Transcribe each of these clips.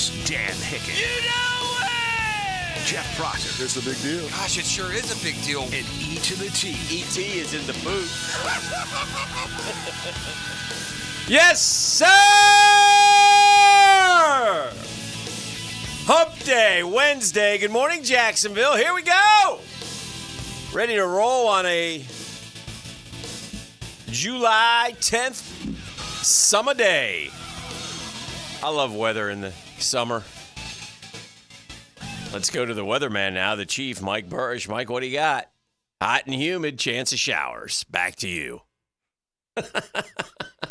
Here's Dan Hicken. You know it! Jeff Prosser. It's a big deal. Gosh, it sure is a big deal. And E to the T. E.T. is in the booth. Yes, sir! Hump Day, Wednesday. Good morning, Jacksonville. Here we go. Ready to roll on a July 10th summer day. I love weather in the summer. Let's go to the weatherman now, the chief, Mike Burrish. Mike, what do you got? Hot and humid, chance of showers. Back to you.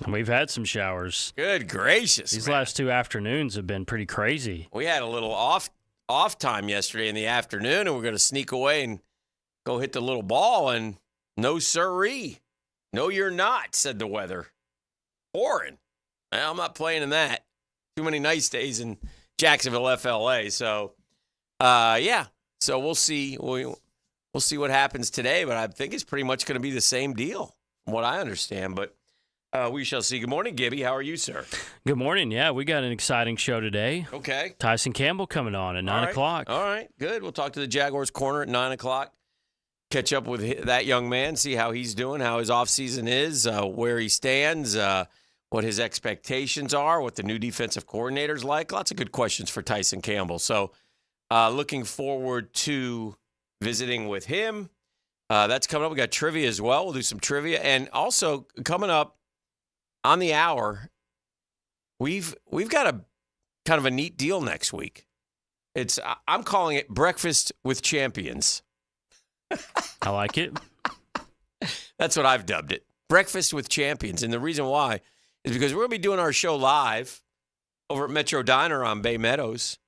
We've had some showers. Good gracious. These man. last two afternoons have been pretty crazy. We had a little off time yesterday in the afternoon, and we're going to sneak away and go hit the little ball, and no sirree. No, you're not, said the weather. Pouring. Well, I'm not playing in that. Too many nice days in Jacksonville, FLA. So, yeah. So we'll see. We'll see what happens today, but I think it's pretty much going to be the same deal, from what I understand. But we shall see. Good morning, Gibby. How are you, sir? Good morning. Yeah, we got an exciting show today. Okay. Tyson Campbell coming on at 9 o'clock. All right, good. We'll talk to the Jaguars corner at 9 o'clock. Catch up with that young man, see how he's doing, how his offseason is, where he stands, what his expectations are, what the new defensive coordinator's like. Lots of good questions for Tyson Campbell. So looking forward to visiting with him. That's coming up. We got trivia as well. We'll do some trivia. And also coming up on the hour, we've got a kind of a neat deal next week. I'm calling it Breakfast with Champions. I like it. That's what I've dubbed it. Breakfast with Champions. And the reason why is because we're going to be doing our show live over at Metro Diner on Bay Meadows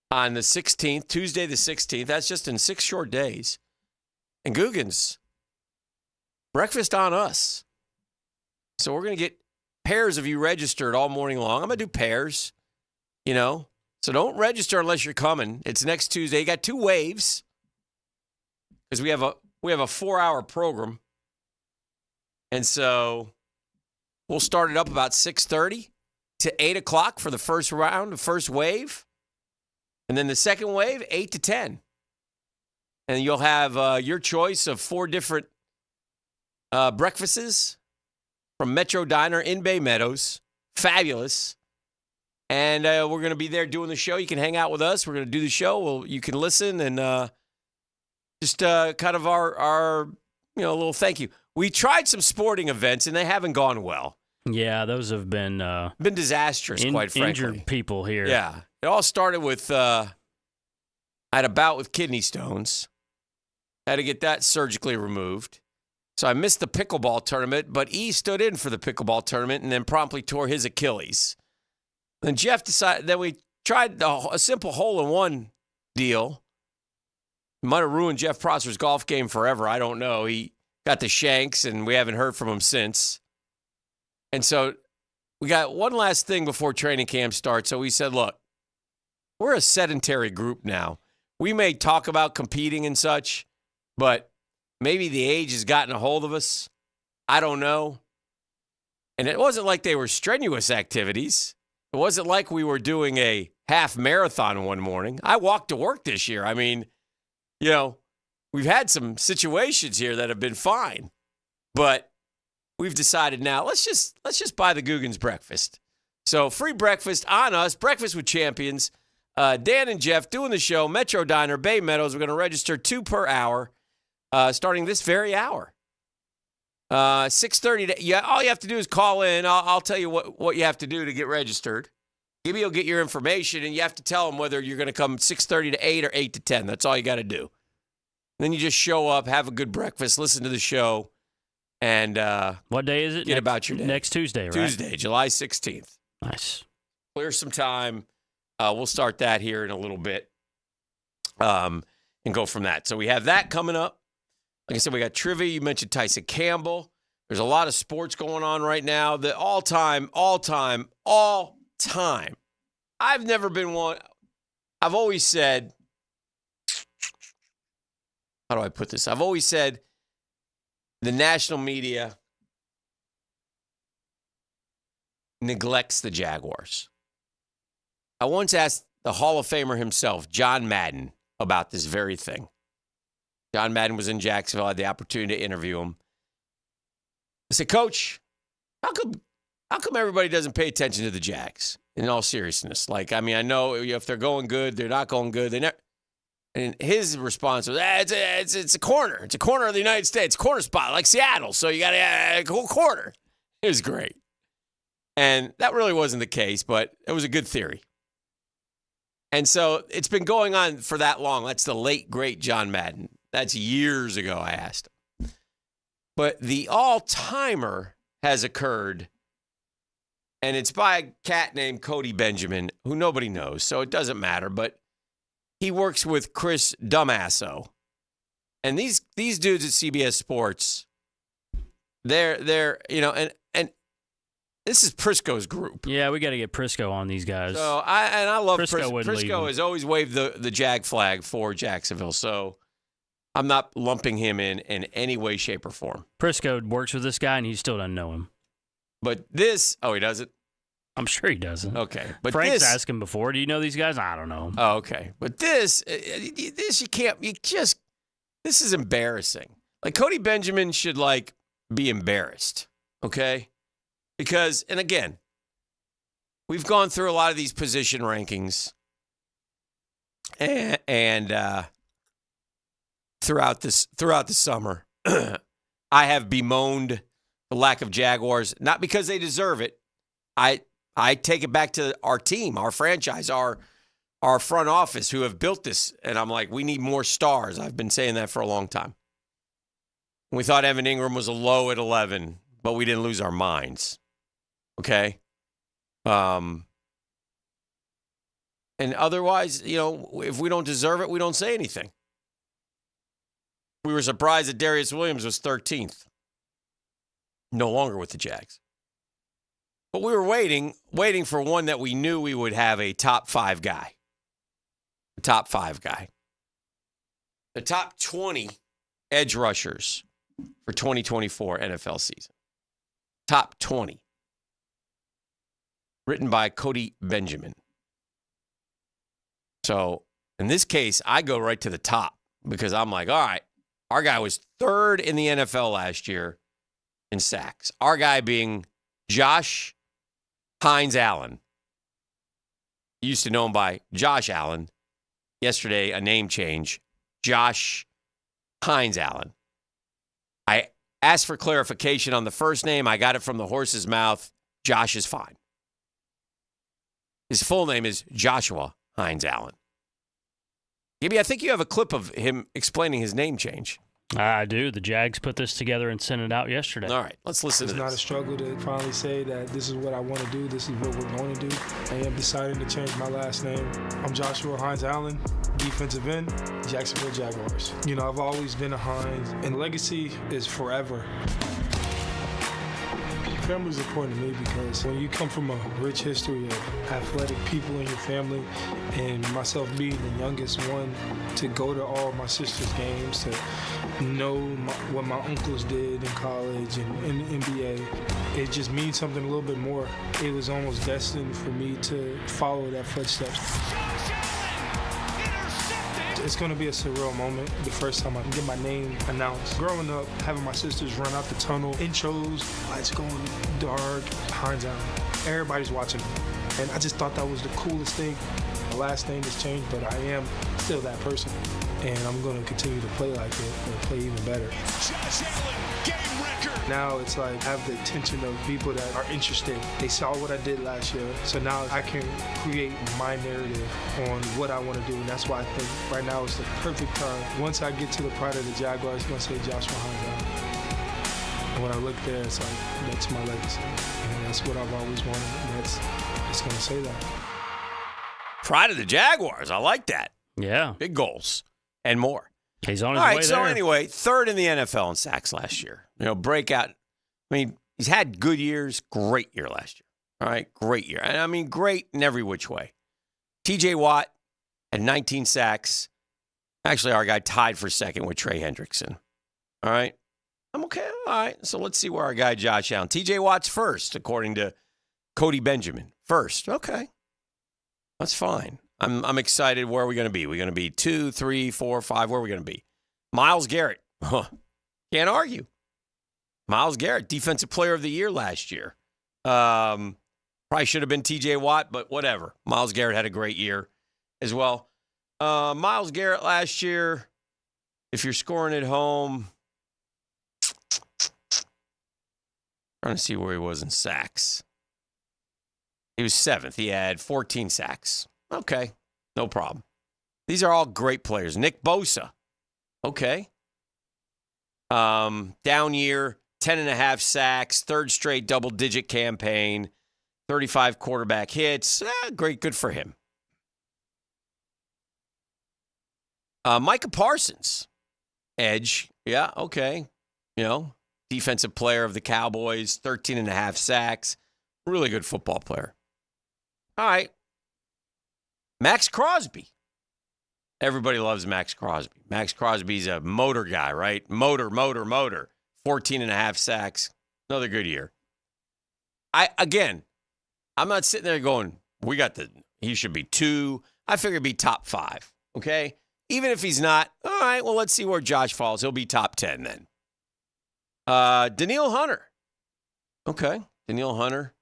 on the 16th, Tuesday the 16th. That's just in 6 short days. And Googans, breakfast on us. So we're going to get pairs of you registered all morning long. I'm going to do pairs, So don't register unless you're coming. It's next Tuesday. You got 2 waves. Because we have a 4-hour program. And so we'll start it up about 6:30 to 8 o'clock for the first round, the first wave. And then the second wave, 8 to 10. And you'll have your choice of 4 different breakfasts from Metro Diner in Bay Meadows. Fabulous. And we're going to be there doing the show. You can hang out with us. We're going to do the show. You can listen and just kind of our little thank you. We tried some sporting events, and they haven't gone well. Yeah, those have been disastrous, quite frankly. Injured people here. Yeah. It all started with I had a bout with kidney stones. Had to get that surgically removed. So I missed the pickleball tournament, but E stood in for the pickleball tournament and then promptly tore his Achilles. Then Jeff decided, then we tried a simple hole-in-one deal. Might have ruined Jeff Prosser's golf game forever. I don't know. He got the shanks, and we haven't heard from him since. And so we got one last thing before training camp starts. So we said, look, we're a sedentary group now. We may talk about competing and such, but maybe the age has gotten a hold of us. I don't know. And it wasn't like they were strenuous activities. It wasn't like we were doing a half marathon one morning. I walked to work this year. I mean, we've had some situations here that have been fine, but we've decided now let's just buy the Googans breakfast. So free breakfast on us, breakfast with champions. Dan and Jeff doing the show, Metro Diner, Bay Meadows. We're going to register 2 per hour, starting this very hour. 6:30. Yeah, all you have to do is call in. I'll tell you what you have to do to get registered. Gibby will get your information, and you have to tell them whether you're going to come 6:30 to 8 or 8 to 10. That's all you got to do. Then you just show up, have a good breakfast, listen to the show, and what day is it? Get about your day. Next Tuesday, right? Tuesday, July 16th. Nice. Clear some time. We'll start that here in a little bit and go from that. So we have that coming up. Like I said, we got trivia. You mentioned Tyson Campbell. There's a lot of sports going on right now. The all-time. I've never been one. I've always said, how do I put this? I've always said the national media neglects the Jaguars. I once asked the Hall of Famer himself, John Madden, about this very thing. John Madden was in Jacksonville. I had the opportunity to interview him. I said, Coach, how come everybody doesn't pay attention to the Jags? In all seriousness, like, I mean, I know if they're going good, they're not going good. They never. And his response was, it's a corner. It's a corner of the United States, corner spot like Seattle. So you got to go corner. It was great. And that really wasn't the case, but it was a good theory. And so it's been going on for that long. That's the late, great John Madden. That's years ago I asked him. But the all-timer has occurred, and it's by a cat named Cody Benjamin, who nobody knows, so it doesn't matter. But he works with Chris Dummasso. And these dudes at CBS Sports, they're and this is Prisco's group. Yeah, we got to get Prisco on these guys. So I love Prisco. Prisco has always waved the Jag flag for Jacksonville. So I'm not lumping him in any way, shape, or form. Prisco works with this guy, and he still doesn't know him. But this, he doesn't? I'm sure he doesn't. Okay. But Frank's asked him before, do you know these guys? I don't know. Oh, okay. But this this is embarrassing. Like, Cody Benjamin should, be embarrassed, okay? Because, and again, we've gone through a lot of these position rankings and throughout the summer, I have bemoaned the lack of Jaguars, not because they deserve it. I take it back to our team, our franchise, our front office who have built this. And I'm like, we need more stars. I've been saying that for a long time. We thought Evan Ingram was a low at 11, but we didn't lose our minds. Okay? And otherwise, if we don't deserve it, we don't say anything. We were surprised that Darius Williams was 13th. No longer with the Jags. But we were waiting for one that we knew we would have a top 5 guy. A top 5 guy. The top 20 edge rushers for 2024 NFL season. Top 20. Written by Cody Benjamin. So, in this case, I go right to the top because I'm like, all right, our guy was 3rd in the NFL last year in sacks. Our guy being Josh Hines Allen. You used to know him by Josh Allen. Yesterday, a name change. Josh Hines Allen. I asked for clarification on the first name. I got it from the horse's mouth. Josh is fine. His full name is Joshua Hines Allen. Gibby, I think you have a clip of him explaining his name change. I do. The Jags put this together and sent it out yesterday. All right, let's listen to this. It's not a struggle to finally say that this is what I want to do, this is what we're going to do. I am deciding to change my last name. I'm Joshua Hines Allen, defensive end, Jacksonville Jaguars. I've always been a Hines, and legacy is forever. Family is important to me because when you come from a rich history of athletic people in your family, and myself being the youngest one to go to all my sister's games, to know what my uncles did in college and in the NBA, it just means something a little bit more. It was almost destined for me to follow that footsteps. It's going to be a surreal moment the first time I can get my name announced. Growing up, having my sisters run out the tunnel, intros, lights going dark, Hines Allen. Everybody's watching me. And I just thought that was the coolest thing. My last name has changed, but I am still that person. And I'm going to continue to play like it and play even better. Now it's like I have the attention of people that are interested. They saw what I did last year, so now I can create my narrative on what I want to do, and that's why I think right now is the perfect time. Once I get to the pride of the Jaguars, it's going to say Joshua Hines Allen. And when I look there, it's like, that's my legacy, and that's what I've always wanted, and it's going to say that. Pride of the Jaguars. I like that. Yeah. Big goals and more. He's on his All way right, so there. anyway, 3rd in the NFL in sacks last year. Breakout. I mean, he's had good years, great year last year. All right, great year. And I mean, great in every which way. TJ Watt had 19 sacks. Actually, our guy tied for 2nd with Trey Hendrickson. All right, I'm okay. All right, so let's see where our guy Josh Allen. TJ Watt's 1st, according to Cody Benjamin. 1st, okay. That's fine. I'm excited. Where are we going to be? We're going to be 2, 3, 4, 5. Where are we going to be? Myles Garrett. Can't argue. Myles Garrett, Defensive Player of the Year last year. Probably should have been TJ Watt, but whatever. Myles Garrett had a great year as well. Myles Garrett last year, if you're scoring at home, trying to see where he was in sacks. He was 7th. He had 14 sacks. Okay, no problem. These are all great players. Nick Bosa. Okay. Down year, 10.5 sacks, 3rd straight double-digit campaign, 35 quarterback hits. Great, good for him. Micah Parsons, edge. Yeah, okay. Defensive player of the Cowboys, 13.5 sacks. Really good football player. All right. Max Crosby. Everybody loves Max Crosby. Max Crosby's a motor guy, right? Motor. 14.5 sacks. Another good year. I'm not sitting there going, he should be 2. I figure he'd be top 5, okay? Even if he's not, all right, well, let's see where Josh falls. He'll be top 10 then. Danielle Hunter. Okay, Danielle Hunter.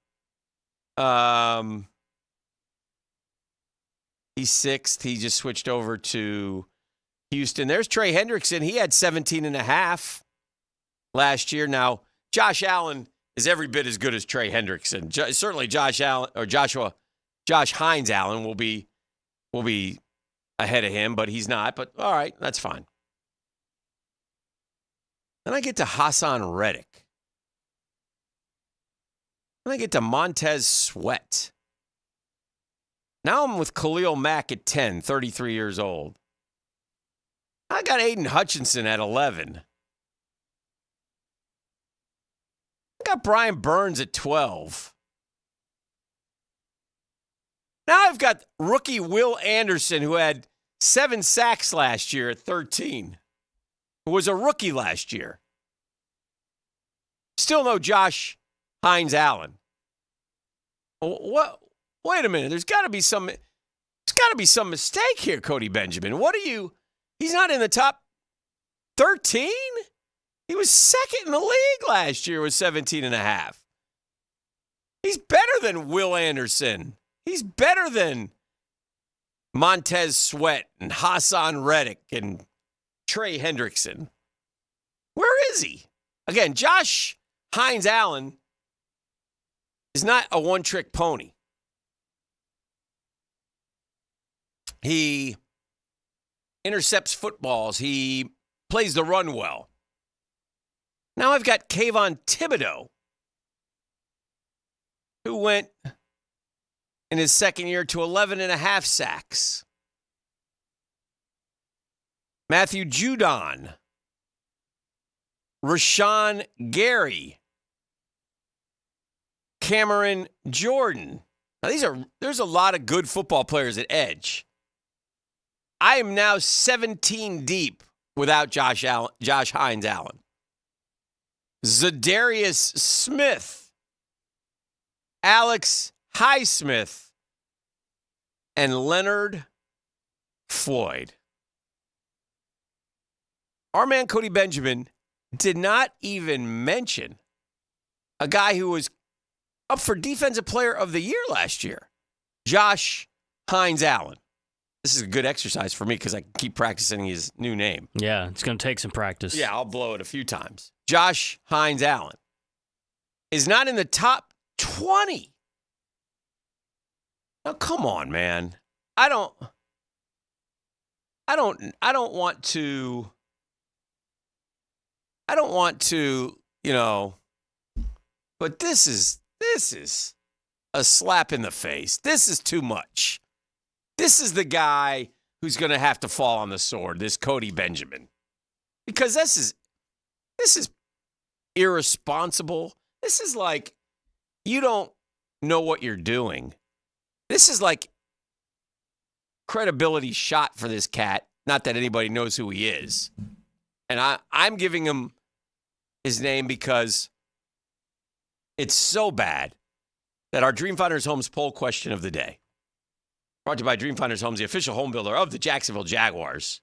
He's 6th. He just switched over to Houston. There's Trey Hendrickson. He had 17.5 last year. Now, Josh Allen is every bit as good as Trey Hendrickson. Certainly Josh Hines Allen will be ahead of him, but he's not. But all right, that's fine. Then I get to Hassan Reddick. Then I get to Montez Sweat. Now I'm with Khalil Mack at 10, 33 years old. I got Aiden Hutchinson at 11. I got Brian Burns at 12. Now I've got rookie Will Anderson, who had 7 sacks last year at 13, who was a rookie last year. Still no Josh Hines Allen. What? Wait a minute. There's got to be some mistake here, Cody Benjamin. He's not in the top 13? He was 2nd in the league last year with 17.5. He's better than Will Anderson. He's better than Montez Sweat and Hassan Reddick and Trey Hendrickson. Where is he? Again, Josh Hines Allen is not a one-trick pony. He intercepts footballs. He plays the run well. Now I've got Kayvon Thibodeau, who went in his 2nd year to 11.5 sacks. Matthew Judon, Rashawn Gary, Cameron Jordan. Now there's a lot of good football players at edge. I am now 17 deep without Josh Hines Allen. Zadarius Smith, Alex Highsmith, and Leonard Floyd. Our man Cody Benjamin did not even mention a guy who was up for Defensive Player of the Year last year, Josh Hines Allen. This is a good exercise for me because I keep practicing his new name. Yeah, it's going to take some practice. Yeah, I'll blow it a few times. Josh Hines Allen is not in the top 20. Now, come on, man. I don't want to, but this is a slap in the face. This is too much. This is the guy who's going to have to fall on the sword, this Cody Benjamin. Because this is irresponsible. This is like, you don't know what you're doing. This is like credibility shot for this cat. Not that anybody knows who he is. And I'm giving him his name because it's so bad that our Dream Finders Homes poll question of the day. Brought to you by Dream Finders Homes, the official home builder of the Jacksonville Jaguars.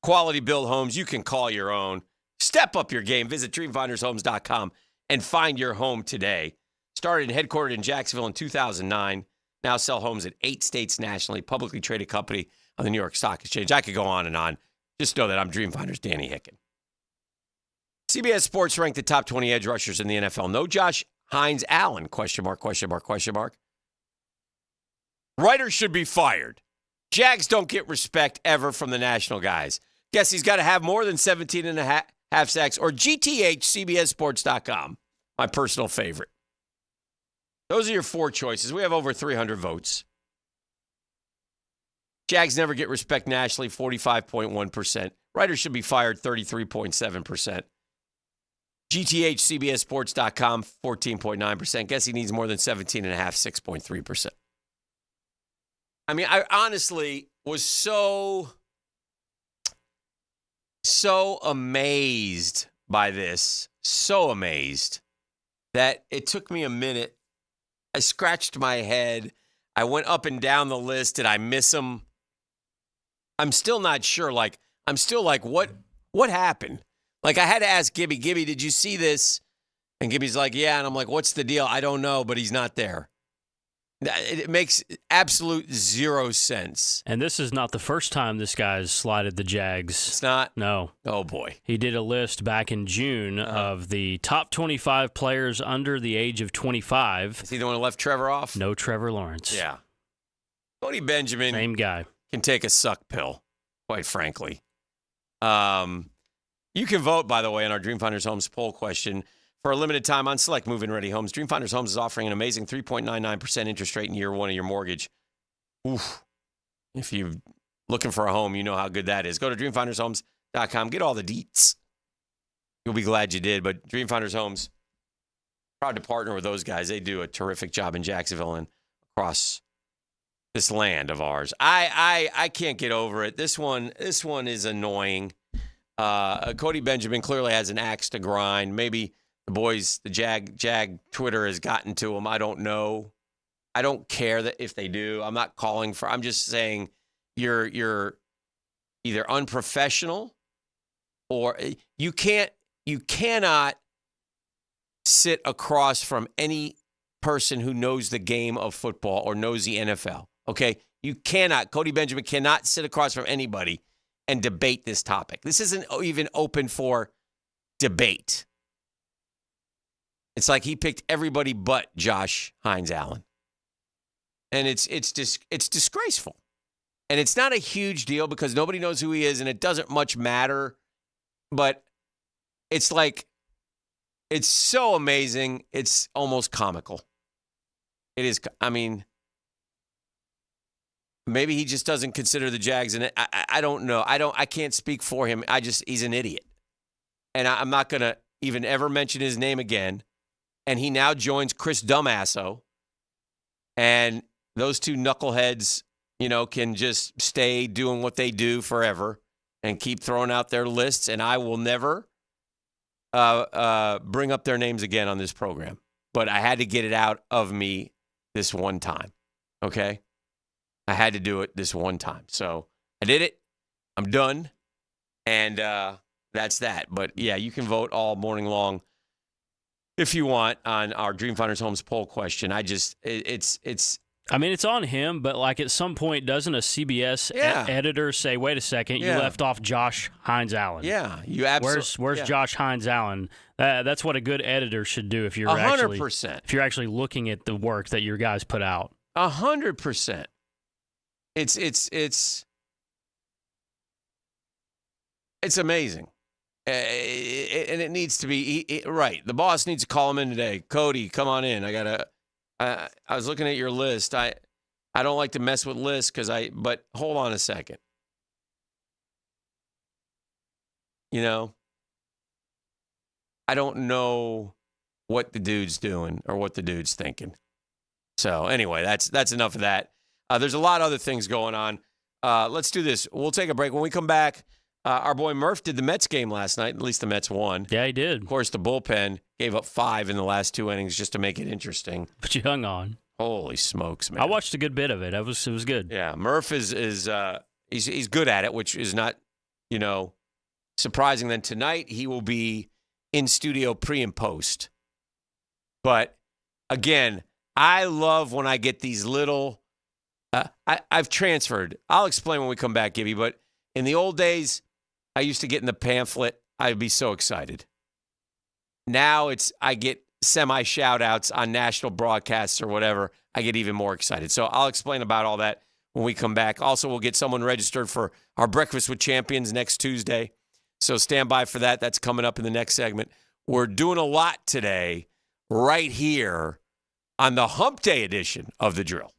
Quality build homes you can call your own. Step up your game. Visit dreamfindershomes.com and find your home today. Started and headquartered in Jacksonville in 2009. Now sell homes in 8 states nationally. Publicly traded company on the New York Stock Exchange. I could go on and on. Just know that I'm Dream Finders Danny Hicken. CBS Sports ranked the top 20 edge rushers in the NFL. No Josh Hines Allen, question mark. Writer should be fired. Jags don't get respect ever from the national guys. Guess he's got to have more than 17 and a half sacks or GTH, CBSSports.com. My personal favorite. Those are your 4 choices. We have over 300 votes. Jags never get respect nationally, 45.1%. Writer should be fired, 33.7%. GTH, CBSSports.com, 14.9%. Guess he needs more than 17 and a half, 6.3%. I mean, I honestly was so amazed by this, so amazed that it took me a minute. I scratched my head. I went up and down the list. Did I miss them? I'm still not sure. I'm still like, what happened? Like, I had to ask Gibby, did you see this? And Gibby's like, yeah. And I'm like, what's the deal? I don't know, but he's not there. It makes absolute zero sense. And this is not the first time this guy's slided the Jags. It's not? No. Oh, boy. He did a list back in June of the top 25 players under the age of 25. Is he the one who left Trevor off? No Trevor Lawrence. Yeah. Cody Benjamin. Same guy. Can take a suck pill, quite frankly. You can vote, by the way, on our Dream Finders Homes poll question. For a limited time on select move-in ready homes, Dream Finders Homes is offering an amazing 3.99% interest rate in year 1 of your mortgage. Oof. If you're looking for a home, you know how good that is. Go to dreamfindershomes.com. Get all the deets. You'll be glad you did. But Dream Finders Homes, proud to partner with those guys. They do a terrific job in Jacksonville and across this land of ours. I can't get over it. This one is annoying. Cody Benjamin clearly has an axe to grind. Maybe the boys, the Jag Twitter has gotten to him. I don't know. I don't care that if they do. I'm not calling for. I'm just saying you're either unprofessional or you cannot sit across from any person who knows the game of football or knows the NFL. Okay, you cannot. Cody Benjamin cannot sit across from anybody and debate this topic. This isn't even open for debate. It's like he picked everybody but Josh Hines Allen. And it's disgraceful. And it's not a huge deal because nobody knows who he is and it doesn't much matter. But it's like, it's so amazing. It's almost comical. It is, I mean, maybe he just doesn't consider the Jags, and I don't know. I can't speak for him. He's an idiot. And I'm not going to even ever mention his name again. And he now joins Chris Dumbasso. And those two knuckleheads, can just stay doing what they do forever and keep throwing out their lists. And I will never bring up their names again on this program. But I had to get it out of me this one time. Okay? I had to do it this one time. So I did it. I'm done. And that's that. But, yeah, you can vote all morning long if you want on our Dream Finders Homes poll question. It's I mean, it's on him, but like at some point, doesn't a CBS editor say, wait a second, you left off Josh Hines Allen? Yeah, you absolutely. Where's Josh Hines Allen? That's what a good editor should do if you're 100%. If you're actually looking at the work that your guys put out. 100%. It's amazing. And it needs to be right. The boss needs to call him in today. Cody, come on in. I was looking at your list. I don't like to mess with lists but hold on a second. I don't know what the dude's doing or what the dude's thinking. So anyway, that's enough of that. There's a lot of other things going on. Let's do this. We'll take a break. When we come back, our boy Murph did the Mets game last night. At least the Mets won. Yeah, he did. Of course, the bullpen gave up 5 in the last 2 innings just to make it interesting. But you hung on. Holy smokes, man! I watched a good bit of it. It was good. Yeah, Murph is he's good at it, which is not surprising. Then tonight he will be in studio pre and post. But again, I love when I get these little. I've transferred. I'll explain when we come back, Gibby. But in the old days, I used to get in the pamphlet. I'd be so excited. Now I get semi shout outs on national broadcasts or whatever. I get even more excited. So I'll explain about all that when we come back. Also, we'll get someone registered for our Breakfast with Champions next Tuesday. So stand by for that. That's coming up in the next segment. We're doing a lot today right here on the Hump Day edition of The Drill.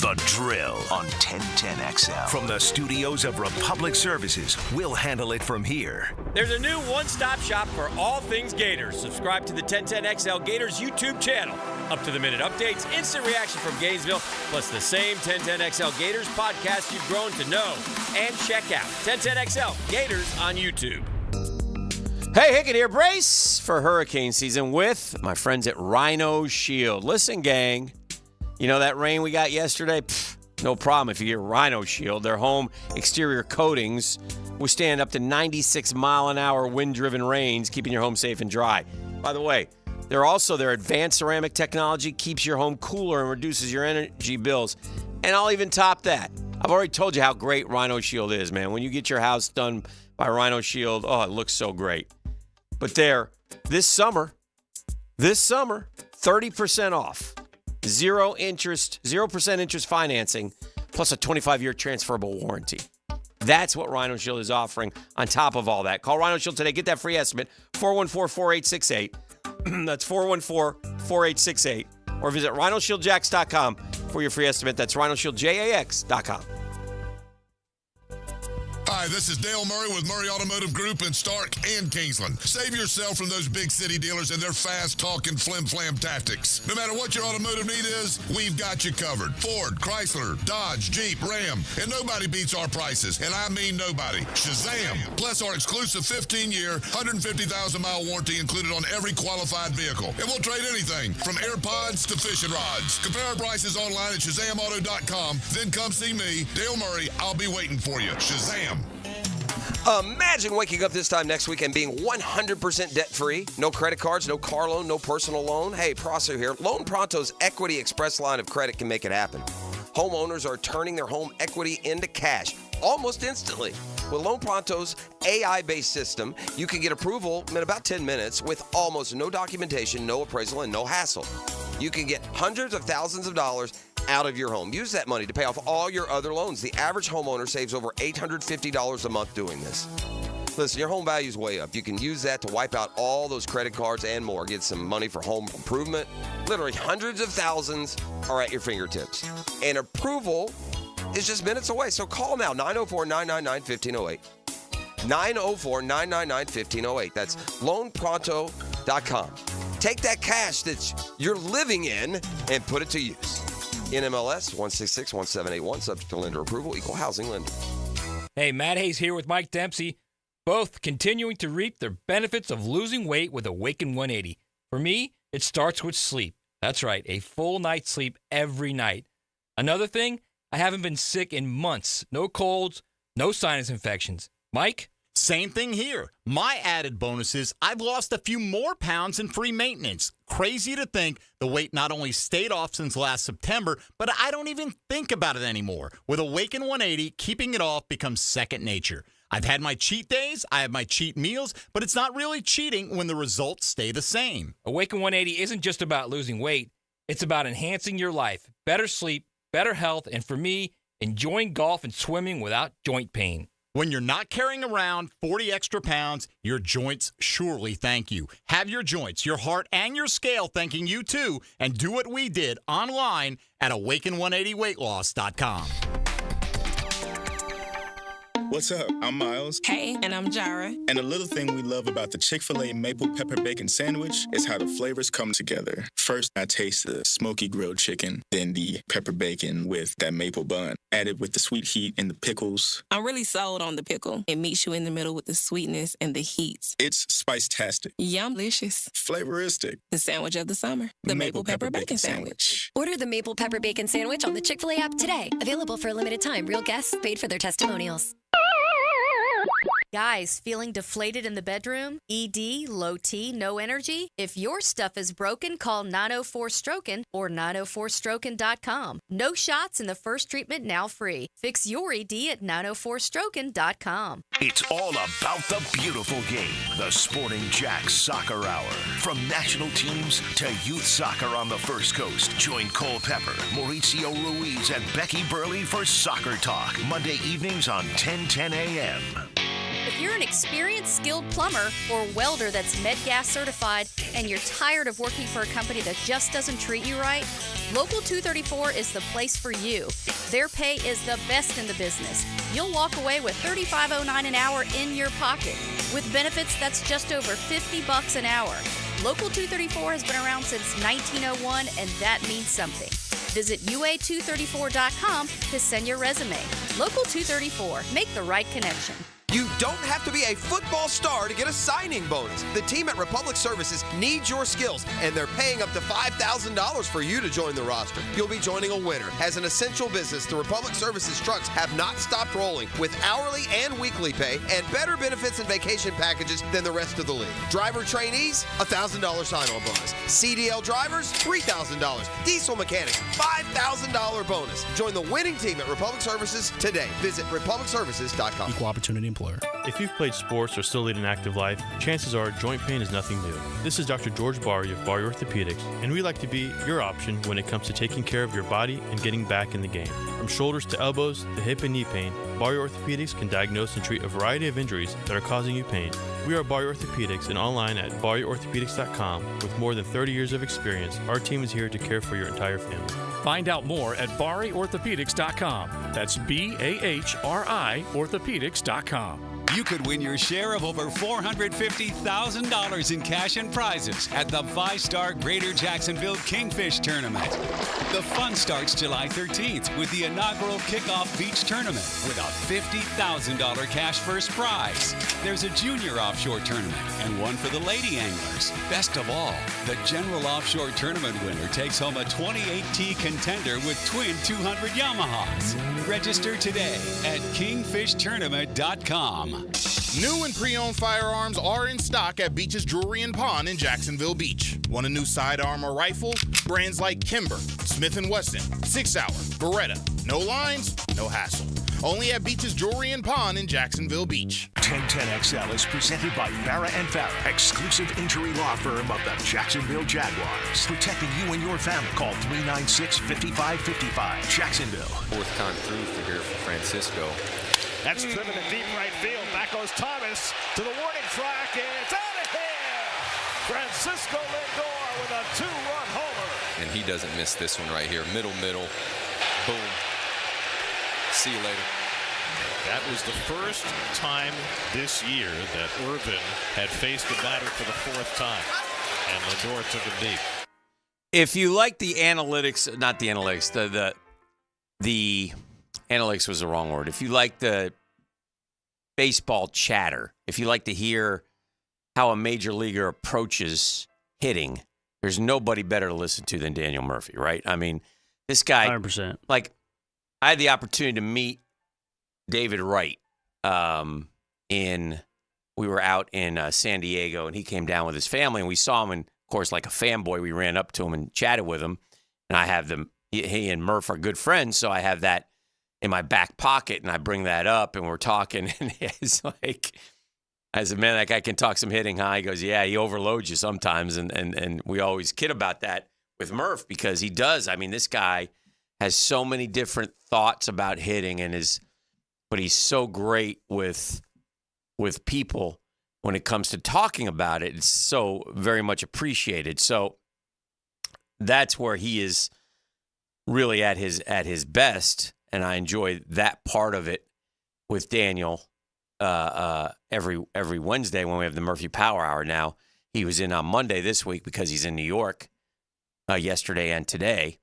The Drill on 1010XL. From the studios of Republic Services, we'll handle it from here. There's a new one-stop shop for all things Gators. Subscribe to the 1010XL Gators YouTube channel. Up-to-the-minute updates, instant reaction from Gainesville, plus the same 1010XL Gators podcast you've grown to know. And check out 1010XL Gators on YouTube. Hey, Hicken here. Brace for hurricane season with my friends at Rhino Shield. Listen, gang. You know that rain we got yesterday? No problem if you get Rhino Shield. Their home exterior coatings withstand up to 96-mile-an-hour wind-driven rains, keeping your home safe and dry. By the way, their advanced ceramic technology keeps your home cooler and reduces your energy bills. And I'll even top that. I've already told you how great Rhino Shield is, man. When you get your house done by Rhino Shield, oh, it looks so great. But this summer, 30% off. 0% interest financing, plus a 25-year transferable warranty. That's what Rhino Shield is offering on top of all that. Call Rhino Shield today. Get that free estimate, 414-4868. That's 414-4868. Or visit rhinoshieldjax.com for your free estimate. That's rhinoshieldjax.com. Hi, this is Dale Murray with Murray Automotive Group in Stark and Kingsland. Save yourself from those big city dealers and their fast-talking flim-flam tactics. No matter what your automotive need is, we've got you covered. Ford, Chrysler, Dodge, Jeep, Ram, and nobody beats our prices, and I mean nobody. Shazam! Plus our exclusive 15-year, 150,000-mile warranty included on every qualified vehicle. And we'll trade anything from AirPods to fishing rods. Compare our prices online at ShazamAuto.com. Then come see me, Dale Murray. I'll be waiting for you. Shazam! Imagine waking up this time next week and being 100% debt-free. No credit cards, no car loan, no personal loan. Hey, Prosser here. Loan Pronto's Equity Express line of credit can make it happen. Homeowners are turning their home equity into cash almost instantly. With Loan Pronto's AI-based system, you can get approval in about 10 minutes with almost no documentation, no appraisal, and no hassle. You can get hundreds of thousands of dollars out of your home. Use that money to pay off all your other loans. The average homeowner saves over $850 a month doing this. Listen, your home value is way up. You can use that to wipe out all those credit cards and more. Get some money for home improvement. Literally hundreds of thousands are at your fingertips. And approval is just minutes away. So call now, 904-999-1508. 904-999-1508. That's loanpronto.com. Take that cash that you're living in and put it to use. NMLS 1661781, subject to lender approval, equal housing lender. Hey, Matt Hayes here with Mike Dempsey, both continuing to reap the benefits of losing weight with Awaken 180. For me, it starts with sleep. That's right, a full night's sleep every night. Another thing, I haven't been sick in months. No colds, no sinus infections. Mike? Same thing here. My added bonus is I've lost a few more pounds in free maintenance. Crazy to think the weight not only stayed off since last September, but I don't even think about it anymore. With Awaken 180, keeping it off becomes second nature. I've had my cheat days, I have my cheat meals, but it's not really cheating when the results stay the same. Awaken 180 isn't just about losing weight. It's about enhancing your life, better sleep, better health, and for me, enjoying golf and swimming without joint pain. When you're not carrying around 40 extra pounds, your joints surely thank you. Have your joints, your heart, and your scale thanking you too, and do what we did online at awaken180weightloss.com. What's up? I'm Miles. Hey, and I'm Jara. And the little thing we love about the Chick-fil-A Maple Pepper Bacon Sandwich is how the flavors come together. First, I taste the smoky grilled chicken, then the pepper bacon with that maple bun, added with the sweet heat and the pickles. I'm really sold on the pickle. It meets you in the middle with the sweetness and the heat. It's spice-tastic. Yum-licious. Flavoristic. The sandwich of the summer. The Maple Pepper Bacon Sandwich. Order the Maple Pepper Bacon Sandwich on the Chick-fil-A app today. Available for a limited time. Real guests paid for their testimonials. Guys, feeling deflated in the bedroom? ED, low T, no energy? If your stuff is broken, call 904-STROKEN or 904stroken.com. No shots in the first treatment, now free. Fix your ED at 904stroken.com. It's all about the beautiful game. The Sporting Jack Soccer Hour. From national teams to youth soccer on the First Coast. Join Cole Pepper, Mauricio Ruiz, and Becky Burley for Soccer Talk. Monday evenings on 10:10 a.m. If you're an experienced, skilled plumber or welder that's MedGas certified and you're tired of working for a company that just doesn't treat you right, Local 234 is the place for you. Their pay is the best in the business. You'll walk away with $35.09 an hour in your pocket. With benefits, that's just over $50 an hour. Local 234 has been around since 1901, and that means something. Visit UA234.com to send your resume. Local 234. Make the right connection. You don't have to be a football star to get a signing bonus. The team at Republic Services needs your skills, and they're paying up to $5,000 for you to join the roster. You'll be joining a winner. As an essential business, the Republic Services trucks have not stopped rolling with hourly and weekly pay and better benefits and vacation packages than the rest of the league. Driver trainees, $1,000 sign-on bonus. CDL drivers, $3,000. Diesel mechanics, $5,000 bonus. Join the winning team at Republic Services today. Visit republicservices.com. Equal opportunity employer. If you've played sports or still lead an active life, chances are joint pain is nothing new. This is Dr. George Barry of Barry Orthopedics, and we like to be your option when it comes to taking care of your body and getting back in the game. From shoulders to elbows to hip and knee pain, Barry Orthopedics can diagnose and treat a variety of injuries that are causing you pain. We are Barry Orthopedics and online at barryorthopedics.com. With more than 30 years of experience, our team is here to care for your entire family. Find out more at barryorthopedics.com. That's BAHRI orthopedics.com. You could win your share of over $450,000 in cash and prizes at the 5-star Greater Jacksonville Kingfish Tournament. The fun starts July 13th with the inaugural kickoff beach tournament with a $50,000 cash first prize. There's a junior offshore tournament and one for the lady anglers. Best of all, the general offshore tournament winner takes home a 28T contender with twin 200 Yamahas. Register today at kingfishtournament.com. New and pre-owned firearms are in stock at Beach's Jewelry and Pawn in Jacksonville Beach. Want a new sidearm or rifle? Brands like Kimber, Smith & Wesson, 6 Hour, Beretta. No lines, no hassle. Only at Beach's Jewelry and Pawn in Jacksonville Beach. 1010XL is presented by Farrah & Farrah, exclusive injury law firm of the Jacksonville Jaguars. Protecting you and your family. Call 396-5555. Jacksonville. Fourth time through here for Francisco. That's driven to deep right field. Back goes Thomas to the warning track, and it's out of here. Francisco Lindor with a 2-run homer. And he doesn't miss this one right here. Middle. Boom. See you later. That was the first time this year that Irvin had faced the batter for the fourth time, and Lindor took him deep. If you like the analytics, not the analytics, the analytics was the wrong word. If you like the baseball chatter, if you like to hear how a major leaguer approaches hitting, there's nobody better to listen to than Daniel Murphy, right? I mean, this guy, 100%. Like, I had the opportunity to meet David Wright. We were out in San Diego, and he came down with his family, and we saw him, and of course, like a fanboy, we ran up to him and chatted with him. And I have them, he and Murph are good friends, so I have that in my back pocket, and I bring that up, and we're talking, and it's like, I said, man, that guy can talk some hitting, huh? He goes, yeah, he overloads you sometimes, and we always kid about that with Murph because he does. I mean, this guy has so many different thoughts about hitting, but he's so great with people when it comes to talking about it. It's so very much appreciated. So that's where he is really at his best. And I enjoy that part of it. with Daniel every Wednesday when we have the Murphy Power Hour now. He was in on Monday this week because he's in New York yesterday and today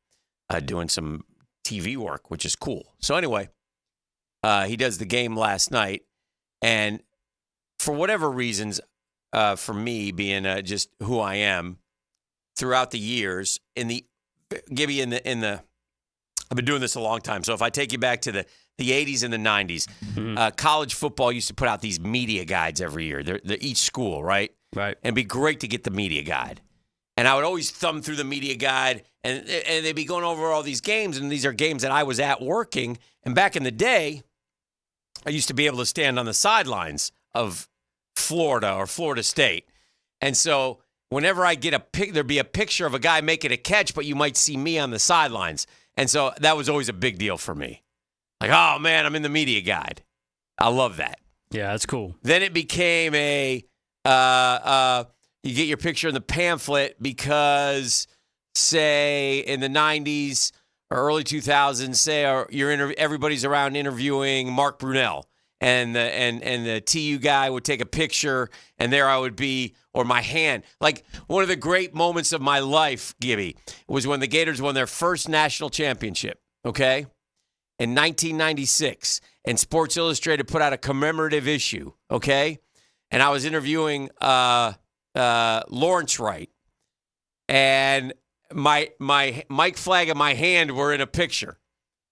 doing some TV work, which is cool. So anyway, he does the game last night. And for whatever reasons, for me being just who I am throughout the years, Gibby, I've been doing this a long time. So if I take you back to the 80s and the 90s, college football used to put out these media guides every year. They're each school, right? Right. And it'd be great to get the media guide. And I would always thumb through the media guide, and they'd be going over all these games, and these are games that I was at working. And back in the day, I used to be able to stand on the sidelines of Florida or Florida State. And so whenever I get there'd be a picture of a guy making a catch, but you might see me on the sidelines. And so that was always a big deal for me. Like, oh, man, I'm in the media guide. I love that. Yeah, that's cool. Then it became you get your picture in the pamphlet because, say, in the 90s or early 2000s, say everybody's around interviewing Mark Brunell, and the TU guy would take a picture, and there I would be, or my hand. Like, one of the great moments of my life, Gibby, was when the Gators won their first national championship, okay, in 1996, and Sports Illustrated put out a commemorative issue, okay, and I was interviewing Lawrence Wright, and my Mike flag and my hand were in a picture.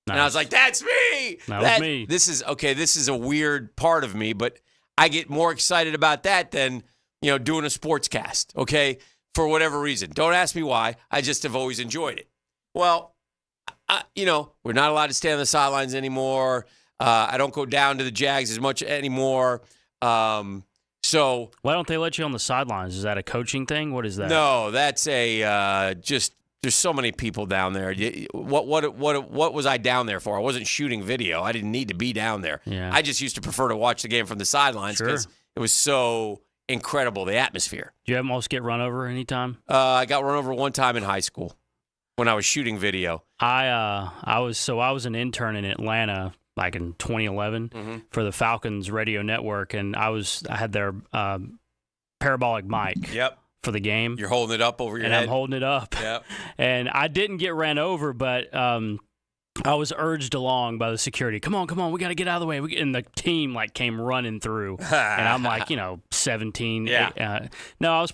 Nice. And I was like, that's me. That was me. This is a weird part of me, but I get more excited about that than, doing a sports cast, okay, for whatever reason. Don't ask me why. I just have always enjoyed it. Well, we're not allowed to stay on the sidelines anymore. I don't go down to the Jags as much anymore. So why don't they let you on the sidelines? Is that a coaching thing? What is that? No, that's just there's so many people down there. What was I down there for? I wasn't shooting video. I didn't need to be down there. Yeah. I just used to prefer to watch the game from the sidelines because it was so incredible, the atmosphere. Did you almost get run over anytime? I got run over one time in high school when I was shooting video. I was an intern in Atlanta like in 2011 for the Falcons radio network, and I had their parabolic mic. Yep. For the game. You're holding it up over your head. And I'm holding it up. Yep. And I didn't get ran over, but I was urged along by the security. Come on, we got to get out of the way. And the team came running through. And I'm 17. Yeah. No, I was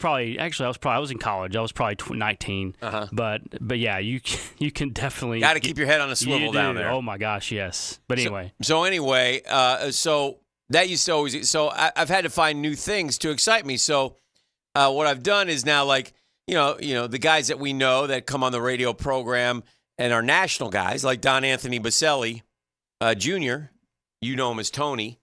in college. I was probably 19. Uh-huh. But yeah, you can definitely. Got to keep your head on a swivel down there. Oh my gosh, yes. But anyway. So that used to always. So I've had to find new things to excite me. So. What I've done is now, the guys that we know that come on the radio program and are national guys, like Don Anthony Baselli Jr., you know him as Tony.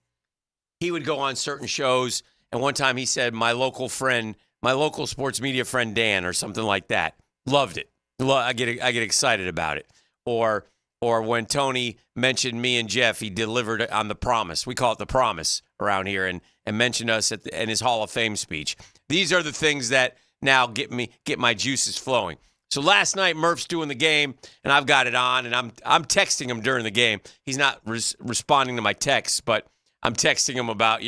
He would go on certain shows, and one time he said, my local sports media friend Dan, or something like that. Loved it. I get excited about it. Or when Tony mentioned me and Jeff, he delivered on the promise. We call it the promise around here, and mentioned us in his Hall of Fame speech. These are the things that now get my juices flowing. So last night, Murph's doing the game, and I've got it on, and I'm texting him during the game. He's not responding to my texts, but I'm texting him about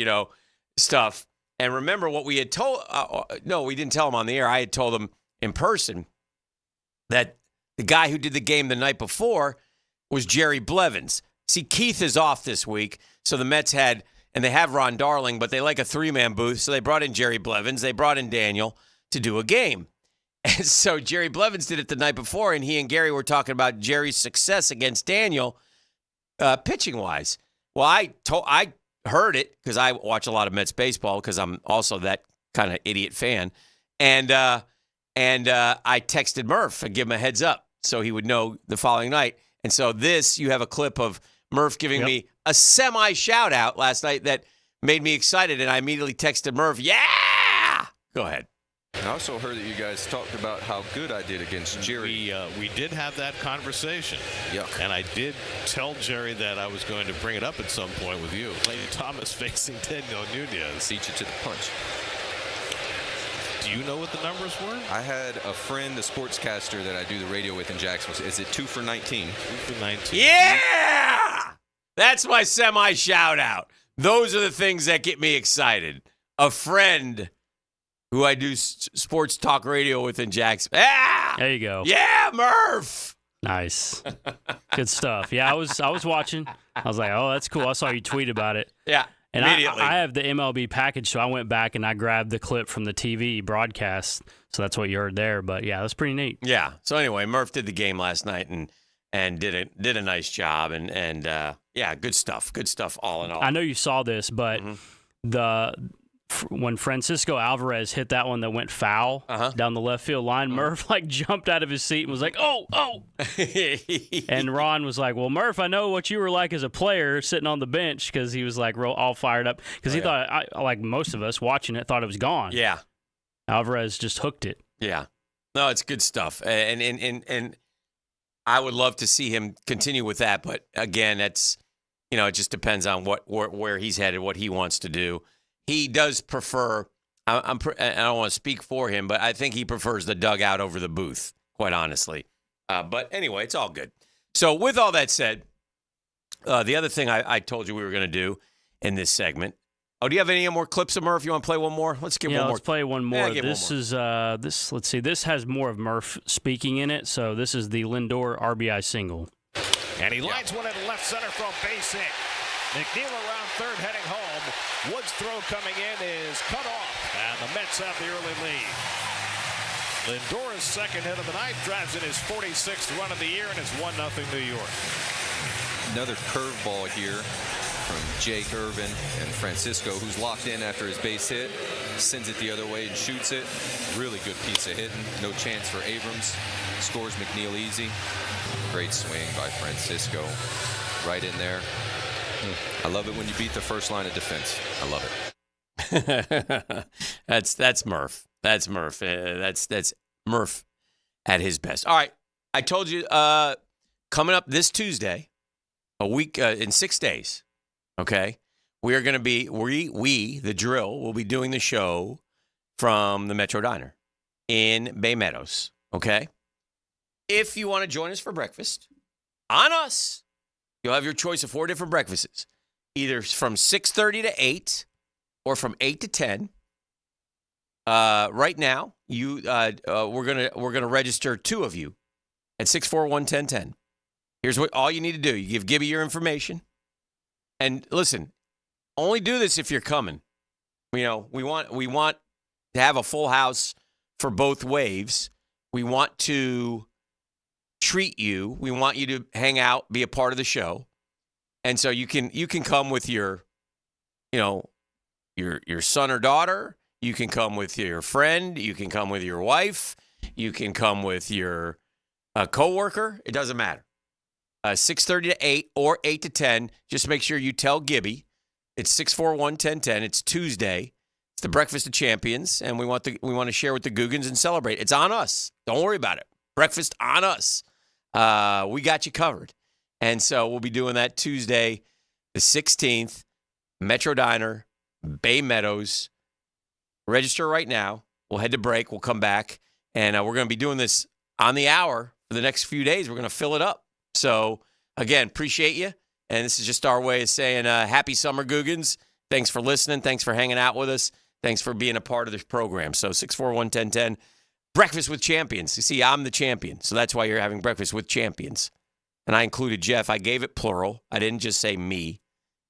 stuff. And remember what we had told? No, we didn't tell him on the air. I had told him in person that the guy who did the game the night before was Jerry Blevins. See, Keith is off this week, so the Mets had. And they have Ron Darling, but they like a three-man booth, so they brought in Jerry Blevins. They brought in Daniel to do a game. And so Jerry Blevins did it the night before, and he and Gary were talking about Jerry's success against Daniel pitching-wise. Well, I heard it because I watch a lot of Mets baseball because I'm also that kind of idiot fan. And I texted Murph and gave him a heads up so he would know the following night. And so you have a clip of Murph giving me a semi-shout-out last night that made me excited, and I immediately texted Murph, yeah! Go ahead. I also heard that you guys talked about how good I did against Jerry. We did have that conversation. Yeah. And I did tell Jerry that I was going to bring it up at some point with you. Lane Thomas facing Daniel Nunez. Beat you to the punch. Do you know what the numbers were? I had a friend, a sportscaster that I do the radio with in Jacksonville. Is it 2 for 19? 2 for 19. Yeah! That's my semi shout out. Those are the things that get me excited. A friend who I do sports talk radio with in Jackson. Ah! There you go. Yeah, Murph. Nice. Good stuff. Yeah, I was watching. I was like, oh, that's cool. I saw you tweet about it. Yeah. And immediately. I have the MLB package, so I went back and I grabbed the clip from the TV broadcast. So that's what you heard there. But yeah, that's pretty neat. Yeah. So anyway, Murph did the game last night and did a nice job and yeah, good stuff. Good stuff all in all. I know you saw this, but when Francisco Alvarez hit that one that went foul down the left field line, Murph jumped out of his seat and was like, oh. And Ron was like, well, Murph, I know what you were like as a player sitting on the bench, because he was like all fired up because he thought, like most of us watching it, thought it was gone. Yeah. Alvarez just hooked it. Yeah. No, it's good stuff. And I would love to see him continue with that. But again, it's, it just depends on where he's headed, what he wants to do. He does prefer, I don't want to speak for him, but I think he prefers the dugout over the booth, quite honestly. But anyway, it's all good. So with all that said, the other thing I told you we were going to do in this segment. Oh, do you have any more clips of Murph? You want to play one more? Let's get one more. Let's play one more. Yeah, this is let's see. This has more of Murph speaking in it. So this is the Lindor RBI single. And he lines one in left center for a base hit. McNeil around third heading home. Wood's throw coming in is cut off, and the Mets have the early lead. Lindor's second hit of the night drives in his 46th run of the year, and it's 1-0 New York. Another curveball here from Jake Irvin and Francisco, who's locked in after his base hit, sends it the other way and shoots it. Really good piece of hitting. No chance for Abrams. Scores McNeil easy. Great swing by Francisco. Right in there. I love it when you beat the first line of defense. I love it. That's Murph. That's Murph. That's Murph at his best. All right. I told you coming up this Tuesday, a week in 6 days, okay, we are going to be, we, the drill, will be doing the show from the Metro Diner in Bay Meadows, okay? If you want to join us for breakfast, on us, you'll have your choice of 4 different breakfasts, either from 6:30 to 8 or from 8 to 10. Right now, we're gonna register 2 of you at 641-1010. Here's what all you need to do: you give Gibby your information, and listen. Only do this if you're coming. We want to have a full house for both waves. We want to treat you. We want you to hang out, be a part of the show. And so you can come with your son or daughter. You can come with your friend. You can come with your wife. You can come with your coworker. It doesn't matter. 6:30 to 8 or 8 to 10. Just make sure you tell Gibby. It's 641-1010. It's Tuesday. It's the Breakfast of Champions, and we want to share with the Googans and celebrate. It's on us. Don't worry about it. Breakfast on us. We got you covered. And so we'll be doing that Tuesday, the 16th, Metro Diner, Bay Meadows. Register right now. We'll head to break. We'll come back, and we're going to be doing this on the hour for the next few days. We're going to fill it up. So, again, appreciate you. And this is just our way of saying happy summer, Googans. Thanks for listening. Thanks for hanging out with us. Thanks for being a part of this program. So 641-1010, Breakfast with Champions. You see, I'm the champion, so that's why you're having Breakfast with Champions. And I included Jeff. I gave it plural. I didn't just say me.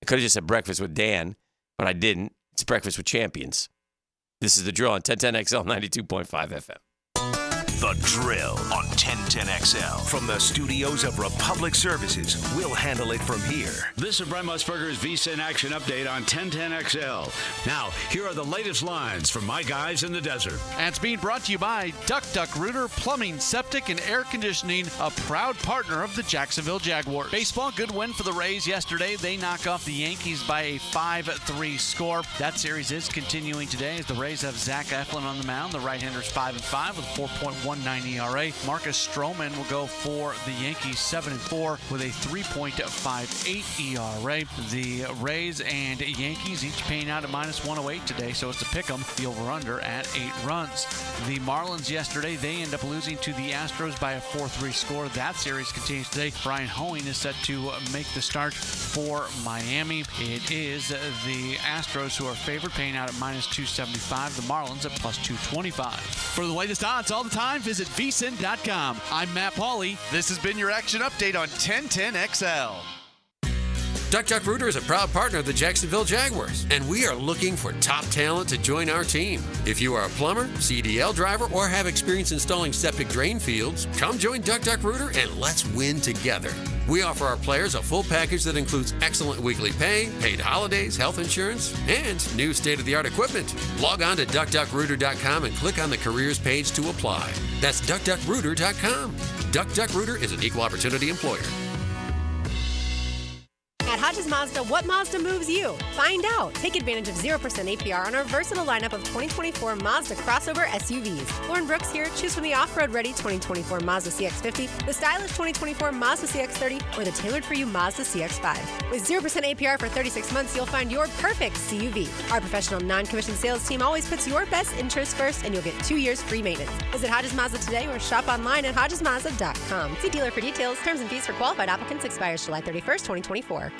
I could have just said Breakfast with Dan, but I didn't. It's Breakfast with Champions. This is The Drill on 1010XL 92.5 FM. The Drill on 1010XL. From the studios of Republic Services, we'll handle it from here. This is Brent Musburger's VSIN Action Update on 1010XL. Now, here are the latest lines from my guys in the desert. And it's being brought to you by Duck Rooter Plumbing, Septic, and Air Conditioning, a proud partner of the Jacksonville Jaguars. Baseball, good win for the Rays yesterday. They knock off the Yankees by a 5-3 score. That series is continuing today as the Rays have Zach Eflin on the mound. The right-hander's 5-5 with 4.1 1.19 ERA. Marcus Stroman will go for the Yankees 7-4 with a 3.58 ERA. The Rays and Yankees each paying out at -108 today, so it's a pick 'em. The over-under at 8 runs. The Marlins yesterday, they end up losing to the Astros by a 4-3 score. That series continues today. Brian Hoeing is set to make the start for Miami. It is the Astros who are favored, paying out at -275. The Marlins at +225. For the latest odds all the time, visit vsin.com. I'm Matt Pauley. This has been your action update on 1010XL. Duck Duck Rooter is a proud partner of the Jacksonville Jaguars, and we are looking for top talent to join our team. If you are a plumber, CDL driver, or have experience installing septic drain fields, come join Duck Duck Rooter and let's win together. We offer our players a full package that includes excellent weekly pay, paid holidays, health insurance, and new state-of-the-art equipment. Log on to DuckDuckRooter.com and click on the careers page to apply. That's DuckDuckRooter.com. Duck Duck Rooter is an equal opportunity employer. At Hodges Mazda, what Mazda moves you? Find out. Take advantage of 0% APR on our versatile lineup of 2024 Mazda crossover SUVs. Lauren Brooks here. Choose from the off-road-ready 2024 Mazda CX-50, the stylish 2024 Mazda CX-30, or the tailored-for-you Mazda CX-5. With 0% APR for 36 months, you'll find your perfect CUV. Our professional non-commissioned sales team always puts your best interest first, and you'll get 2 years free maintenance. Visit Hodges Mazda today or shop online at HodgesMazda.com. See dealer for details. Terms and fees for qualified applicants expires July 31st, 2024.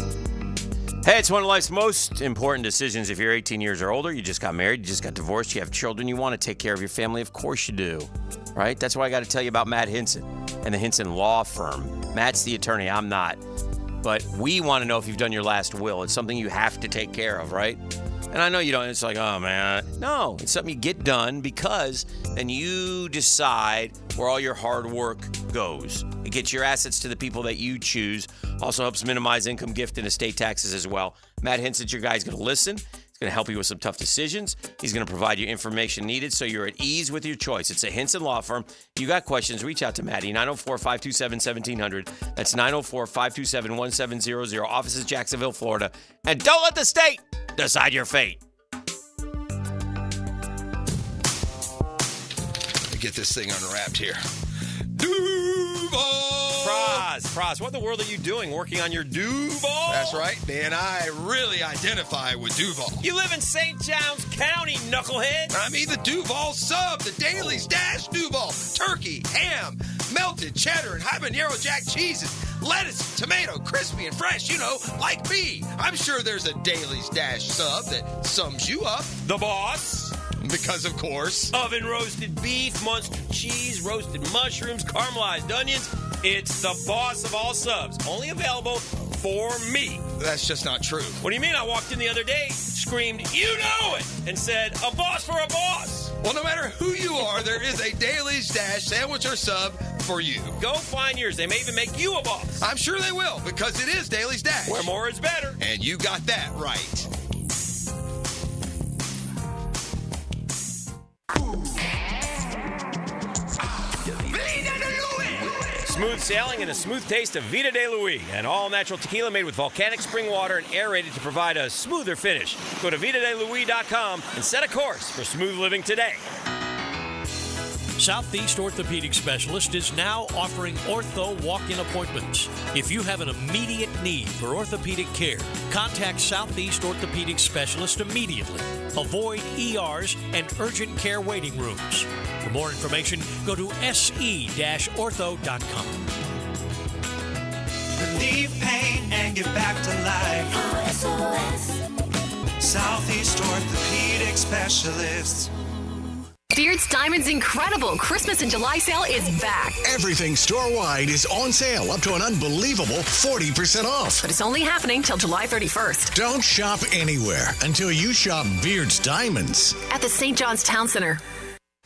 Hey, it's one of life's most important decisions. If you're 18 years or older, you just got married, you just got divorced, you have children, you want to take care of your family. Of course you do, right? That's why I got to tell you about Matt Hinson and the Hinson Law Firm. Matt's the attorney, I'm not. But we want to know if you've done your last will. It's something you have to take care of, right? And I know you don't. It's like, oh, man. No, it's something you get done because then you decide where all your hard work goes. It gets your assets to the people that you choose. Also helps minimize income, gift, and estate taxes as well. Matt Hinson's your guy. He's going to listen. He's going to help you with some tough decisions. He's going to provide you information needed so you're at ease with your choice. It's a Hinson Law Firm. If you got questions, reach out to Maddie, 904-527-1700. That's 904-527-1700. Office is Jacksonville, Florida. And don't let the state decide your fate. Get this thing unwrapped here. Duval! Praz, what in the world are you doing working on your Duval? That's right, man. I really identify with Duval. You live in St. Johns County, knucklehead. I mean the Duval sub, the Dailies Dash Duval. Turkey, ham, melted cheddar, and habanero jack cheeses. Lettuce, tomato, crispy and fresh, you know, like me. I'm sure there's a Dailies Dash sub that sums you up. The boss. Because, of course, oven roasted beef, Munster cheese, roasted mushrooms, caramelized onions. It's the boss of all subs. Only available for me. That's just not true. What do you mean? I walked in the other day, screamed, "You know it!" and said, "A boss for a boss." Well, no matter who you are, there is a Dailies Dash sandwich or sub for you. Go find yours. They may even make you a boss. I'm sure they will, because it is Dailies Dash. Where more is better. And you got that right. Smooth sailing and a smooth taste of Vida de Luis, an all-natural tequila made with volcanic spring water and aerated to provide a smoother finish. Go to VidaDeLuis.com and set a course for smooth living today. Southeast Orthopedic Specialist is now offering ortho walk-in appointments. If you have an immediate need for orthopedic care, contact Southeast Orthopedic Specialist immediately. Avoid ERs and urgent care waiting rooms. For more information, go to se-ortho.com. Relieve pain and get back to life. SOS. Southeast Orthopedic Specialists. Beard's Diamond's incredible Christmas in July sale is back. Everything store-wide is on sale up to an unbelievable 40% off. But it's only happening till July 31st. Don't shop anywhere until you shop Beard's Diamonds. At the St. John's Town Center.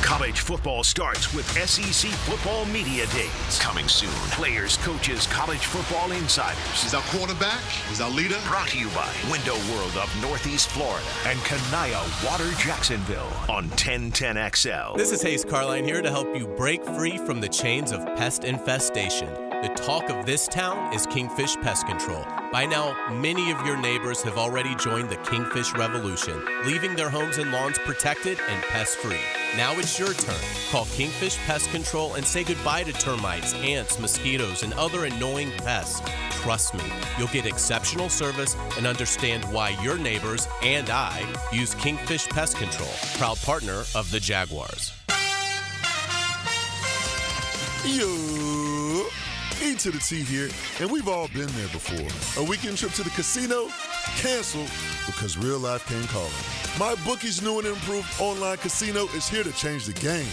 College football starts with SEC Football Media Days. Coming soon. Players, coaches, college football insiders. He's our quarterback. He's our leader. Brought to you by Window World of Northeast Florida and Kanaya Water Jacksonville on 1010XL. This is Hayes Carline here to help you break free from the chains of pest infestation. The talk of this town is Kingfish Pest Control. By now, many of your neighbors have already joined the Kingfish revolution, leaving their homes and lawns protected and pest-free. Now it's your turn. Call Kingfish Pest Control and say goodbye to termites, ants, mosquitoes, and other annoying pests. Trust me, you'll get exceptional service and understand why your neighbors and I use Kingfish Pest Control, proud partner of the Jaguars. Yo, E to the T here, and we've all been there before. A weekend trip to the casino? Canceled because real life came calling. MyBookie's new and improved online casino is here to change the game.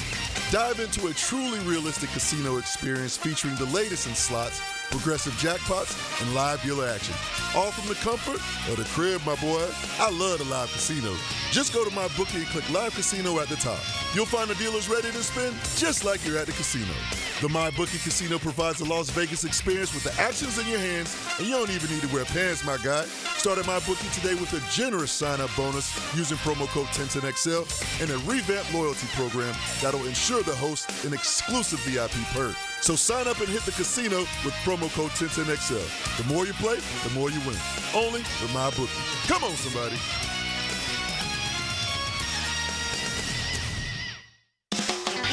Dive into a truly realistic casino experience featuring the latest in slots, progressive jackpots, and live dealer action. All from the comfort of the crib, my boy. I love the live casino. Just go to MyBookie and click Live Casino at the top. You'll find the dealers ready to spin just like you're at the casino. The MyBookie Casino provides a Las Vegas experience with the actions in your hands, and you don't even need to wear pants, my guy. Start at MyBookie today with a generous sign-up bonus using promo code 1010XL and a revamped loyalty program that'll ensure the host an exclusive VIP perk. So sign up and hit the casino with promo code 1010XL. The more you play, the more you win. Only with MyBookie. Come on, somebody.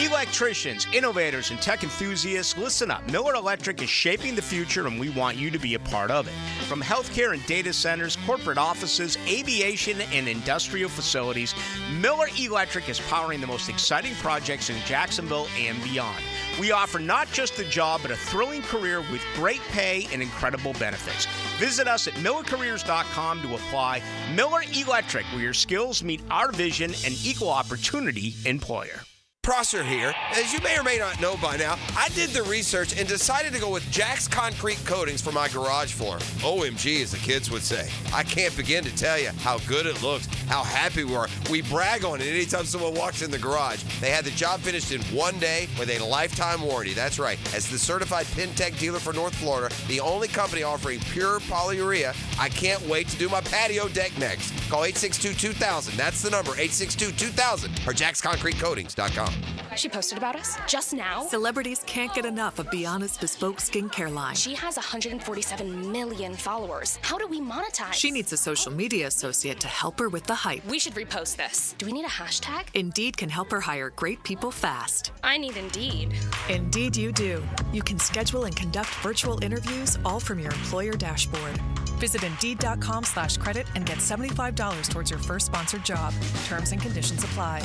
Electricians, innovators, and tech enthusiasts, listen up. Miller Electric is shaping the future, and we want you to be a part of it. From healthcare and data centers, corporate offices, aviation, and industrial facilities, Miller Electric is powering the most exciting projects in Jacksonville and beyond. We offer not just a job, but a thrilling career with great pay and incredible benefits. Visit us at millercareers.com to apply. Miller Electric, where your skills meet our vision, an equal opportunity employer. Prosser here. As you may or may not know by now, I did the research and decided to go with Jack's Concrete Coatings for my garage floor. OMG, as the kids would say. I can't begin to tell you how good it looks, how happy we are. We brag on it anytime someone walks in the garage. They had the job finished in one day with a lifetime warranty. That's right. As the certified Pintech dealer for North Florida, the only company offering pure polyurea, I can't wait to do my patio deck next. Call 862-2000. That's the number, 862-2000, or jacksconcretecoatings.com. She posted about us just now. Celebrities can't get enough of Bianna's bespoke skincare line. She has 147 million followers. How do we monetize? She needs a social media associate to help her with the hype. We should repost this. Do we need a hashtag? Indeed can help her hire great people fast. I need Indeed. Indeed you do. You can schedule and conduct virtual interviews all from your employer dashboard. Visit Indeed.com/credit and get $75 towards your first sponsored job. Terms and conditions apply.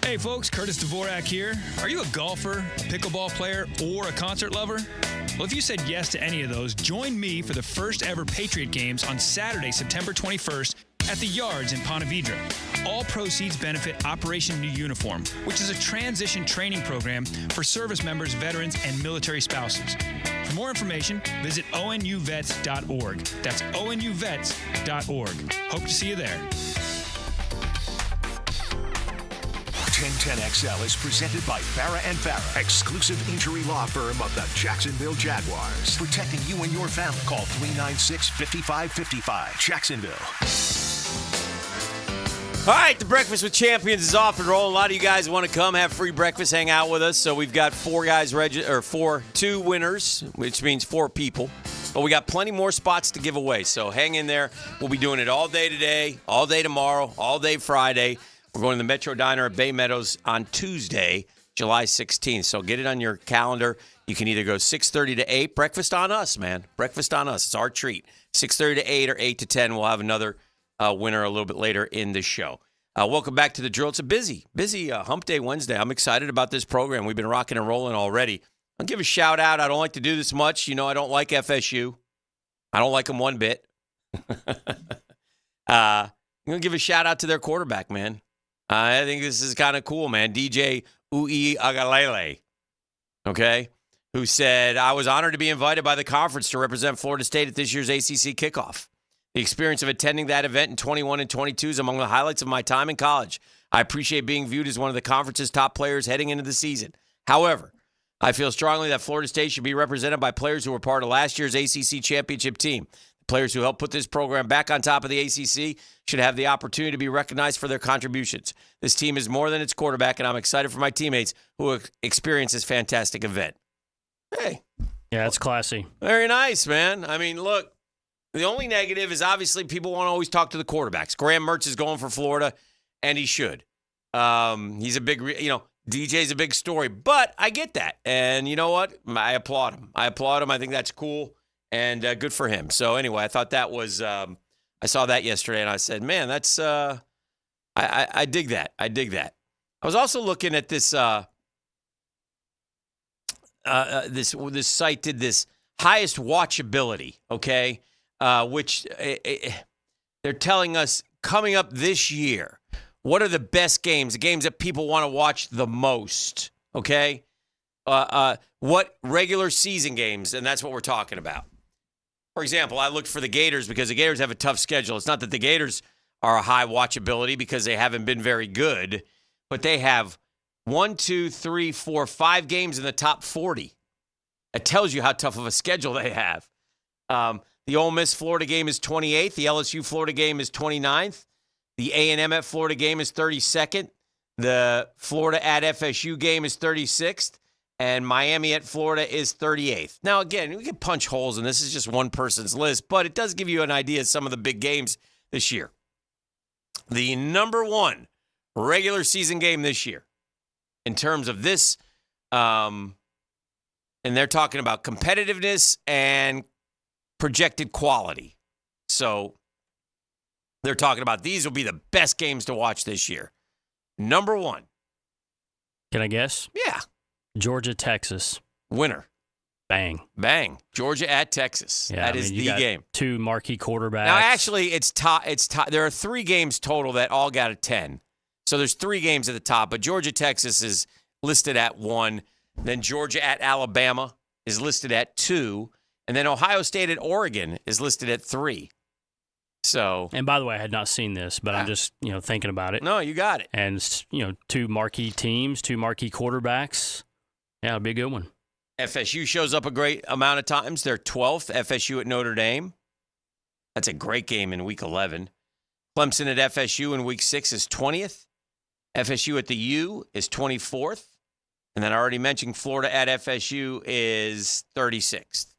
Hey folks, Curtis Dvorak here. Are you a golfer, a pickleball player, or a concert lover? Well, if you said yes to any of those, join me for the first ever Patriot Games on Saturday, September 21st at the Yards in Ponte Vedra. All proceeds benefit Operation New Uniform, which is a transition training program for service members, veterans, and military spouses. For more information, visit onuvets.org. That's onuvets.org. Hope to see you there. 1010XL is presented by Farah & Farah, exclusive injury law firm of the Jacksonville Jaguars. Protecting you and your family. Call 396-5555. Jacksonville. All right, the Breakfast with Champions is off and rolling. A lot of you guys want to come have free breakfast, hang out with us. So we've got 2 winners, which means 4 people. But we got plenty more spots to give away. So hang in there. We'll be doing it all day today, all day tomorrow, all day Friday. We're going to the Metro Diner at Bay Meadows on Tuesday, July 16th. So get it on your calendar. You can either go 6:30 to 8. Breakfast on us, man. Breakfast on us. It's our treat. 6:30 to 8 or 8 to 10. We'll have another winner a little bit later in the show. Welcome back to the drill. It's a busy Hump Day Wednesday. I'm excited about this program. We've been rocking and rolling already. I'll give a shout out. I don't like to do this much. You know, I don't like FSU. I don't like them one bit. I'm going to give a shout out to their quarterback, man. I think this is kind of cool, man. DJ Uiagalelei, okay, who said, I was honored to be invited by the conference to represent Florida State at this year's ACC kickoff. The experience of attending that event in 21 and 22 is among the highlights of my time in college. I appreciate being viewed as one of the conference's top players heading into the season. However, I feel strongly that Florida State should be represented by players who were part of last year's ACC championship team. The players who helped put this program back on top of the ACC should have the opportunity to be recognized for their contributions. This team is more than its quarterback, and I'm excited for my teammates who experience this fantastic event. Hey. Yeah, it's classy. Very nice, man. I mean, look, the only negative is obviously people want to always talk to the quarterbacks. Graham Mertz is going for Florida, and he should. He's a big, DJ's a big story, but I get that. And you know what? I applaud him. I think that's cool and good for him. So anyway, I thought that was, I saw that yesterday and I said, man, that's, I dig that. I was also looking at this, this site did this highest watchability, okay? Which they're telling us coming up this year, what are the best games, the games that people want to watch the most, okay? What regular season games, and that's what we're talking about. For example, I looked for the Gators because the Gators have a tough schedule. It's not that the Gators are a high watchability because they haven't been very good, but they have 5 games in the top 40. It tells you how tough of a schedule they have. The Ole Miss Florida game is 28th. The LSU Florida game is 29th. The A&M at Florida game is 32nd. The Florida at FSU game is 36th. And Miami at Florida is 38th. Now, again, we can punch holes, and this is just one person's list, but it does give you an idea of some of the big games this year. The number one regular season game this year, in terms of this, and they're talking about competitiveness and projected quality. So they're talking about these will be the best games to watch this year. Number one. Can I guess? Yeah. Georgia, Texas. Winner. Bang. Georgia at Texas. Yeah, that is the game. 2 marquee quarterbacks. Now, actually, it's there are 3 games total that all got a 10. So there's 3 games at the top, but Georgia, Texas is listed at 1. Then Georgia at Alabama is listed at 2. And then Ohio State at Oregon is listed at 3. So, and by the way, I had not seen this, but I'm just, thinking about it. No, you got it. And, 2 marquee teams, 2 marquee quarterbacks. Yeah, it'll be a good one. FSU shows up a great amount of times. They're 12th. FSU at Notre Dame. That's a great game in Week 11. Clemson at FSU in Week 6 is 20th. FSU at the U is 24th. And then I already mentioned Florida at FSU is 36th.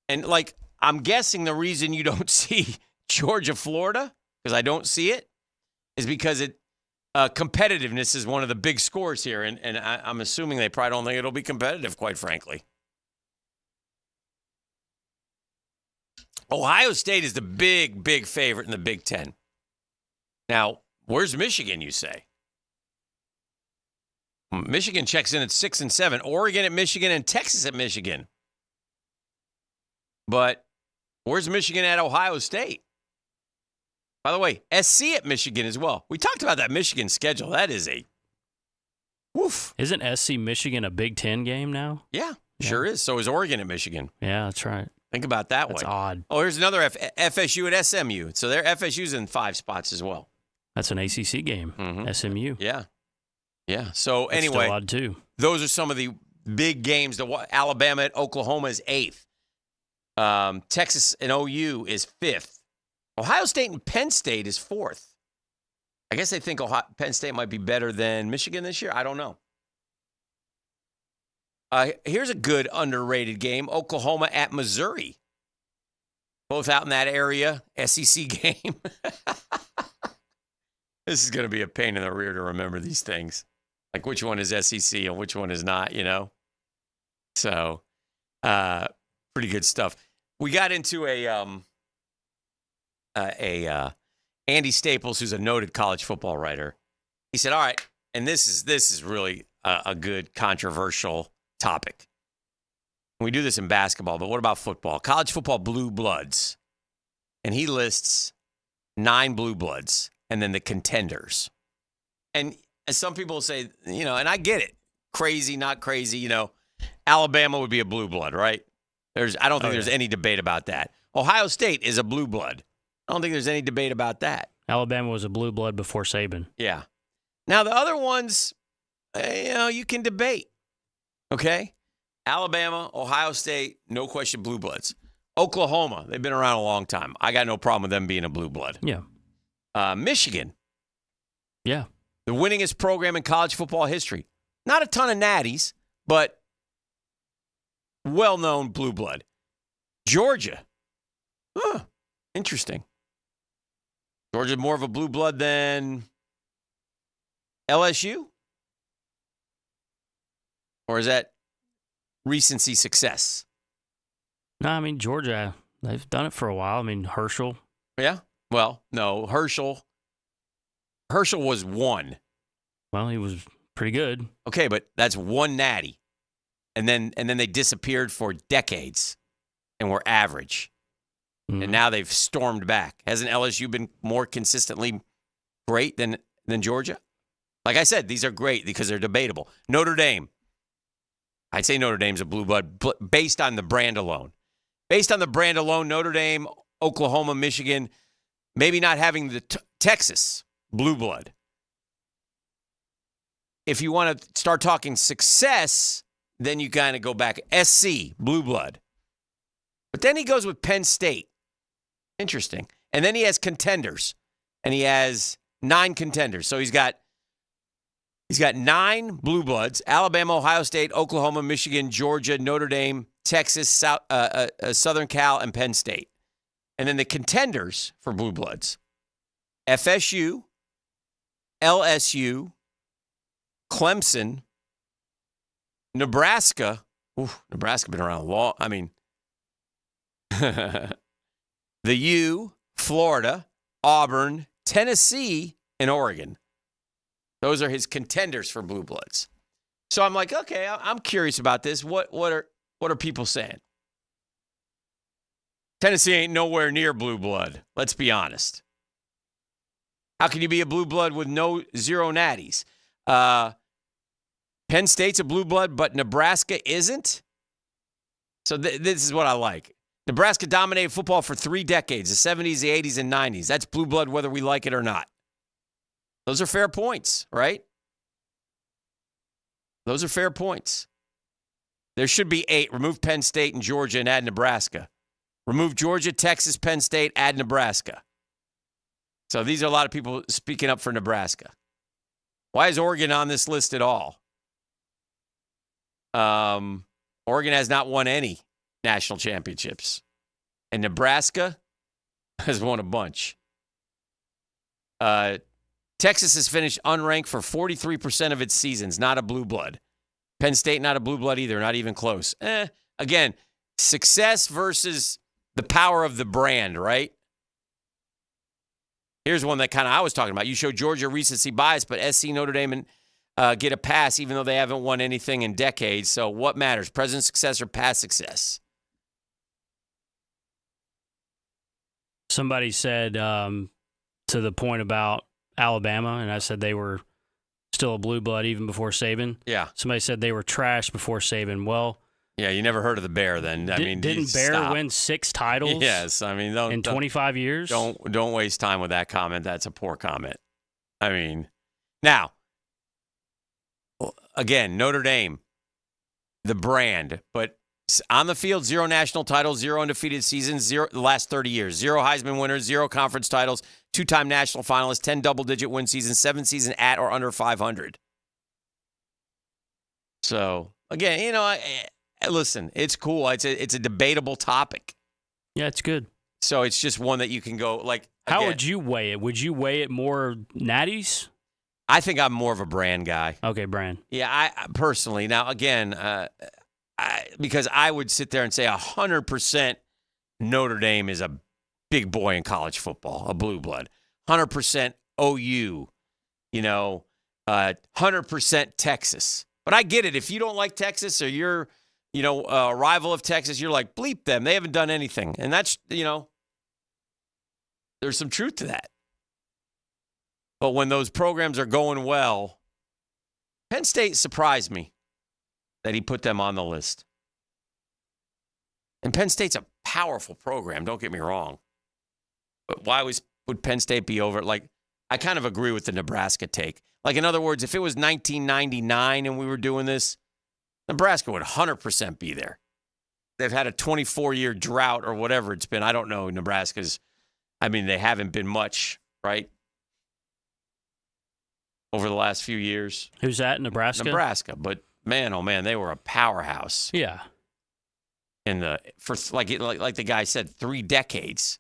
And, I'm guessing the reason you don't see Georgia, Florida, because I don't see it, is because competitiveness is one of the big scores here. And I'm assuming they probably don't think it'll be competitive, quite frankly. Ohio State is the big, big favorite in the Big Ten. Now, where's Michigan, you say? Michigan checks in at 6 and 7. Oregon at Michigan and Texas at Michigan. But where's Michigan at Ohio State? By the way, SC at Michigan as well. We talked about that Michigan schedule. That is a woof. Isn't SC Michigan a Big Ten game now? Yeah, sure is. So is Oregon at Michigan. Yeah, that's right. Think about that That's one. odd. Oh, here's another FSU at SMU. So their FSU's in 5 spots as well. That's an ACC game. SMU. Yeah. Yeah. So That's anyway, still odd too. Those are some of the big games. Alabama at Oklahoma is 8th. Texas and OU is 5th. Ohio State and Penn State is 4th. I guess they think Penn State might be better than Michigan this year. I don't know. Here's a good underrated game. Oklahoma at Missouri. Both out in that area. SEC game. This is going to be a pain in the rear to remember these things. Like which one is SEC and which one is not, So, pretty good stuff. We got into Andy Staples, who's a noted college football writer. He said, all right, and this is really a good controversial topic. We do this in basketball, but what about football? College football blue bloods. And he lists 9 blue bloods and then the contenders. And as some people say, and I get it. Crazy, not crazy, Alabama would be a blue blood, right? I don't think there's any debate about that. Ohio State is a blue blood. I don't think there's any debate about that. Alabama was a blue blood before Saban. Yeah. Now, the other ones, you can debate. Okay? Alabama, Ohio State, no question blue bloods. Oklahoma, they've been around a long time. I got no problem with them being a blue blood. Yeah. Michigan. Yeah. The winningest program in college football history. Not a ton of natties, but well-known blue blood. Georgia. Interesting. Georgia more of a blue blood than LSU? Or is that recency success? No, I mean, Georgia, they've done it for a while. I mean, Herschel. Yeah? Well, no. Herschel was one. Well, he was pretty good. Okay, but that's one natty. And then they disappeared for decades and were average. And now they've stormed back. Hasn't LSU been more consistently great than Georgia? Like I said, these are great because they're debatable. Notre Dame. I'd say Notre Dame's a blue blood based on the brand alone. Based on the brand alone, Notre Dame, Oklahoma, Michigan, maybe not having the Texas blue blood. If you want to start talking success, then you kind of go back. SC, blue blood. But then he goes with Penn State. Interesting. And then he has contenders. And he has 9 contenders. So he's got 9 blue bloods: Alabama, Ohio State, Oklahoma, Michigan, Georgia, Notre Dame, Texas, Southern Cal, and Penn State. And then the contenders for blue bloods: FSU, LSU, Clemson, Nebraska. Nebraska been around long. I mean, the U, Florida, Auburn, Tennessee, and Oregon. Those are his contenders for blue bloods. So I'm like, okay, I'm curious about this. What are people saying? Tennessee ain't nowhere near blue blood. Let's be honest. How can you be a blue blood with zero natties? Penn State's a blue blood, but Nebraska isn't. So this is what I like. Nebraska dominated football for 3 decades, the 70s, the 80s, and 90s. That's blue blood whether we like it or not. Those are fair points, right? Those are fair points. There should be 8. Remove Penn State and Georgia and add Nebraska. Remove Georgia, Texas, Penn State, add Nebraska. So these are a lot of people speaking up for Nebraska. Why is Oregon on this list at all? Oregon has not won any national championships. And Nebraska has won a bunch. Texas has finished unranked for 43% of its seasons, not a blue blood. Penn State, not a blue blood either, not even close. Again, success versus the power of the brand, right? Here's one that kind of I was talking about. You show Georgia recency bias, but SC, Notre Dame, and get a pass even though they haven't won anything in decades. So what matters, present success or past success? Somebody said to the point about Alabama, and I said they were still a blue blood even before Saban. Yeah. Somebody said they were trash before Saban. Well, yeah, you never heard of the Bear then. Didn't Bear win 6 titles? Yes, I mean, in 25 years. Don't waste time with that comment. That's a poor comment. I mean, now again, Notre Dame, the brand, but on the field, 0 national titles, 0 undefeated seasons, 0 the last 30 years, 0 Heisman winners, 0 conference titles, 2-time national finalists, 10 double-digit win seasons, 7 seasons at or under 500. So again, listen, it's cool. It's a debatable topic. Yeah, it's good. So it's just one that you can go like. How again, would you weigh it? Would you weigh it more natties? I think I'm more of a brand guy. Okay, brand. Yeah, I personally. Now again, because I would sit there and say 100% Notre Dame is a big boy in college football, a blue blood. 100% OU, 100% Texas. But I get it. If you don't like Texas or you're, a rival of Texas, you're like, bleep them. They haven't done anything. And that's, there's some truth to that. But when those programs are going well, Penn State surprised me that he put them on the list. And Penn State's a powerful program, don't get me wrong. But why would Penn State be over? Like, I kind of agree with the Nebraska take. Like, in other words, if it was 1999 and we were doing this, Nebraska would 100% be there. They've had a 24-year drought or whatever it's been. I don't know. They haven't been much, right? Over the last few years. Who's that, Nebraska? Nebraska. But, man, oh, man, they were a powerhouse. Yeah. for like the guy said, 3 decades.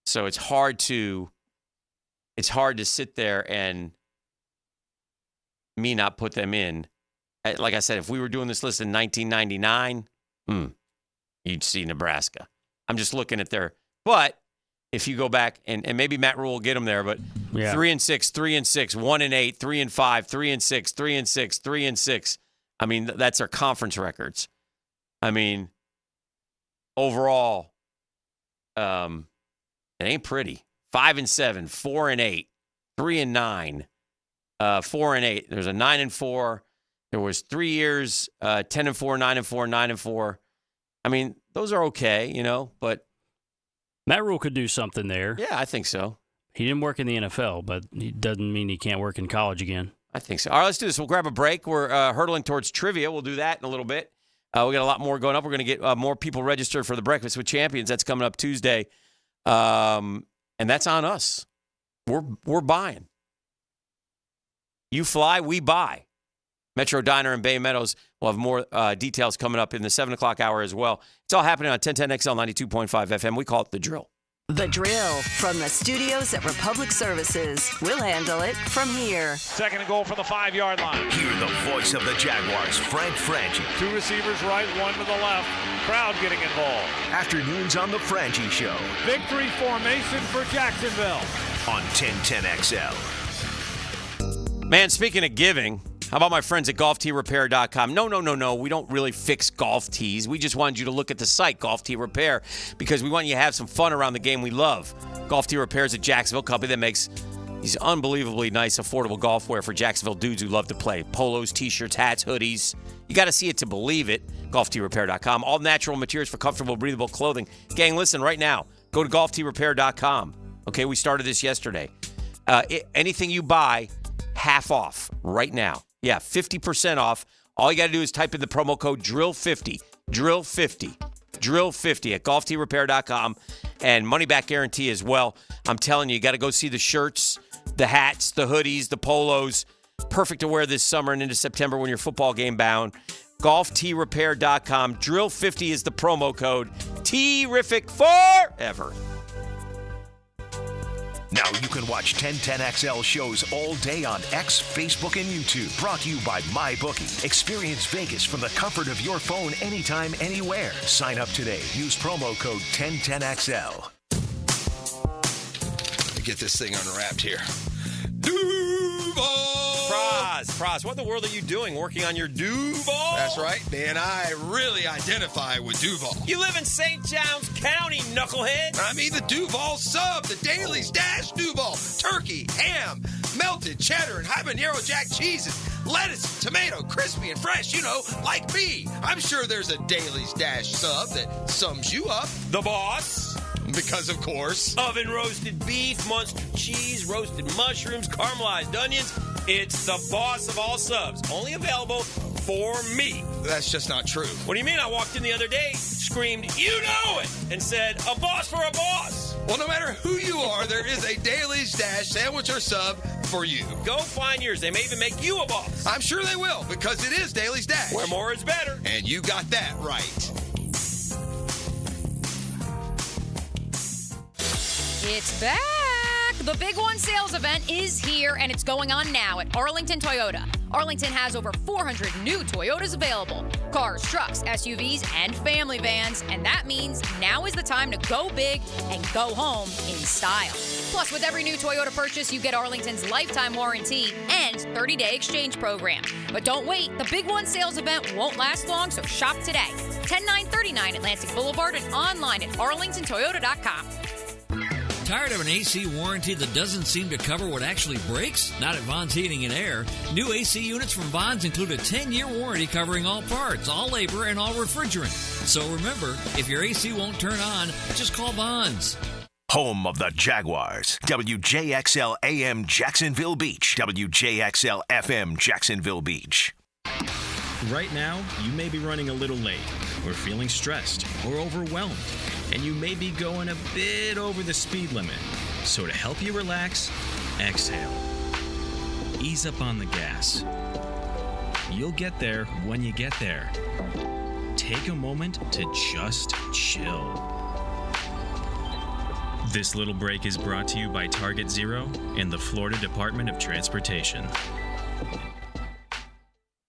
So it's hard to sit there and me not put them in. Like I said, if we were doing this list in 1999, you'd see Nebraska. I'm just looking at but if you go back and maybe Matt Rule will get them there, but 3-6, 3-6, 1-8, 3-5, 3-6, 3-6, 3-6. I mean, that's our conference records. I mean, overall, it ain't pretty. 5-7, 4-8, 3-9, 4-8. There's a 9-4. There was 3 years, 10-4, 9-4, 9-4. I mean, those are okay, but Matt Rule could do something there. Yeah, I think so. He didn't work in the NFL, but it doesn't mean he can't work in college again. I think so. All right, let's do this. We'll grab a break. We're hurtling towards trivia. We'll do that in a little bit. We got a lot more going up. We're going to get more people registered for the Breakfast with Champions. That's coming up Tuesday, and that's on us. We're buying. You fly, we buy. Metro Diner in Bay Meadows. We'll have more details coming up in the 7 o'clock hour as well. It's all happening on 1010XL 92.5 FM. We call it The Drill. The Drill from the studios at Republic Services. We'll handle it from here. 2nd and goal from the 5-yard line. Hear the voice of the Jaguars, Frank Frangie. 2 receivers right, 1 to the left. Crowd getting involved. Afternoons on the Frangie Show. Victory formation for Jacksonville. On 1010XL. Man, speaking of giving, how about my friends at golfteerepair.com? No. We don't really fix golf tees. We just wanted you to look at the site, Golf Tee Repair, because we want you to have some fun around the game we love. Golf Tee Repair is a Jacksonville company that makes these unbelievably nice, affordable golf wear for Jacksonville dudes who love to play. Polos, T-shirts, hats, hoodies. You got to see it to believe it. GolfTeeRepair.com. All natural materials for comfortable, breathable clothing. Gang, listen, right now, go to GolfTeeRepair.com. Okay, we started this yesterday. Anything you buy, half off right now. Yeah, 50% off. All you got to do is type in the promo code DRILL50, DRILL50, DRILL50 at GolfTeeRepair.com, and money-back guarantee as well. I'm telling you, you got to go see the shirts, the hats, the hoodies, the polos. Perfect to wear this summer and into September when you're football game bound. GolfTeeRepair.com. DRILL50 is the promo code. Terrific forever. Now you can watch 1010XL shows all day on X, Facebook, and YouTube. Brought to you by MyBookie. Experience Vegas from the comfort of your phone anytime, anywhere. Sign up today. Use promo code 1010XL. Let me get this thing unwrapped here. Praz, what in the world are you doing working on your Duval? That's right, man. I really identify with Duval. You live in St. Johns County, knucklehead. I mean the Duval sub, the Dailies Dash Duval. Turkey, ham, melted cheddar, and habanero jack cheeses. Lettuce, tomato, crispy and fresh, like me. I'm sure there's a Dailies Dash sub that sums you up. The boss. Because, of course. Oven roasted beef, Munster cheese, roasted mushrooms, caramelized onions. It's the boss of all subs. Only available for me. That's just not true. What do you mean? I walked in the other day, screamed, "You know it!" and said, "A boss for a boss." Well, no matter who you are, there is a Dailies Dash sandwich or sub for you. Go find yours. They may even make you a boss. I'm sure they will, because it is Dailies Dash. Where more is better. And you got that right. It's back! The Big One sales event is here, and it's going on now at Arlington Toyota. Arlington has over 400 new Toyotas available. Cars, trucks, SUVs, and family vans. And that means now is the time to go big and go home in style. Plus, with every new Toyota purchase, you get Arlington's lifetime warranty and 30-day exchange program. But don't wait. The Big One sales event won't last long, so shop today. 10939 Atlantic Boulevard and online at arlingtontoyota.com. Tired of an AC warranty that doesn't seem to cover what actually breaks? Not at Vaughn's Heating and Air. New AC units from Vaughn's include a 10-year warranty covering all parts, all labor, and all refrigerant. So remember, if your AC won't turn on, just call Vaughn's. Home of the Jaguars. WJXL AM Jacksonville Beach. WJXL FM Jacksonville Beach. Right now, you may be running a little late, or feeling stressed, or overwhelmed, and you may be going a bit over the speed limit. So to help you relax, exhale. Ease up on the gas. You'll get there when you get there. Take take a moment to just chill. This little break is brought to you by Target Zero and the Florida Department of Transportation.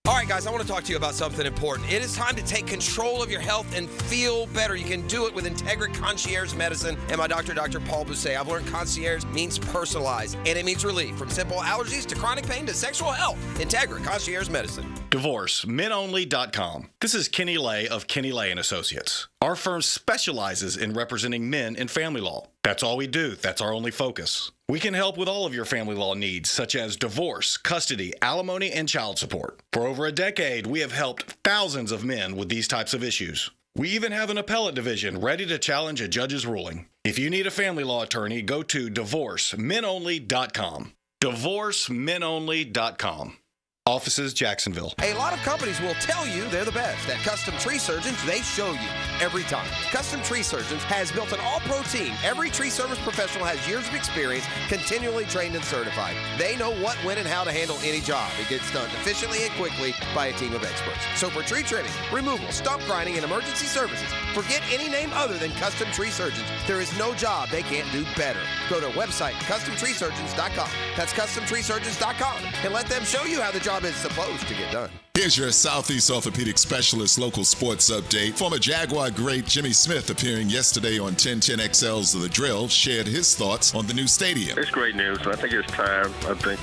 All right, guys, I want to talk to you about something important. It is time to take control of your health and feel better. You can do it with Integra Concierge Medicine and my doctor, Dr. Paul Bousset. I've learned concierge means personalized, and it means relief from simple allergies to chronic pain to sexual health. Integra Concierge Medicine. DivorceMenOnly.com. This is Kenny Lay of Kenny Lay & Associates. Our firm specializes in representing men in family law. That's all we do. That's our only focus. We can help with all of your family law needs, such as divorce, custody, alimony, and child support. For over a decade, we have helped thousands of men with these types of issues. We even have an appellate division ready to challenge a judge's ruling. If you need a family law attorney, go to DivorceMenOnly.com. DivorceMenOnly.com. Offices, Jacksonville. A lot of companies will tell you they're the best. At Custom Tree Surgeons, they show you every time. Custom Tree Surgeons has built an all-pro team. Every tree service professional has years of experience, continually trained and certified. They know what, when, and how to handle any job. It gets done efficiently and quickly by a team of experts. So for tree trimming, removal, stump grinding, and emergency services, forget any name other than Custom Tree Surgeons. There is no job they can't do better. Go to website CustomTreeSurgeons.com. That's CustomTreeSurgeons.com, and let them show you how the job is supposed to get done. Here's your Southeast Orthopedic Specialist local sports update. Former Jaguar great Jimmy Smith, appearing yesterday on 1010XL's The Drill, shared his thoughts on the new stadium. It's great news. I think it's time. I think,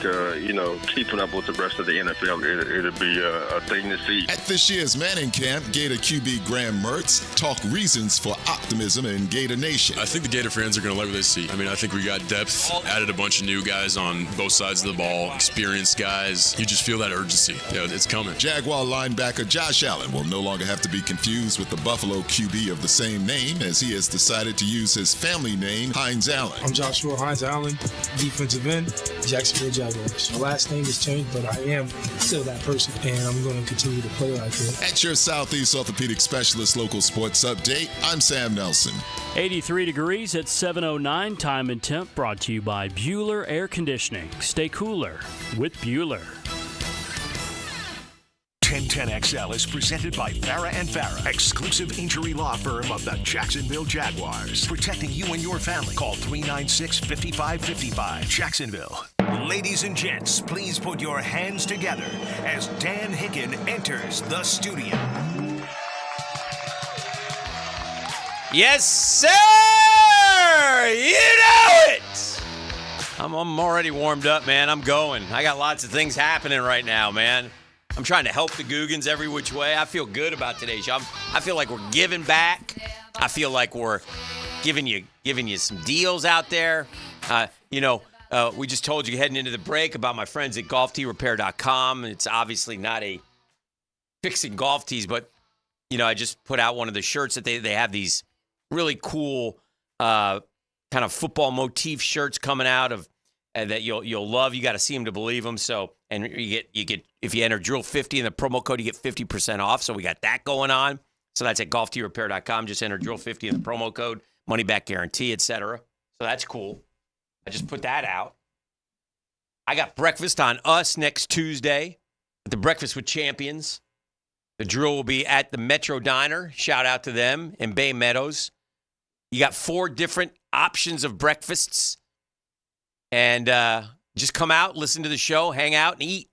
keeping up with the rest of the NFL, it'll be a thing to see. At this year's Manning Camp, Gator QB Graham Mertz talked reasons for optimism in Gator Nation. I think the Gator fans are going to like what they see. I mean, I think we got depth, added a bunch of new guys on both sides of the ball, experienced guys. You just feel that urgency. Yeah, it's coming. Jaguar linebacker Josh Allen will no longer have to be confused with the Buffalo QB of the same name, as he has decided to use his family name, Hines Allen. I'm Joshua Hines Allen, defensive end, Jacksonville Jaguars. My last name has changed, but I am still that person, and I'm going to continue to play like it. At your Southeast Orthopedic Specialist local sports update, I'm Sam Nelson. 83 degrees at 7:09, time and temp, brought to you by Bueller Air Conditioning. Stay cooler with Bueller. 1010XL is presented by Farah & Farah, exclusive injury law firm of the Jacksonville Jaguars. Protecting you and your family. Call 396-5555. Jacksonville. Ladies and gents, please put your hands together as Dan Hicken enters the studio. Yes, sir! You know it! I'm already warmed up, man. I'm going. I got lots of things happening right now, man. I'm trying to help the Googans every which way. I feel good about today's show. I feel like we're giving back. I feel like we're giving you some deals out there. We just told you heading into the break about my friends at golfteerepair.com. It's obviously not a fixing golf tees, but I just put out one of the shirts that they have these really cool kind of football motif shirts coming out of that you'll love. You got to see them to believe them. So, and you get if you enter Drill 50 in the promo code, you get 50% off. So we got that going on. So that's at golfteerepair.com. Just enter Drill 50 in the promo code, money back guarantee, etc. So that's cool. I just put that out. I got breakfast on us next Tuesday at the Breakfast with Champions. The Drill will be at the Metro Diner. Shout out to them in Bay Meadows. You got 4 different options of breakfasts. And just come out, listen to the show, hang out, and eat.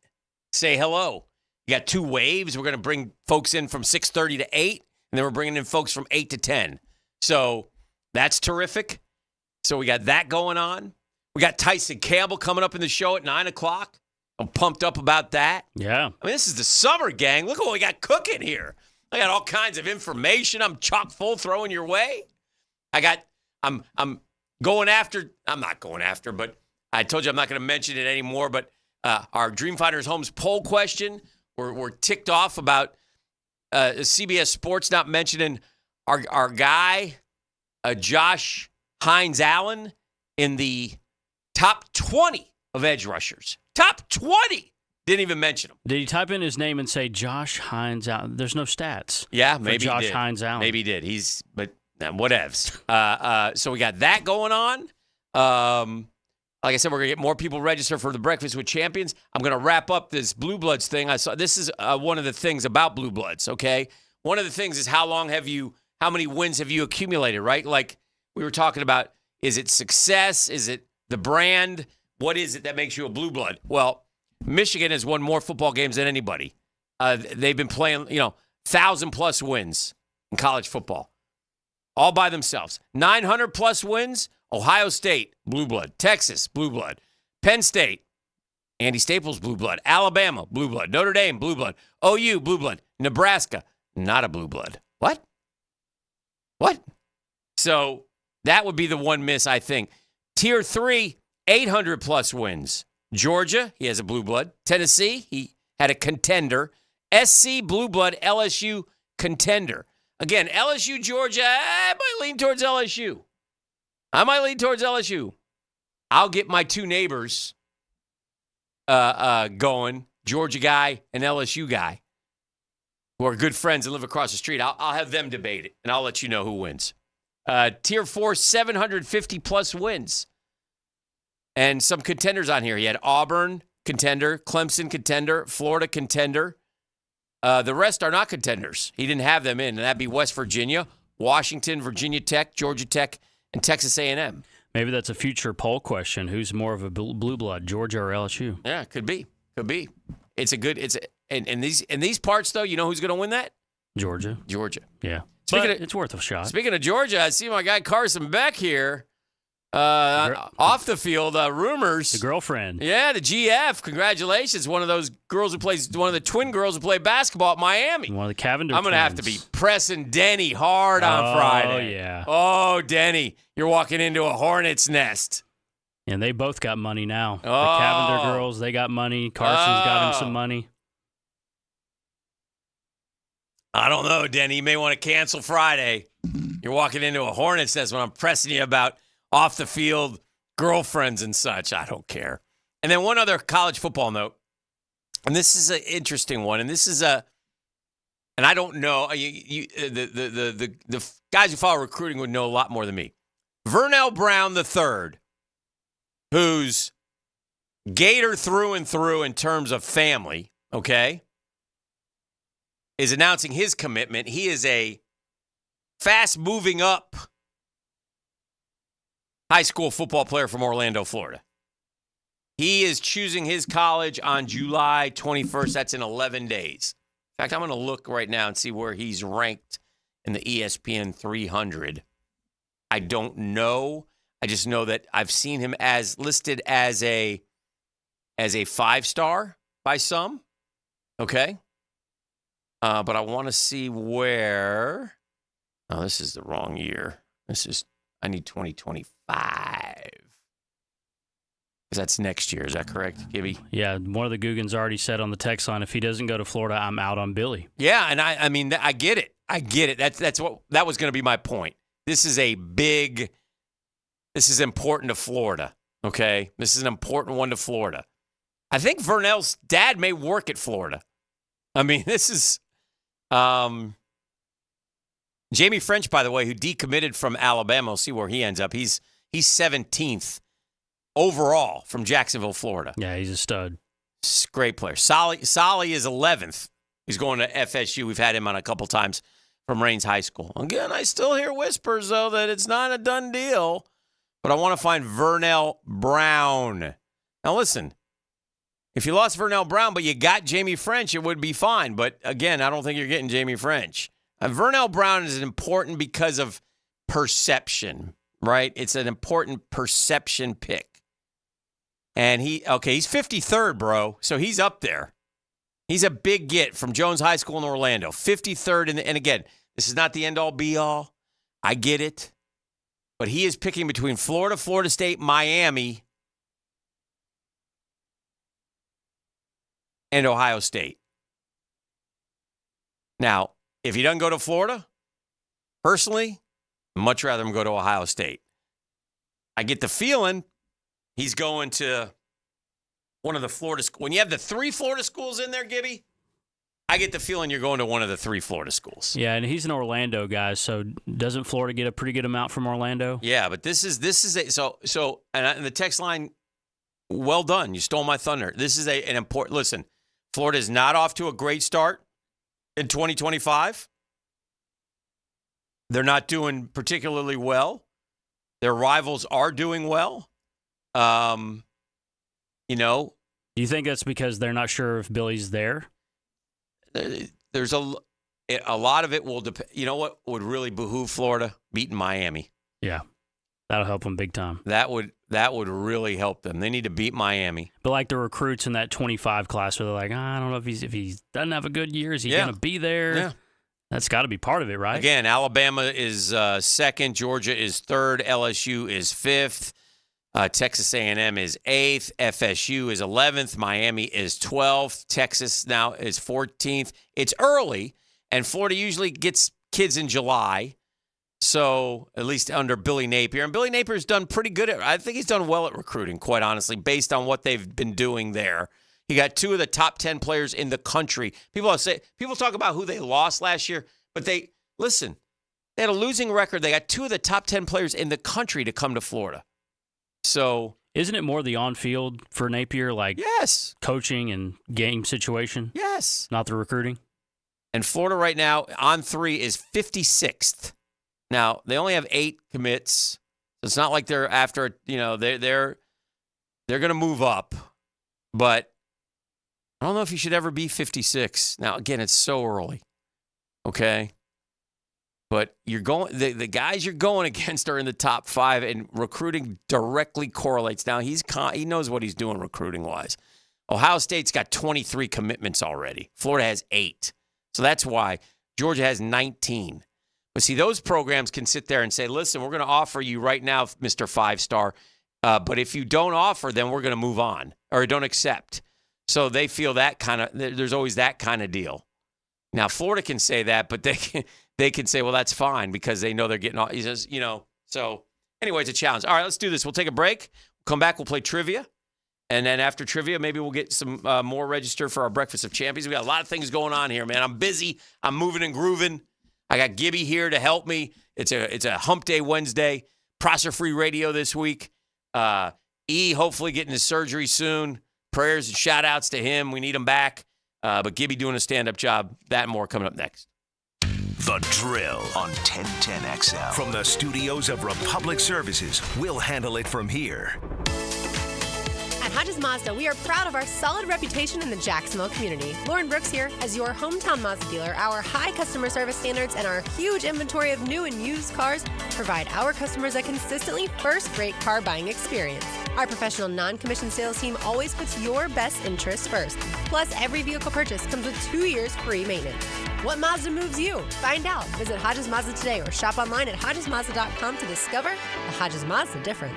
Say hello. You got 2 waves. We're going to bring folks in from 6:30 to 8, and then we're bringing in folks from 8 to 10. So that's terrific. So we got that going on. We got Tyson Campbell coming up in the show at 9 o'clock. I'm pumped up about that. Yeah. I mean, this is the summer, gang. Look at what we got cooking here. I got all kinds of information I'm chock full throwing your way. I'm going after, I'm not going after, but I told you I'm not going to mention it anymore, but our Dreamfinders Homes poll question, we're ticked off about CBS Sports not mentioning our guy, Josh Hines Allen, in the top 20 of edge rushers. Top 20! Didn't even mention him. Did he type in his name and say Josh Hines Allen? There's no stats. Yeah, maybe Josh he did. Hines Allen. Maybe he did. But whatevs. So we got that going on. Like I said, we're going to get more people registered for the Breakfast with Champions. I'm going to wrap up this Blue Bloods thing. I saw this is one of the things about Blue Bloods, okay? one of the things is how many wins have you accumulated, right? Like we were talking about, is it success? Is it the brand? What is it that makes you a blue blood? Well, Michigan has won more football games than anybody. They've been playing, 1,000+ wins in college football, all by themselves. 900+ wins, Ohio State, blue blood. Texas, blue blood. Penn State, Andy Staples, blue blood. Alabama, blue blood. Notre Dame, blue blood. OU, blue blood. Nebraska, not a blue blood. What? So that would be the one miss, I think. Tier 3, 800+ wins. Georgia, he has a blue blood. Tennessee, he had a contender. SC, blue blood. LSU, contender. Again, LSU, Georgia, I might lean towards LSU. I'll get my two neighbors going, Georgia guy and LSU guy, who are good friends and live across the street. I'll have them debate it, and I'll let you know who wins. Tier 4, 750+ wins. And some contenders on here. He had Auburn, contender. Clemson, contender. Florida, contender. The rest are not contenders. He didn't have them in, and that'd be West Virginia, Washington, Virginia Tech, Georgia Tech, and Texas A&M. Maybe that's a future poll question. Who's more of a blue blood, Georgia or LSU? Yeah, could be. In these parts, though, you know who's going to win that? Georgia. Yeah. It's worth a shot. Speaking of Georgia, I see my guy Carson Beck here. Off the field, rumors. The girlfriend. Yeah, the GF. Congratulations. One of the twin girls who play basketball at Miami. One of the Cavender I'm going to have to be pressing Denny hard on Friday. Oh, yeah. Oh, Denny, you're walking into a hornet's nest. And they both got money now. The Cavender girls, they got money. Carson's got him some money. I don't know, Denny. You may want to cancel Friday. You're walking into a hornet's nest when I'm pressing you about off the field girlfriends and such. I don't care. And then one other college football note, and this is an interesting one, and this is and I don't know, the guys who follow recruiting would know a lot more than me. Vernell Brown III, who's Gator through and through in terms of family, okay, is announcing his commitment. He is a fast-moving up high school football player from Orlando, Florida. He is choosing his college on July 21st. That's in 11 days. In fact, I'm going to look right now and see where he's ranked in the ESPN 300. I don't know. I just know that I've seen him as listed as a 5-star by some. Okay. But I want to see where. Oh, this is the wrong year. I need 2025. Because that's next year. Is that correct, Gibby? Yeah, one of the Googans already said on the text line, if he doesn't go to Florida, I'm out on Billy. Yeah, and I mean, I get it. That was going to be my point. This is important to Florida, okay? This is an important one to Florida. I think Vernell's dad may work at Florida. I mean, this is Jamie French, by the way, who decommitted from Alabama. We'll see where he ends up. He's 17th overall from Jacksonville, Florida. Yeah, he's a stud. Great player. Solly is 11th. He's going to FSU. We've had him on a couple times from Raines High School. Again, I still hear whispers, though, that it's not a done deal. But I want to find Vernell Brown. Now, listen, if you lost Vernell Brown, but you got Jamie French, it would be fine. But, again, I don't think you're getting Jamie French. Vernell Brown is important because of perception, right? It's an important perception pick. And he's 53rd, bro. So he's up there. He's a big get from Jones High School in Orlando. 53rd. And again, this is not the end-all, be-all. I get it. But he is picking between Florida, Florida State, Miami, and Ohio State. Now, if he doesn't go to Florida, personally, I'd much rather him go to Ohio State. I get the feeling he's going to one of the Florida schools. When you have the 3 Florida schools in there, Gibby, I get the feeling you're going to one of the 3 Florida schools. Yeah, and he's an Orlando guy, so doesn't Florida get a pretty good amount from Orlando? Yeah, but this is and the text line, well done. You stole my thunder. This is an important, listen, Florida is not off to a great start in 2025. They're not doing particularly well. Their rivals are doing well. You know. Do you think that's because they're not sure if Billy's there? There's a lot of it will depend. You know what would really behoove Florida? Beating Miami. Yeah. That'll help them big time. That would really help them. They need to beat Miami. But like the recruits in that 25 class where they're like, I don't know if he doesn't have a good year, is he going to be there? Yeah. That's got to be part of it, right? Again, Alabama is second, Georgia is third, LSU is fifth, Texas A&M is eighth, FSU is 11th, Miami is 12th, Texas now is 14th. It's early, and Florida usually gets kids in July. So, at least under Billy Napier. And Billy Napier's done pretty good I think he's done well at recruiting, quite honestly, based on what they've been doing there. He got 2 of the top 10 players in the country. People talk about who they lost last year, but they had a losing record. They got 2 of the top 10 players in the country to come to Florida. So, isn't it more the on-field for Napier, like yes, coaching and game situation? Yes. Not the recruiting? And Florida right now on 3 is 56th. Now, they only have 8 commits, so it's not like they're after, they're going to move up. But I don't know if you should ever be 56. Now, again, it's so early, okay? But you're going the guys you're going against are in the top 5, and recruiting directly correlates. Now, he knows what he's doing recruiting-wise. Ohio State's got 23 commitments already. Florida has 8. So that's why Georgia has 19. But see, those programs can sit there and say, listen, we're going to offer you right now, Mr. 5-star, but if you don't offer, then we're going to move on or don't accept. So they feel that there's always that kind of deal. Now, Florida can say that, but they can say, well, that's fine because they know they're getting all, he says, So anyway, it's a challenge. All right, let's do this. We'll take a break. We'll come back. We'll play trivia. And then after trivia, maybe we'll get some more registered for our Breakfast of Champions. We got a lot of things going on here, man. I'm busy. I'm moving and grooving. I got Gibby here to help me. It's a Hump Day Wednesday. Prosser Free Radio this week. Hopefully getting his surgery soon. Prayers and shout-outs to him. We need him back. But Gibby doing a stand-up job. That and more coming up next. The Drill on 1010XL. From the studios of Republic Services, we'll handle it from here. At Hodges Mazda, we are proud of our solid reputation in the Jacksonville community. Lauren Brooks here. As your hometown Mazda dealer, our high customer service standards and our huge inventory of new and used cars provide our customers a consistently first-rate car buying experience. Our professional non-commissioned sales team always puts your best interests first. Plus, every vehicle purchase comes with 2 years free maintenance. What Mazda moves you? Find out. Visit Hodges Mazda today or shop online at HodgesMazda.com to discover the Hodges Mazda difference.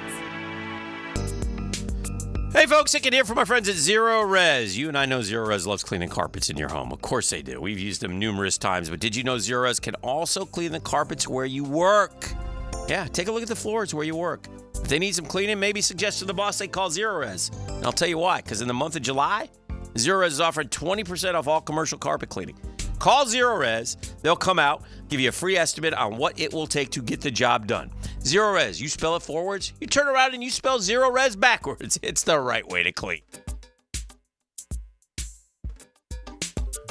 Hey, folks, Hicken here from my friends at Zero Res. You and I know Zero Res loves cleaning carpets in your home. Of course they do. We've used them numerous times. But did you know Zero Res can also clean the carpets where you work? Yeah, take a look at the floors where you work. If they need some cleaning, maybe suggest to the boss they call Zero Res. And I'll tell you why. Because in the month of July, Zero Res is offering 20% off all commercial carpet cleaning. Call Zero Res. They'll come out, give you a free estimate on what it will take to get the job done. Zero Res, you spell it forwards, you turn around and you spell Zero Res backwards. It's the right way to clean.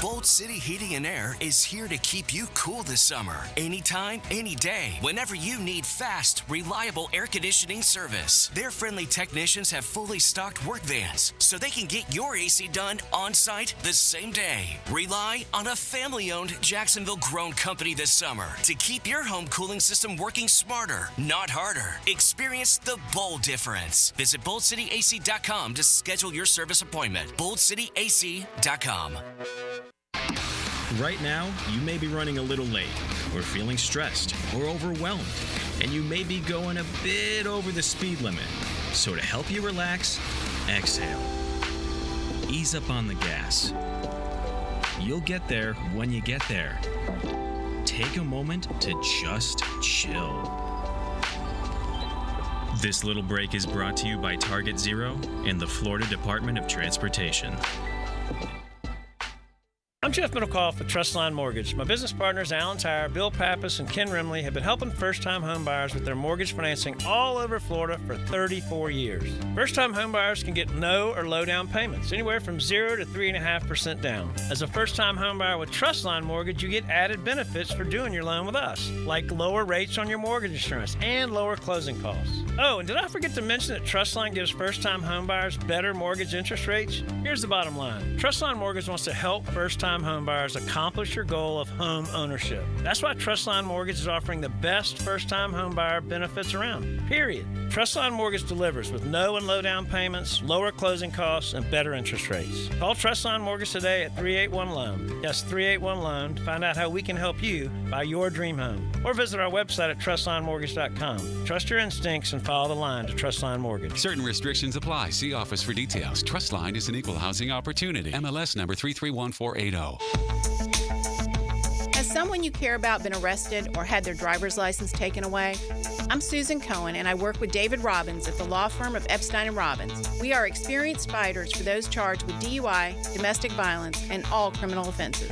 Bolt City Heating and Air is here to keep you cool this summer. Anytime, any day, whenever you need fast, reliable air conditioning service. Their friendly technicians have fully stocked work vans, so they can get your AC done on site the same day. Rely on a family-owned Jacksonville-grown company this summer to keep your home cooling system working smarter, not harder. Experience the Bolt difference. Visit BoltCityAC.com to schedule your service appointment. BoltCityAC.com. Right now, you may be running a little late, or feeling stressed, or overwhelmed, and you may be going a bit over the speed limit. So to help you relax, exhale. Ease up on the gas. You'll get there when you get there. Take a moment to just chill. This little break is brought to you by Target Zero and the Florida Department of Transportation. I'm Jeff Middlecoff with Trustline Mortgage. My business partners, Alan Tyre, Bill Pappas, and Ken Rimley, have been helping first-time home buyers with their mortgage financing all over Florida for 34 years. First-time home buyers can get no or low down payments, anywhere from 0 to 3.5% down. As a first-time home buyer with Trustline Mortgage, you get added benefits for doing your loan with us, like lower rates on your mortgage insurance and lower closing costs. Oh, and did I forget to mention that Trustline gives first-time home buyers better mortgage interest rates? Here's the bottom line. Trustline Mortgage wants to help first-time home buyers accomplish your goal of home ownership. That's why Trustline Mortgage is offering the best first-time home buyer benefits around, period. Trustline Mortgage delivers with no and low down payments, lower closing costs, and better interest rates. Call Trustline Mortgage today at 381-LOAN. Yes, 381-LOAN to find out how we can help you buy your dream home. Or visit our website at trustlinemortgage.com. Trust your instincts and follow the line to Trustline Mortgage. Certain restrictions apply. See office for details. Trustline is an equal housing opportunity. MLS number 331480. Has someone you care about been arrested or had their driver's license taken away? I'm Susan Cohen, and I work with David Robbins at the law firm of Epstein & Robbins. We are experienced fighters for those charged with DUI, domestic violence, and all criminal offenses.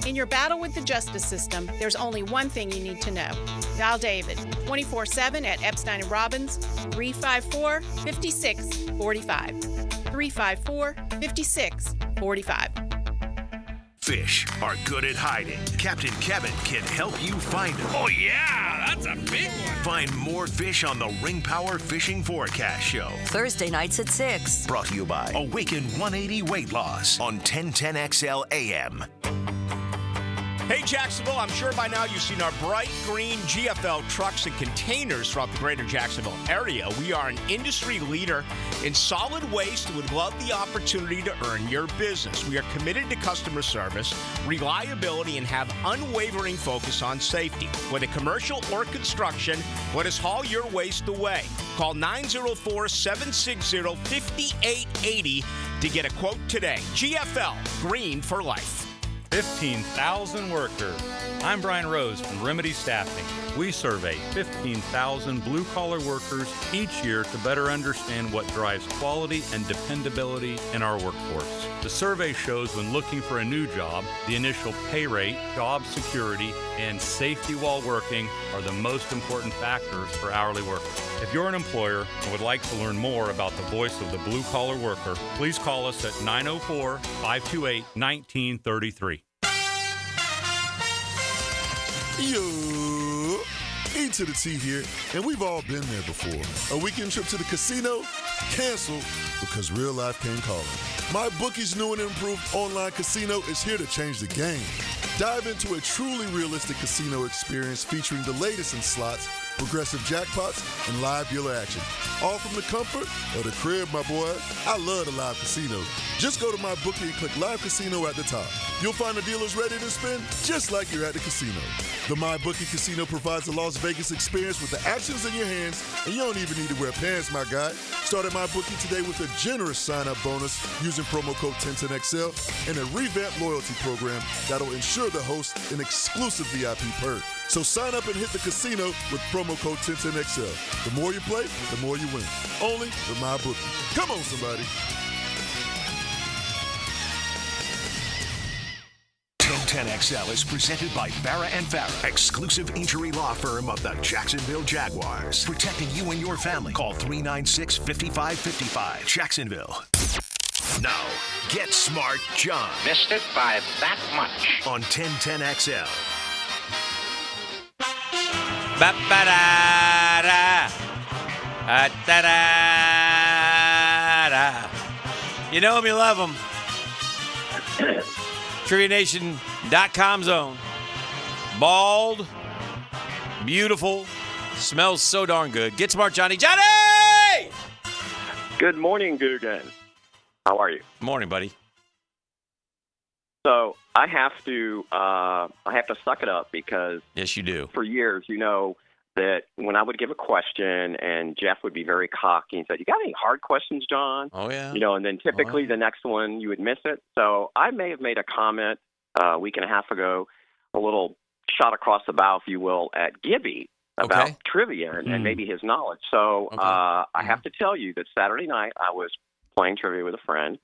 In your battle with the justice system, there's only one thing you need to know. Dial David 24/7 at Epstein & Robbins, 354-5645. 354-5645. Fish are good at hiding. Captain Kevin can help you find them. Oh, yeah, that's a big one. Find more fish on the Ring Power Fishing Forecast Show. Thursday nights at 6. Brought to you by Awaken 180 Weight Loss on 1010XL AM. Hey, Jacksonville, I'm sure by now you've seen our bright green GFL trucks and containers throughout the greater Jacksonville area. We are an industry leader in solid waste and would love the opportunity to earn your business. We are committed to customer service, reliability, and have unwavering focus on safety. Whether commercial or construction, let us haul your waste away. Call 904-760-5880 to get a quote today. GFL, green for life. 15,000 workers. I'm Brian Rose from Remedy Staffing. We survey 15,000 blue-collar workers each year to better understand what drives quality and dependability in our workforce. The survey shows when looking for a new job, the initial pay rate, job security, and safety while working are the most important factors for hourly workers. If you're an employer and would like to learn more about the voice of the blue-collar worker, please call us at 904-528-1933. Yo, E to the T here, and we've all been there before. A weekend trip to the casino? Canceled because real life came calling. MyBookie's new and improved online casino is here to change the game. Dive into a truly realistic casino experience featuring the latest in slots, progressive jackpots, and live dealer action. All from the comfort of the crib, my boy. I love the live casino. Just go to MyBookie and click Live Casino at the top. You'll find the dealers ready to spin just like you're at the casino. The MyBookie Casino provides a Las Vegas experience with the actions in your hands, and you don't even need to wear pants, my guy. Start at MyBookie today with a generous sign-up bonus using promo code 1010XL and a revamped loyalty program that'll ensure the host an exclusive VIP perk. So sign up and hit the casino with promo code 1010XL. The more you play, the more you win. Only with MyBookie. Come on, somebody. 1010XL is presented by Farah & Farah, exclusive injury law firm of the Jacksonville Jaguars. Protecting you and your family. Call 396-5555. Jacksonville. Now, Get Smart John. Missed it by that much. On 1010XL. You know him, you love him. TriviaNation.com zone. Bald, beautiful, smells so darn good. Get Smart Johnny. Johnny! Good morning, Guggen. How are you? Morning, buddy. So I have to suck it up because yes, you do. For years, you know that when I would give a question and Jeff would be very cocky and said, "You got any hard questions, John?" Oh yeah. You know, and then typically the next one you would miss it. So I may have made a comment a week and a half ago, a little shot across the bow, if you will, at Gibby about trivia and maybe his knowledge. So I have to tell you that Saturday night I was playing trivia with a friend,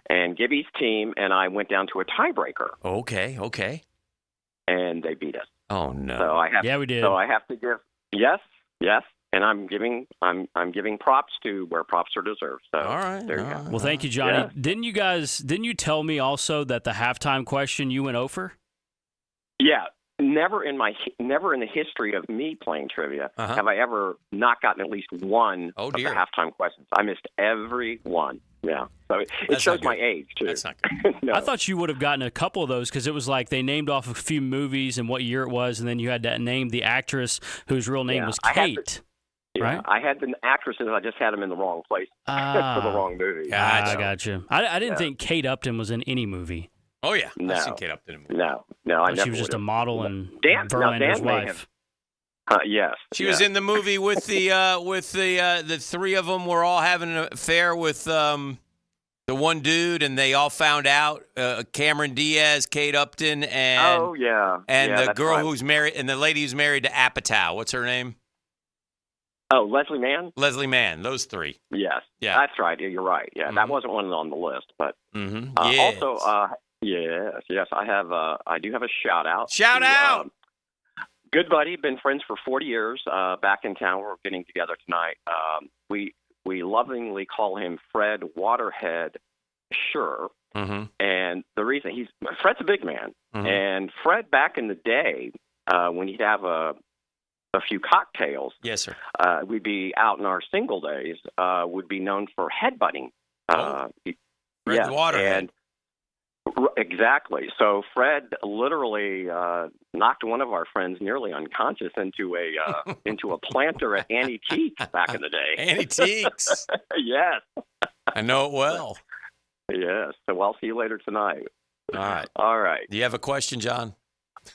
and Gibby's team and I went down to a tiebreaker. Okay. And they beat us. Oh no! So I have, we did. So I have to give yes, and I'm giving props to where props are deserved. So all right, there you go. Well, thank you, Johnny. Yeah. Didn't you tell me also that the halftime question you went over? Yeah, never in the history of me playing trivia have I ever not gotten at least one of the halftime questions. I missed every one. Yeah, so it shows my age too. That's not good. No. I thought you would have gotten a couple of those because it was like they named off a few movies and what year it was, and then you had to name the actress whose real name was Kate. Right? I had the actresses. I just had them in the wrong place for the wrong movie. I got you. I didn't think Kate Upton was in any movie. Oh yeah, no, I've seen Kate Upton in a movie. No, I never. She was just a model and Dan, Verlander's Dan may wife. Yes, she was in the movie with the three of them were all having an affair with the one dude, and they all found out. Cameron Diaz, Kate Upton, and the girl who's married, and the lady who's married to Apatow. What's her name? Oh, Leslie Mann? Leslie Mann, those three. Yes. Yeah. That's right. You're right. Yeah, that wasn't one on the list. But yes. also, yes, I do have a shout out. Shout out! Good buddy, been friends for 40 years, back in town. We're getting together tonight. We lovingly call him Fred Waterhead Sure. And the reason Fred's a big man. And Fred, back in the day, when he'd have a few cocktails. Yes, sir. We'd be out in our single days, would be known for headbutting. Fred Waterhead. Exactly. So Fred literally knocked one of our friends nearly unconscious into a planter at Antiques back in the day. Antiques. Yes. I know it well. Yes. So I'll see you later tonight. All right. All right. Do you have a question, John?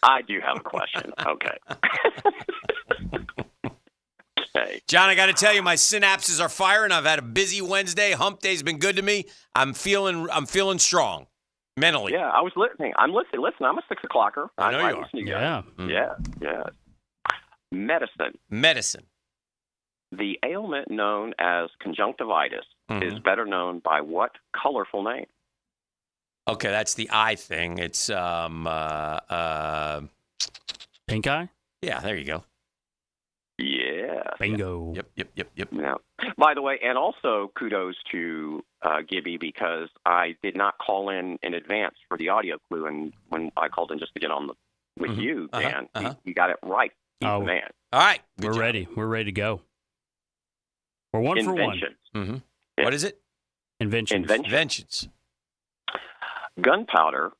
I do have a question. Okay. Okay. John, I got to tell you, my synapses are firing. I've had a busy Wednesday. Hump day's been good to me. I'm feeling strong mentally. Yeah, I was listening. I'm listening. Listen, I'm a 6 o'clocker. I know you are. Yeah. Yeah. Medicine. The ailment known as conjunctivitis is better known by what colorful name? Okay, that's the eye thing. It's pink eye? Yeah, there you go. Yeah. Bingo. Yep. Yeah. By the way, and also kudos to Gibby because I did not call in advance for the audio clue, and when I called in just to get on with you, Dan, you got it right. Oh, man. All right. We're ready. We're ready to go. We're one for one. Yeah. What is it? Inventions. Gunpowder,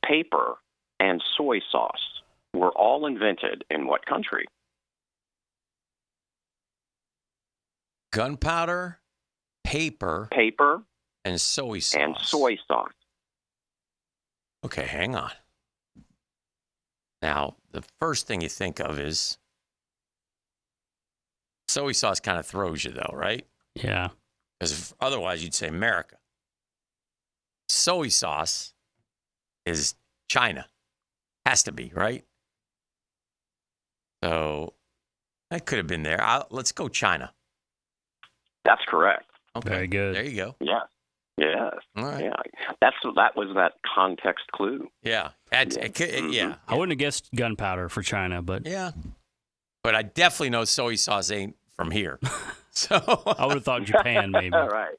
paper, and soy sauce were all invented in what country? Gunpowder, paper, and soy sauce. Okay, hang on. Now, the first thing you think of is soy sauce kind of throws you, though, right? Yeah. Because otherwise you'd say America. Soy sauce is China. Has to be, right? So that could have been there. Let's go China. That's correct. Okay. Very good. There you go. Yes. Yes. All right. Yeah. That was that context clue. Yeah. Yeah. I wouldn't have guessed gunpowder for China, but yeah. But I definitely know soy sauce ain't from here. So I would have thought Japan, maybe. All right.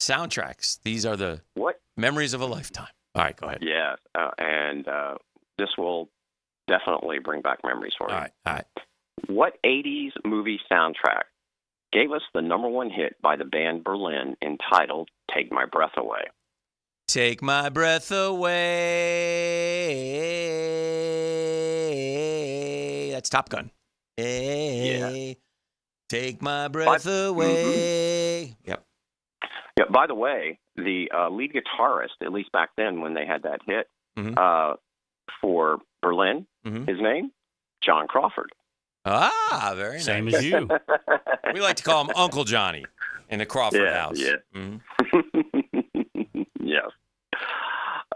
Soundtracks. These are the memories of a lifetime. All right, go ahead. Yes. And this will definitely bring back memories for you. All right. What 80s movie soundtrack gave us the #1 hit by the band Berlin entitled Take My Breath Away? Take my breath away. That's Top Gun. Hey, take my breath away. Yep. Yeah. By the way, the lead guitarist, at least back then when they had that hit, for Berlin, his name, John Crawford. Ah, very nice. Same as you. We like to call him Uncle Johnny in the Crawford house. Yeah. Yes.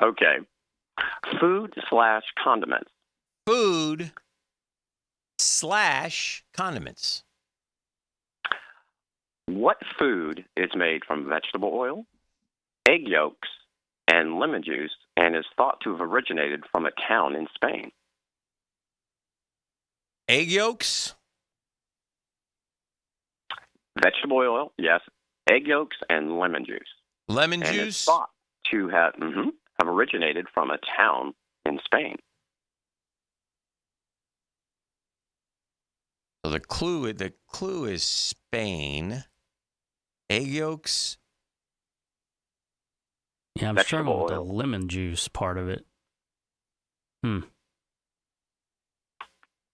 Okay. Food/condiments. Food/condiments. What food is made from vegetable oil, egg yolks, and lemon juice, and is thought to have originated from a town in Spain? Egg yolks? Vegetable oil, yes. Egg yolks and lemon juice. Lemon and juice? It's thought to have originated from a town in Spain. So the clue is Spain. Egg yolks. Yeah, I'm struggling with the lemon juice part of it.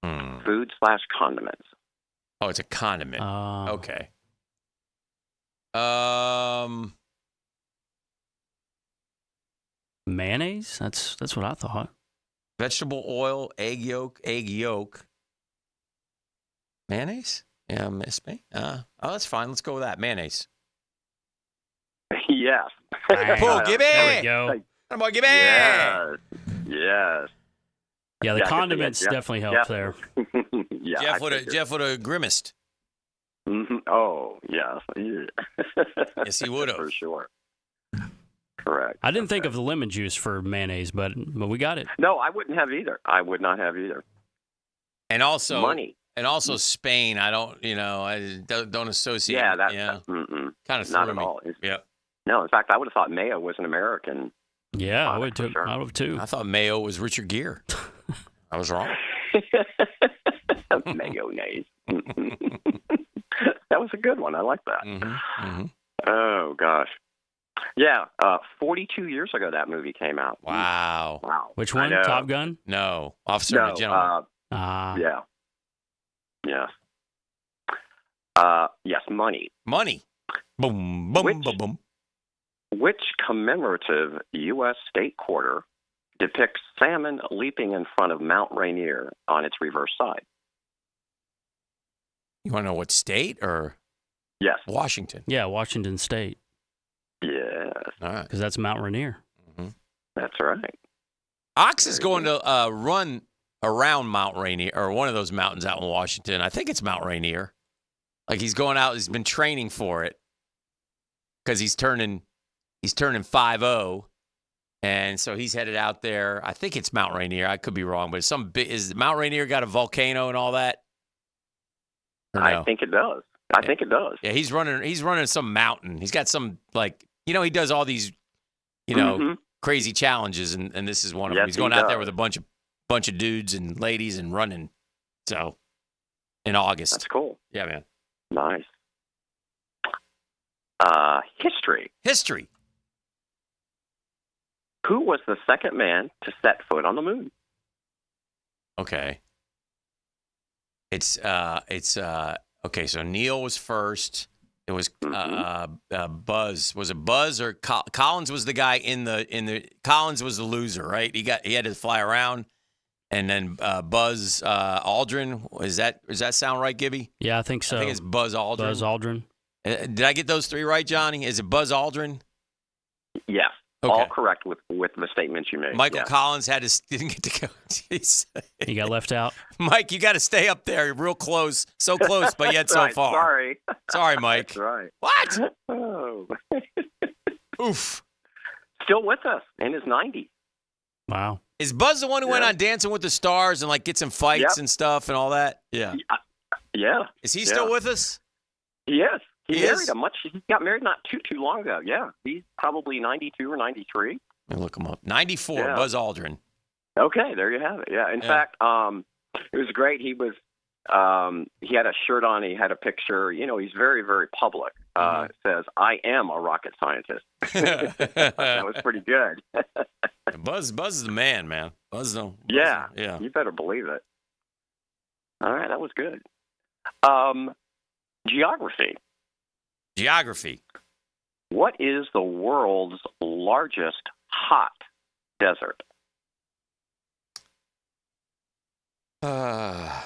Food/condiments. Oh, it's a condiment. Okay. Mayonnaise? That's what I thought. Vegetable oil, egg yolk. Mayonnaise? Yeah, Miss me. That's fine. Let's go with that. Mayonnaise. Yes. Pull, Gibby. There we go. Come on, Gibby. Yes. Yeah, the condiments definitely help there. Yeah, Jeff would have grimaced. Oh, yes. Yes, he would have. For sure. Correct. I didn't think of the lemon juice for mayonnaise, but we got it. No, I wouldn't have either. I would not have either. And also money. And also Spain. I don't associate. Yeah, that's kind of not threw at me. all. Yeah. No, in fact, I would have thought mayo was an American. Yeah, I would too. Sure. I would too. I thought mayo was Richard Gere. I was wrong. Mayonnaise. That was a good one. I like that. Oh, gosh. Yeah, 42 years ago that movie came out. Wow. Which one? Top Gun? No. Officer and a Gentleman. Yeah. Yes. Yes, money. Money. Boom, boom, boom, boom. Which commemorative U.S. state quarter depicts salmon leaping in front of Mount Rainier on its reverse side? You want to know what state or? Yes. Washington. Yeah, Washington State. Yes. All right. Because that's Mount Rainier. That's right. Ox is going to run around Mount Rainier, or one of those mountains out in Washington. I think it's Mount Rainier. Like he's going out, he's been training for it because he's turning 5-0. And so he's headed out there. I think it's Mount Rainier. I could be wrong, but is Mount Rainier got a volcano and all that? Or no? I think it does. I think it does. Yeah, he's running some mountain. He's got some, like, he does all these, crazy challenges, and this is one of them. He's going out there with a bunch of dudes and ladies and running. So in August. That's cool. Yeah, man. Nice. History. Who was the second man to set foot on the moon? Okay. It's okay. So Neil was first. It was Buzz. Was it Buzz or Collins was the guy in the Collins was the loser, right? He had to fly around, and then Buzz Aldrin. Does that sound right, Gibby? Yeah, I think so. I think it's Buzz Aldrin. Buzz Aldrin. Did I get those three right, Johnny? Is it Buzz Aldrin? Yes. Okay. All correct with the statements you made. Michael Collins didn't get to go. Jeez. He got left out. Mike, you got to stay up there, real close, so close, but yet so far. Sorry, Mike. That's right. What? Oh. Oof. Still with us in his 90s. Wow. Is Buzz the one who went on Dancing with the Stars and gets in fights and stuff and all that? Yeah. Yeah. Is he still with us? Yes. He is? He got married not too long ago. Yeah. He's probably 92 or 93. Let me look him up. 94, Yeah. Buzz Aldrin. Okay, there you have it. Yeah. In fact, it was great. He was he had a shirt on, he had a picture. He's very, very public. It says, "I am a rocket scientist." That was pretty good. Buzz is the man. Buzz, yeah. You better believe it. All right, that was good. Geography. What is the world's largest hot desert? Are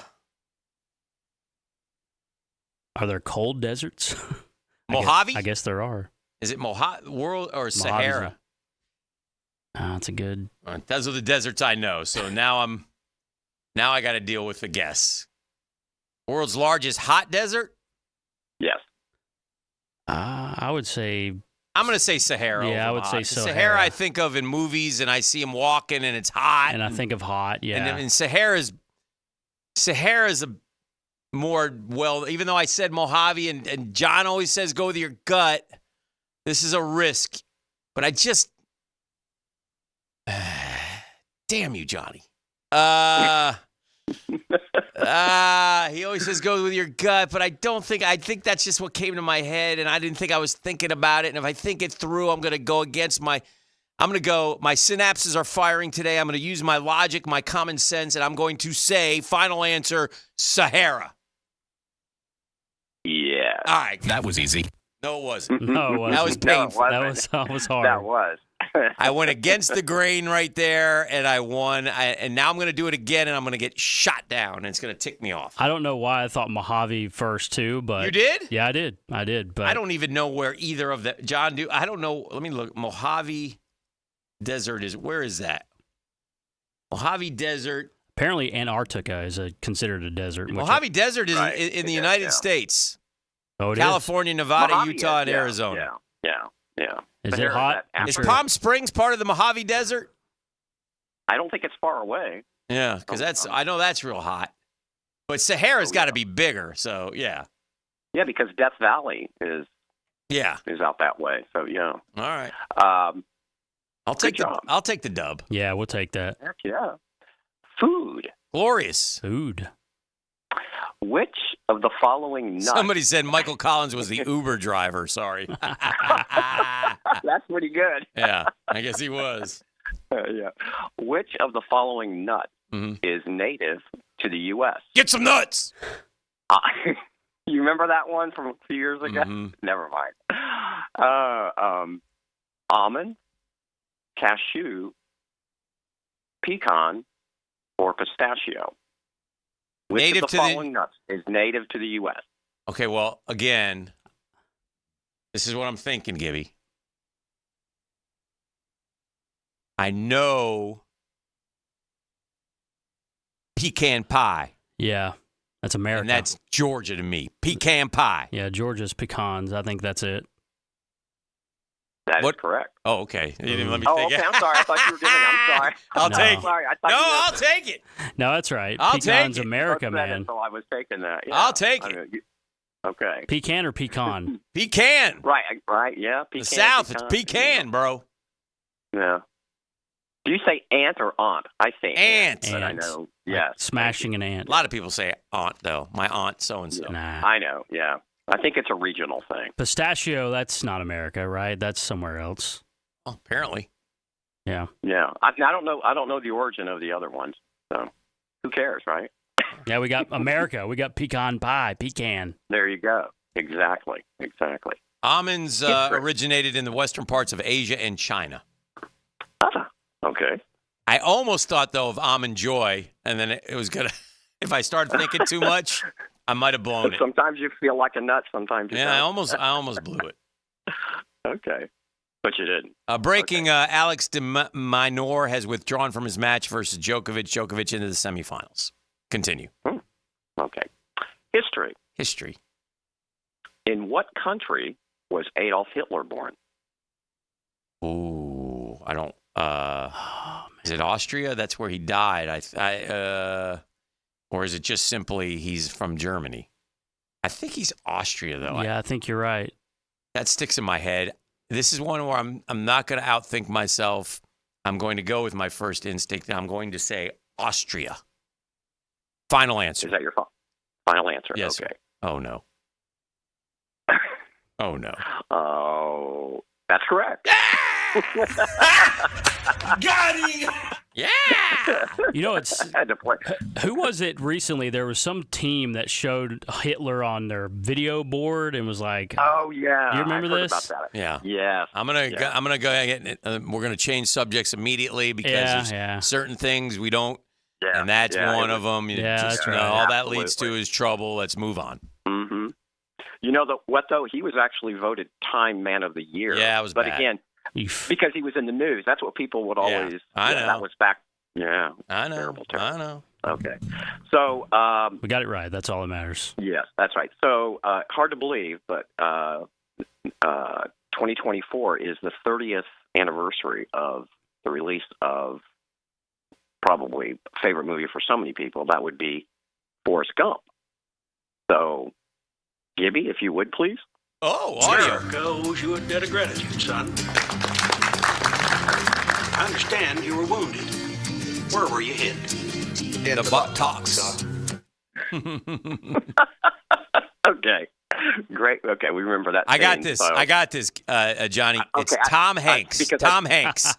there cold deserts? Mojave? I guess there are. Is it Mojave world or Sahara? That's a good. Those are the deserts I know. So now I got to deal with the guess. World's largest hot desert? Yes. I would say. I'm going to say Sahara. Yeah, I would say Sahara. I think of in movies, and I see him walking, and it's hot. And I think of hot, yeah. And Sahara's a more, well, even though I said Mojave, and John always says go with your gut, this is a risk. But I just, damn you, Johnny. He always says go with your gut, but I think that's just what came to my head, and I didn't think I was thinking about it. And if I think it through, I'm going to go against my synapses are firing today. I'm going to use my logic, my common sense, and I'm going to say, final answer, Sahara. Yeah. All right. That was easy. No, it wasn't. No, it wasn't. That was painful. That was hard. That was. I went against the grain right there, and I won. And now I'm going to do it again, and I'm going to get shot down, and it's going to tick me off. I don't know why I thought Mojave first, too. But you did? Yeah, I did. But I don't even know where either of them. John, I don't know. Let me look. Mojave Desert where is that? Mojave Desert. Apparently Antarctica is considered a desert. Mojave Desert is in the United States. Oh, it California, is? Nevada, Mojave Utah, and is, Arizona. Yeah. Is it hot? Is Palm Springs part of the Mojave Desert? I don't think it's far away. Yeah, because I know that's real hot. But Sahara's got to be bigger, so yeah. Yeah, because Death Valley is out that way. So yeah. All right. I'll take the dub. Yeah, we'll take that. Heck yeah. Food. Glorious. Food. Which of the following nuts? Somebody said Michael Collins was the Uber driver. Sorry. That's pretty good. Yeah, I guess he was. Yeah. Which of the following nuts is native to the U.S.? Get some nuts. You remember that one from a few years ago? Mm-hmm. Never mind. Almond, cashew, pecan, or pistachio. Which of the following nuts is native to the U.S.? Okay, well, again, this is what I'm thinking, Gibby. I know pecan pie. Yeah, that's America. And that's Georgia to me. Pecan pie. Yeah, Georgia's pecans. I think that's it. That is correct. Oh, okay. You didn't let me think okay. I'm sorry. I thought you were giving it. I'm sorry. I'll take it. Sorry. I'll take it. No, that's right. I'll Pecans take it. America, man. So I was taking that. Yeah. I'll take it. Okay. Pecan or pecan? Pecan. Right. Yeah. Pecan, the South, pecan. It's pecan, bro. Yeah. Do you say aunt or aunt? I say aunt. But I know. Yes. Smashing an ant. A lot of people say aunt, though. My aunt, so-and-so. Nah. I know. Yeah. I think it's a regional thing. Pistachio, that's not America, right? That's somewhere else. Oh, apparently. Yeah. Yeah. I don't know. I don't know the origin of the other ones. So who cares, right? Yeah, we got America. We got pecan pie, pecan. There you go. Exactly. Almonds originated in the western parts of Asia and China. Okay. I almost thought, though, of almond joy, and then it was going to, if I started thinking too much, I might have blown it. Sometimes you feel like a nut, sometimes you don't. I almost blew it. Okay. But you didn't. Breaking, Alex de Minaur has withdrawn from his match versus Djokovic. Djokovic into the semifinals. Continue. Okay. History. In what country was Adolf Hitler born? Ooh, I don't. Is it Austria? That's where he died. Or is it just simply he's from Germany? I think he's Austria, though. Yeah, I think you're right. That sticks in my head. This is one where I'm not going to outthink myself. I'm going to go with my first instinct, and I'm going to say Austria. Final answer. Is that your final answer? Yes. Okay. Sir. Oh, no. Oh, no. Oh, that's correct. Got him! Yeah! You know, it's I had to play. Who was it recently? There was some team that showed Hitler on their video board and was like, "Oh yeah, do you remember I've heard this?" About that. Yeah, yes. I'm gonna go ahead. We're gonna change subjects immediately because there's certain things we don't, and that's one of them. That's right. All that leads to is trouble. Let's move on. Mm-hmm. You know what though? He was actually voted Time Man of the Year. Yeah, it was but bad. Again, because he was in the news. That's what people would always. I know. That was back. Yeah. I know. Terrible. I know. Okay. So we got it right. That's all that matters. Yes, that's right. So hard to believe, but 2024 is the 30th anniversary of the release of probably favorite movie for so many people. That would be Forrest Gump. So, Gibby, if you would, please. Oh, audio. America owes you a debt of gratitude, son. I understand you were wounded. Where were you hit? In the buttocks. Okay. Great. Okay, we remember that. I got scene, this. so- I got this, Johnny. It's Okay, Tom Hanks. because Tom Hanks.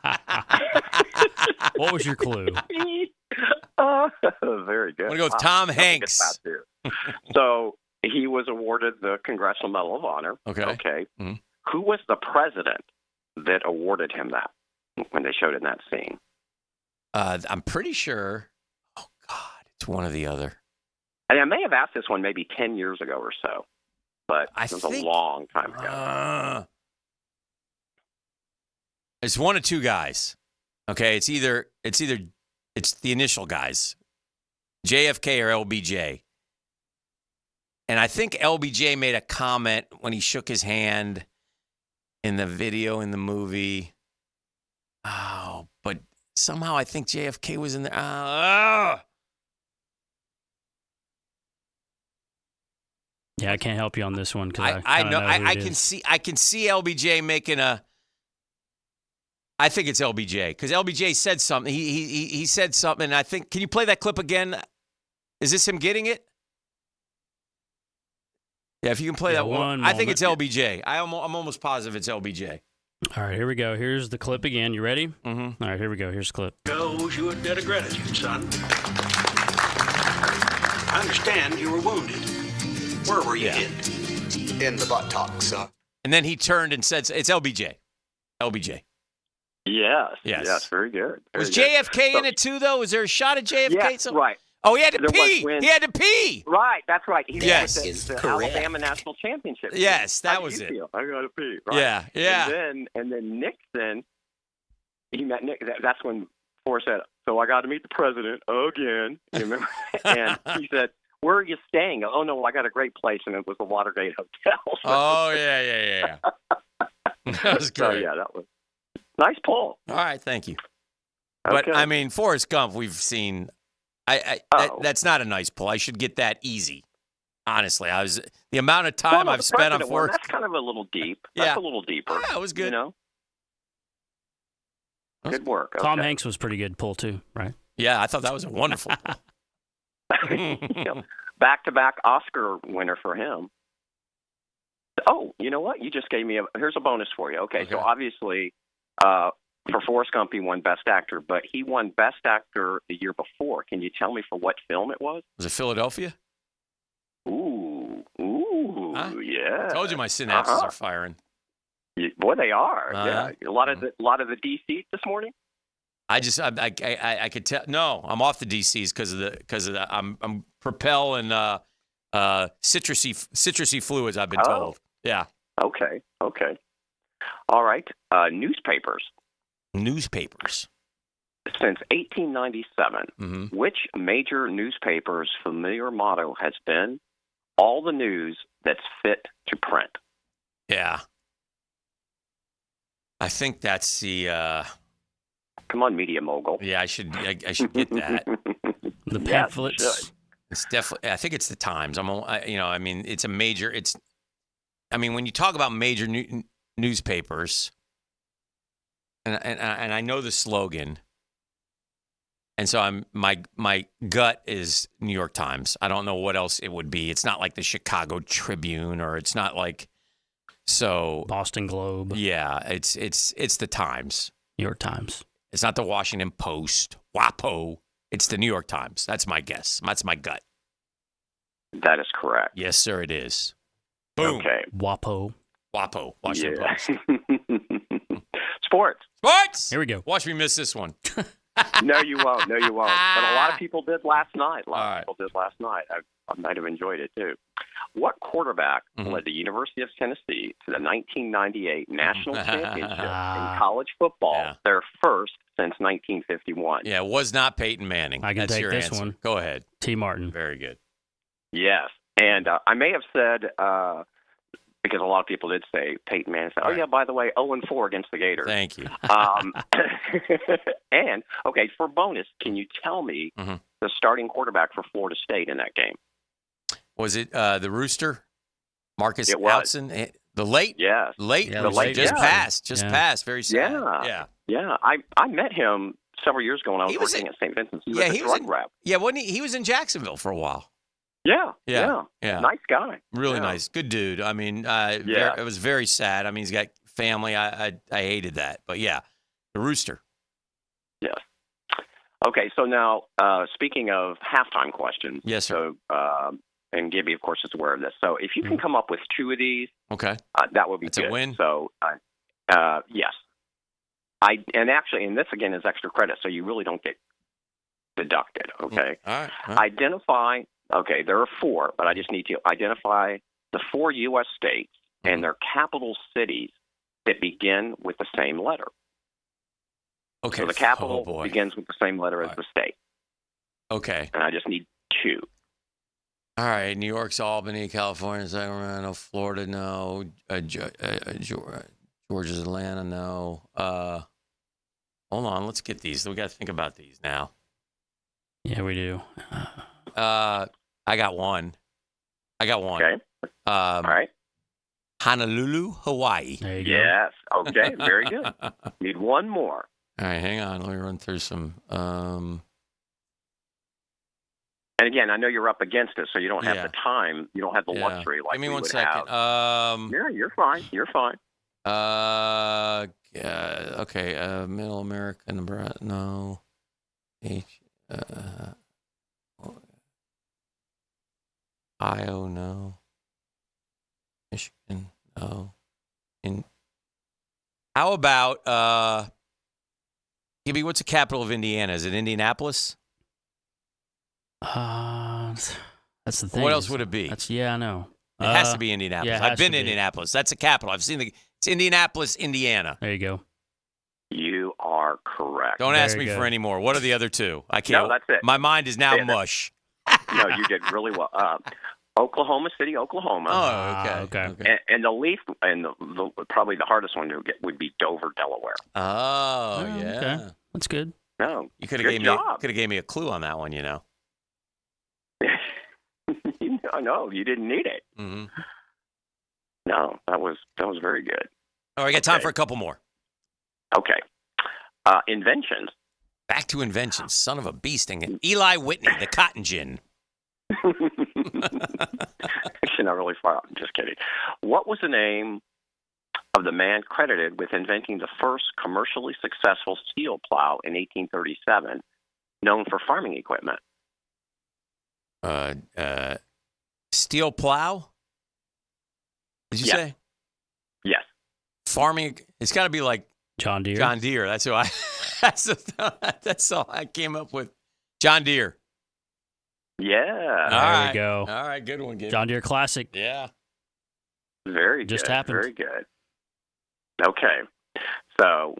What was your clue? Very good. I'm gonna go with Wow, Tom nothing Hanks. gets past here. So he was awarded the Congressional Medal of Honor. Okay. Okay. Mm-hmm. Who was the president that awarded him that when they showed it in that scene? I'm pretty sure. Oh God, it's one or the other. And I may have asked this one maybe 10 years ago or so, but it was a long time ago. It's one of two guys. Okay, it's the initial guys, JFK or LBJ. And I think LBJ made a comment when he shook his hand in the video in the movie. Oh, but somehow I think JFK was in there. Yeah, I can't help you on this one because I know. who I it can is. see. I can see LBJ making a. I think it's LBJ because LBJ said something. He said something. And I think. Can you play that clip again? Is this him getting it? Yeah, if you can play that one. I think it's LBJ. I'm almost positive it's LBJ. All right, here we go. Here's the clip again. You ready? Mm-hmm. All right, here we go. Here's the clip. Owes you a debt of gratitude, son. I understand you were wounded. Where were you hit? In the buttocks. And then he turned and said, "It's LBJ." LBJ. Yes. Yes. Yes. Very good. Was Very good. JFK in it too, though? Was there a shot of JFK? Yes, right. Oh, he had to There was pee. when- He had to pee. Right, that's right. He Yes. won Is the correct. Alabama National Championship. Yes, that How was did you it. feel? I got to pee. Right. Yeah, yeah. And then Nixon, he met Nick. That's when Forrest said, "So I got to meet the president again." You remember? And he said, "Where are you staying?" "Oh no, I got a great place," and it was the Watergate Hotel. Oh yeah. That was So great. yeah, that was nice pull. All right, thank you. But Okay. I mean, Forrest Gump, we've seen. That's not a nice pull. I should get that easy. Honestly, the amount of time Well, I've the spent on president one, Forrest. That's kind of a little deep. Yeah. That's a little deeper. Yeah, it was good. You know. Good work. Tom Okay. Hanks was pretty good pull too, right? Yeah, I thought that was a wonderful pull. Back-to-back Oscar winner for him. Oh, you know what? You just gave me here's a bonus for you. Okay. So obviously, for Forrest Gump, he won Best Actor, but he won Best Actor the year before. Can you tell me for what film it was? Was it Philadelphia? Ooh, yeah. I told you my synapses are firing. Boy, they are. Uh-huh. Yeah, a lot of the DC this morning. I could tell. No, I'm off the DCs because of the. I'm Propel and citrusy fluids. I've been told. Yeah. Okay. All right. Newspapers. Since 1897, which major newspaper's familiar motto has been "All the news that's fit to print"? Yeah. I think that's the. Come on, media mogul. Yeah, I should get that. The Yes, pamphlets. you should. It's definitely. I think it's the Times. I mean, it's a major. I mean, when you talk about major newspapers, and I know the slogan, and so my gut is New York Times. I don't know what else it would be. It's not like the Chicago Tribune, or it's not like Boston Globe. Yeah, it's the Times. New York Times. It's not the Washington Post. WAPO. It's the New York Times. That's my guess. That's my gut. That is correct. Yes, sir, it is. Boom. Okay. WAPO. Washington Post. Sports. Here we go. Watch me miss this one. No, you won't. But a lot of people did last night. I might have enjoyed it too. What quarterback led the University of Tennessee to the 1998 National Championship in college football, their first since 1951? Yeah, it was not Peyton Manning. I can That's take your this answer. one. Go ahead. T. Martin. Very good. Yes, and I may have said because a lot of people did say Peyton Manning. Said, yeah, by the way, 0-4 against the Gators. Thank you. And, okay, for bonus, can you tell me the starting quarterback for Florida State in that game? Was it the Rooster? Marcus It was. Outson? The late? Yes. Late? Yeah, the late, Just yeah. passed. Just passed. Very sad. Yeah. Yeah. I met him several years ago when I was working at St. Vincent's. He was a drug rep. Yeah, wasn't he? He was in Jacksonville for a while. Yeah. Nice guy. Really nice. Good dude. I mean, it was very sad. I mean, he's got family. I hated that. But, yeah, the Rooster. Yes. Okay, so now, speaking of halftime questions. Yes, sir. So, and Gibby, of course, is aware of this. So if you can come up with 2 of these, okay, that would be That's good. a win? So, yes. And this, again, is extra credit, so you really don't get deducted, okay? All right. Identify, okay, there are 4, but I just need to identify the 4 U.S. states and their capital cities that begin with the same letter. Okay. So the capital begins with the same letter as the state. Okay. And I just need 2. All right. New York's Albany, California, Sacramento, Florida, no. Georgia's Atlanta, no. Hold on. Let's get these. We got to think about these now. Yeah, we do. I got one. Okay. All right. Honolulu, Hawaii. There you go. Yes. Okay. Very good. Need one more. All right. Hang on. Let me run through some. And again, I know you're up against it, so you don't have the time. You don't have the luxury like Give me we one would second. have. Yeah, you're fine. You're fine. Okay. Middle America, Nebraska, no. Ohio, no. Michigan, no. How about Gibby? What's the capital of Indiana? Is it Indianapolis? That's the thing. What else would it be? I know. It has to be Indianapolis. Yeah, I've been to Indianapolis. That's the capital. I've seen it's Indianapolis, Indiana. There you go. You are correct. Don't ask me for any more. What are the other 2? I can't. No, that's it. My mind is now mush. No, you did really well. Oklahoma City, Oklahoma. Oh, okay. And the least, and the probably the hardest one to get would be Dover, Delaware. Oh, yeah. Okay. That's good. No, you could have gave me a clue on that one. You know. No, you didn't need it. Mm-hmm. No, that was very good. All right, I got time for a couple more. Okay. Inventions. Back to inventions. Son of a bee sting. Eli Whitney, the cotton gin. Actually, not really far out. I'm just kidding. What was the name of the man credited with inventing the first commercially successful steel plow in 1837, known for farming equipment? Steel plow? Did you say? Yes. Farming. It's got to be like John Deere. John Deere. That's who I. That's all I came up with. John Deere. Yeah. There we go. All right, good one, Gator. John Deere Classic. Yeah. Very good. Just happened. Very good. Okay. So.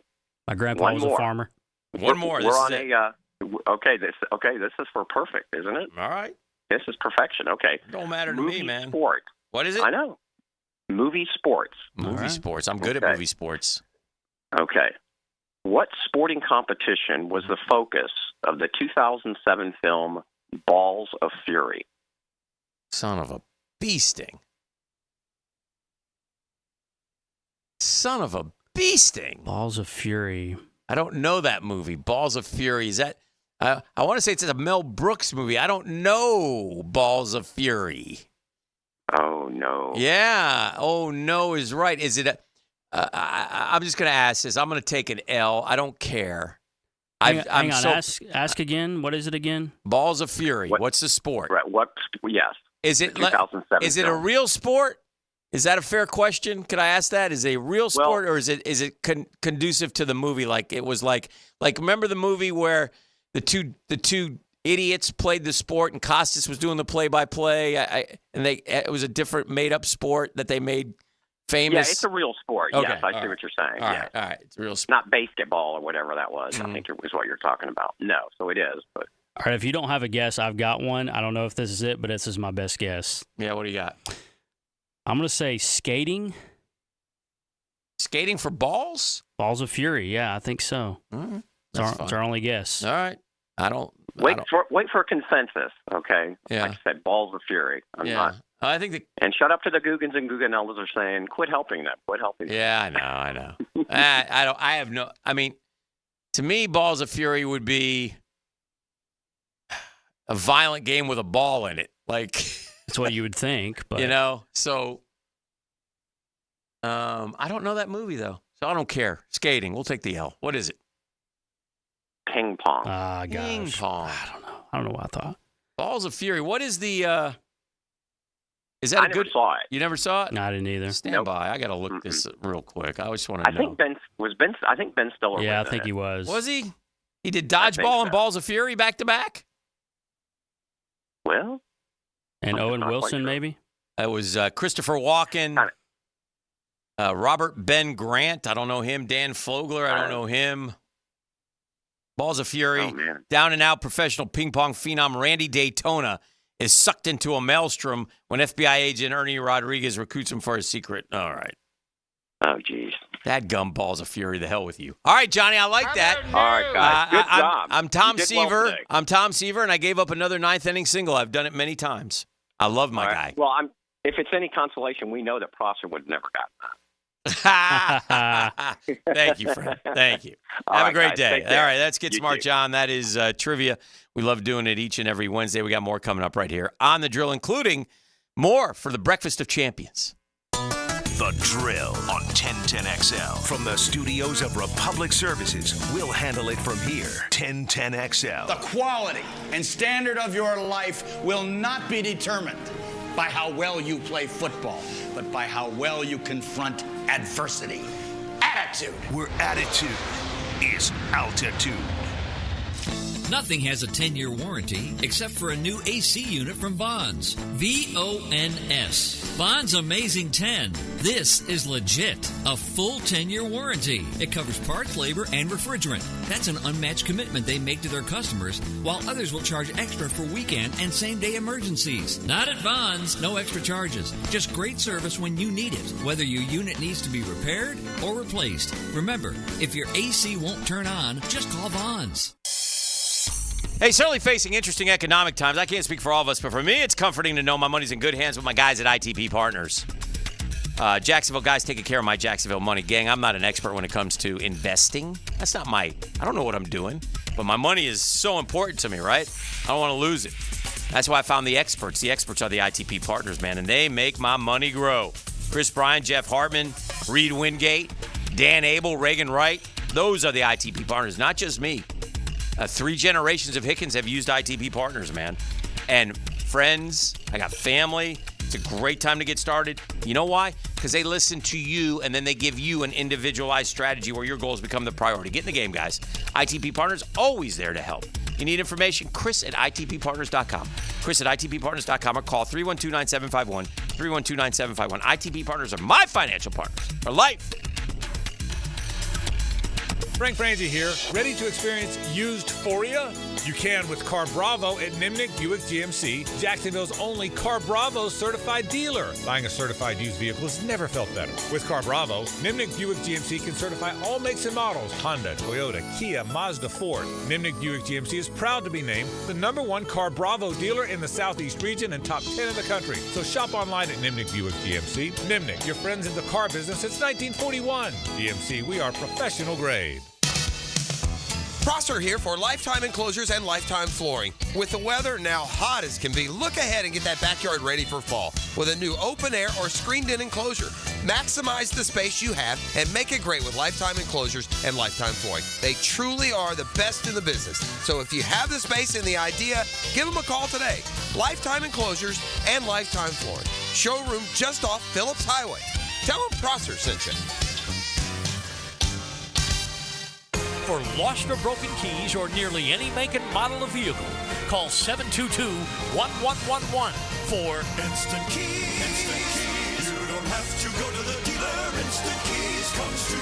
My grandpa was a farmer. One more. We're on a. This is for perfect, isn't it? All right. This is perfection. Okay. Don't matter to me, man. Sport. What is it? I know. Movie sports. Movie sports. I'm good at movie sports. Okay. What sporting competition was the focus of the 2007 film Balls of Fury? Son of a bee sting. Son of a bee sting. Balls of Fury. I don't know that movie. Balls of Fury. Is that? I want to say it's a Mel Brooks movie. I don't know Balls of Fury. Oh, no. Yeah. Oh, no is right. Is it I'm just going to ask this. I'm going to take an L. I don't care. Hang on. Ask again. What is it again? Balls of Fury. What's the sport? Right. Yes. Is it 2007 Is it a real sport? Is that a fair question? Could I ask that? Is it a real sport, or is it conducive to the movie? Like it was like remember the movie where the two idiots played the sport and Costas was doing the play-by-play, and it was a different made-up sport that they made famous. Yeah, it's a real sport. Okay, yes, I see what you're saying. All yes. right, it's a real sport. Not basketball or whatever that was. I think it was what you're talking about. No, so it is. But all right, if you don't have a guess, I've got one. I don't know if this is it, but this is my best guess. Yeah, what do you got? I'm going to say skating. Skating for balls? Balls of Fury, yeah, I think so. Mm-hmm. It's our only guess. All right. Wait for consensus, okay? Yeah. Like I said, balls of fury. I'm not. I think and shut up to the Googans and Googanellas are saying, quit helping them. Quit helping them. Yeah, I know. I have no. I mean, to me, balls of fury would be a violent game with a ball in it. Like that's what you would think, but So I don't know that movie though, so I don't care. Skating, we'll take the L. What is it? Ping pong. Gosh. Ping pong. I don't know what I thought. Balls of Fury. What is the? Is that I never saw it. You never saw it? No, I didn't either. Stand by. I got to look this real quick. I just want to know. I think Ben Stiller. Yeah, was I think in he it. was. Was he? He did dodgeball and Balls of Fury back to back. Well. And Owen Wilson, maybe. It was Christopher Walken. Robert Ben Grant. I don't know him. Dan Fogler. I don't know him. Balls of Fury. Down and out professional ping pong phenom Randy Daytona is sucked into a maelstrom when FBI agent Ernie Rodriguez recruits him for a secret. All right. Oh, geez. That gum Balls of Fury. The hell with you. All right, Johnny. I like that. All right, guys. Good job. I'm Tom You did Seaver. well today. I'm Tom Seaver, and I gave up another ninth inning single. I've done it many times. I love my guy. Well, if it's any consolation, we know that Prosser would have never gotten that. Thank you, friend. Thank you. Have a great day. All right, let's get smart, John. That is trivia. We love doing it each and every Wednesday. We got more coming up right here on The Drill, including more for the Breakfast of Champions. The Drill on 1010XL. From the studios of Republic Services, we'll handle it from here. 1010XL. The quality and standard of your life will not be determined by how well you play football, but by how well you confront adversity. Attitude. Where attitude is altitude. Nothing has a 10-year warranty except for a new AC unit from Vons. V-O-N-S. Vons Amazing 10. This is legit. A full 10-year warranty. It covers parts, labor, and refrigerant. That's an unmatched commitment they make to their customers, while others will charge extra for weekend and same-day emergencies. Not at Vons. No extra charges. Just great service when you need it, whether your unit needs to be repaired or replaced. Remember, if your AC won't turn on, just call Vons. Hey, certainly facing interesting economic times. I can't speak for all of us, but for me, it's comforting to know my money's in good hands with my guys at ITP Partners. Jacksonville guys taking care of my Jacksonville money. Gang, I'm not an expert when it comes to investing. That's not I don't know what I'm doing, but my money is so important to me, right? I don't want to lose it. That's why I found the experts. The experts are the ITP Partners, man, and they make my money grow. Chris Bryan, Jeff Hartman, Reed Wingate, Dan Abel, Reagan Wright. Those are the ITP Partners, not just me. 3 generations of Hickens have used ITP Partners, man. And friends, I got family. It's a great time to get started. You know why? Because they listen to you, and then they give you an individualized strategy where your goals become the priority. Get in the game, guys. ITP Partners, always there to help. You need information? Chris at ITPPartners.com. Chris at ITPPartners.com or call 312-9751, 312-9751. ITP Partners are my financial partners for life. Frank Franzi here. Ready to experience used-phoria? You can with Car Bravo at Nimnick Buick GMC, Jacksonville's only Car Bravo certified dealer. Buying a certified used vehicle has never felt better. With Car Bravo, Nimnick Buick GMC can certify all makes and models: Honda, Toyota, Kia, Mazda, Ford. Nimnick Buick GMC is proud to be named the #1 Car Bravo dealer in the Southeast region and top 10 in the country. So shop online at Nimnick Buick GMC. Nimnick, your friends in the car business since 1941. GMC, we are professional grade. Prosser here for Lifetime Enclosures and Lifetime Flooring. With the weather now hot as can be, look ahead and get that backyard ready for fall with a new open air or screened-in enclosure. Maximize the space you have and make it great with Lifetime Enclosures and Lifetime Flooring. They truly are the best in the business. So if you have the space and the idea, give them a call today. Lifetime Enclosures and Lifetime Flooring. Showroom just off Phillips Highway. Tell them Prosser sent you. For lost or broken keys or nearly any make and model of vehicle, call 722-1111 for Instant Keys. Instant Keys. You don't have to go to the dealer. Instant Keys comes to you.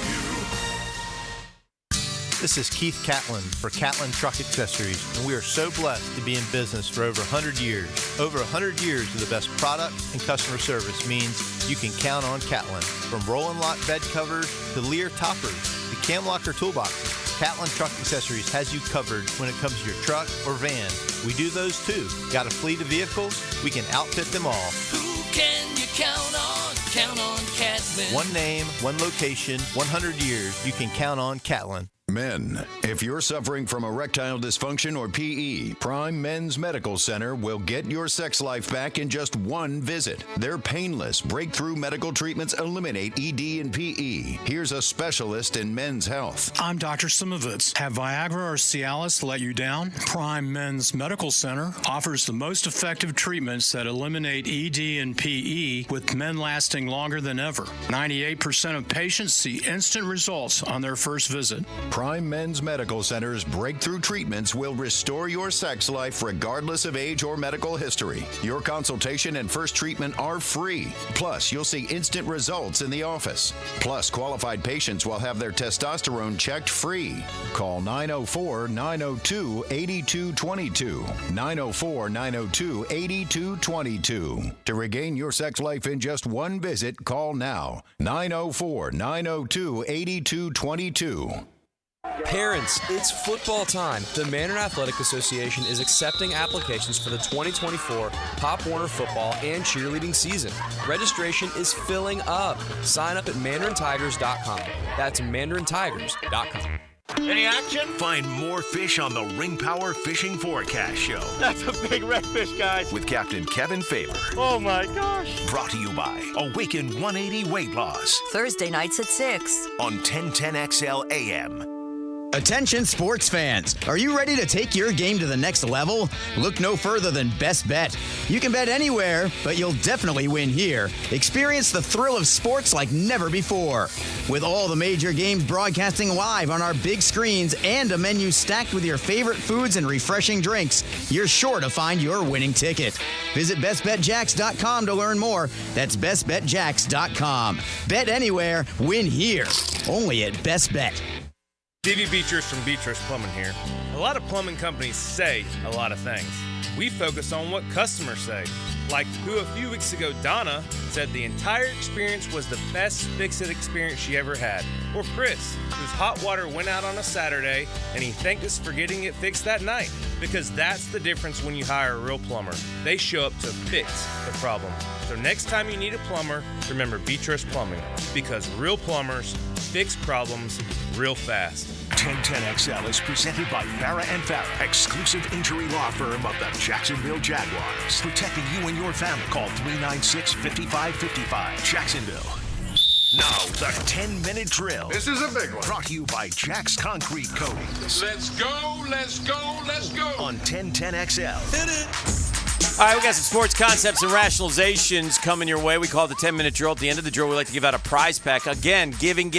This is Keith Catlin for Catlin Truck Accessories, and we are so blessed to be in business for over 100 years. Over 100 years of the best product and customer service means you can count on Catlin. From Roll and Lock bed covers to Lear toppers to Cam Locker toolboxes, Catlin Truck Accessories has you covered when it comes to your truck or van. We do those too. Got a fleet of vehicles? We can outfit them all. Who can you count on? Count on Catlin. One name, one location, 100 years. You can count on Catlin. Men, if you're suffering from erectile dysfunction or PE, Prime Men's Medical Center will get your sex life back in just one visit. Their painless, breakthrough medical treatments eliminate ED and PE. Here's a specialist in men's health. I'm Dr. Simovitz. Have Viagra or Cialis let you down? Prime Men's Medical Center offers the most effective treatments that eliminate ED and PE, with men lasting longer than ever. 98% of patients see instant results on their first visit. Prime Men's Medical Center's breakthrough treatments will restore your sex life regardless of age or medical history. Your consultation and first treatment are free. Plus, you'll see instant results in the office. Plus, qualified patients will have their testosterone checked free. Call 904-902-8222. 904-902-8222. To regain your sex life in just one visit, call now. 904-902-8222. Parents, it's football time. The Mandarin Athletic Association is accepting applications for the 2024 Pop Warner football and cheerleading season. Registration is filling up. Sign up at mandarintigers.com. That's mandarintigers.com. Any action? Find more fish on the Ring Power Fishing Forecast Show. That's a big redfish, guys. With Captain Kevin Faber. Oh, my gosh. Brought to you by Awaken 180 Weight Loss. Thursday nights at 6. On 1010XL AM. Attention sports fans, are you ready to take your game to the next level? Look no further than Best Bet. You can bet anywhere, but you'll definitely win here. Experience the thrill of sports like never before. With all the major games broadcasting live on our big screens and a menu stacked with your favorite foods and refreshing drinks, you're sure to find your winning ticket. Visit bestbetjacks.com to learn more. That's bestbetjacks.com. Bet anywhere, win here. Only at Best Bet. Davey Beatrice from Beatrice Plumbing here. A lot of plumbing companies say a lot of things. We focus on what customers say. Like who a few weeks ago, Donna, said the entire experience was the best fix-it experience she ever had. Or Chris, whose hot water went out on a Saturday and he thanked us for getting it fixed that night. Because that's the difference when you hire a real plumber. They show up to fix the problem. So next time you need a plumber, remember Beatrice Plumbing. Because real plumbers fix problems real fast. 1010XL is presented by Farah & Farah, exclusive injury law firm of the Jacksonville Jaguars. Protecting you and your family. Call 396-5555. Jacksonville. Now, the 10-minute drill. This is a big one. Brought to you by Jack's Concrete Coatings. Let's go, let's go, let's go. On 1010XL. Hit it. All right, we got some sports concepts and rationalizations coming your way. We call it the 10-minute drill. At the end of the drill, we like to give out a prize pack. Again, giving.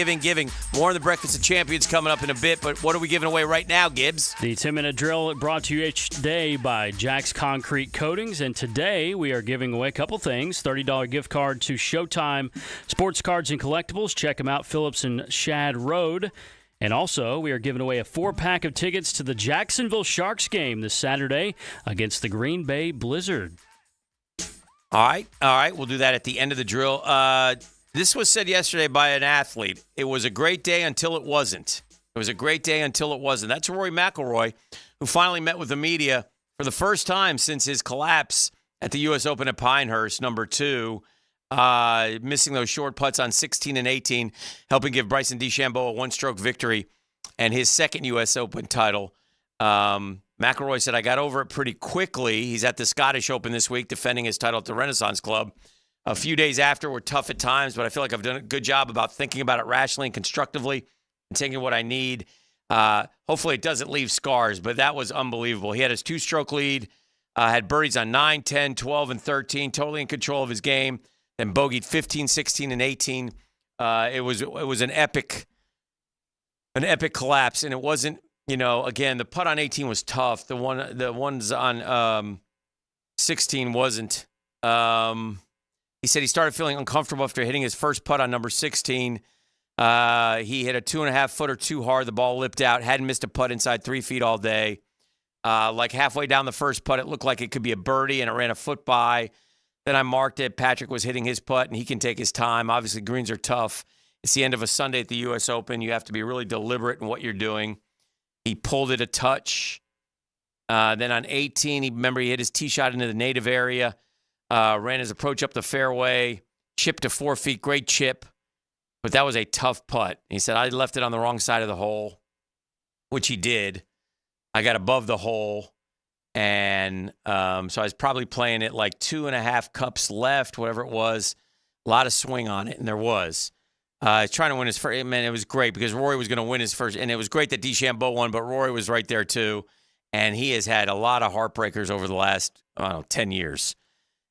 More on the Breakfast of Champions coming up in a bit, but what are we giving away right now, Gibbs? The 10-minute drill brought to you each day by Jack's Concrete Coatings, and today we are giving away a couple things. $30 gift card to Showtime Sports Cards and Collectibles. Check them out, Phillips and Shad Road. And also, we are giving away a 4-pack of tickets to the Jacksonville Sharks game this Saturday against the Green Bay Blizzard. All right. We'll do that at the end of the drill. This was said yesterday by an athlete. It was a great day until it wasn't. That's Rory McIlroy, who finally met with the media for the first time since his collapse at the U.S. Open at Pinehurst, number 2. Missing those short putts on 16 and 18, helping give Bryson DeChambeau a one-stroke victory and his second U.S. Open title. McIlroy said, I got over it pretty quickly. He's at the Scottish Open this week, defending his title at the Renaissance Club. A few days after were tough at times, but I feel like I've done a good job about thinking about it rationally and constructively and taking what I need. Hopefully it doesn't leave scars, but that was unbelievable. He had his 2-stroke lead, had birdies on 9, 10, 12, and 13, totally in control of his game. Then bogeyed 15, 16, and 18. It was an epic collapse, and it wasn't. Again, the putt on 18 was tough. The ones on 16 wasn't. He said he started feeling uncomfortable after hitting his first putt on number 16. He hit a 2.5-footer too hard. The ball lipped out. Hadn't missed a putt inside 3 feet all day. Like halfway down the first putt, it looked like it could be a birdie, and it ran a foot by. Then I marked it. Patrick was hitting his putt, and he can take his time. Obviously, greens are tough. It's the end of a Sunday at the U.S. Open. You have to be really deliberate in what you're doing. He pulled it a touch. Then on 18, he hit his tee shot into the native area, ran his approach up the fairway, chipped to 4 feet, great chip. But that was a tough putt. He said, I left it on the wrong side of the hole, which he did. I got above the hole, and so I was probably playing it like 2.5 cups left, whatever it was. A lot of swing on it, and there was. He's trying to win his first. Man, it was great because Rory was going to win his first, and it was great that DeChambeau won, but Rory was right there too, and he has had a lot of heartbreakers over the last 10 years.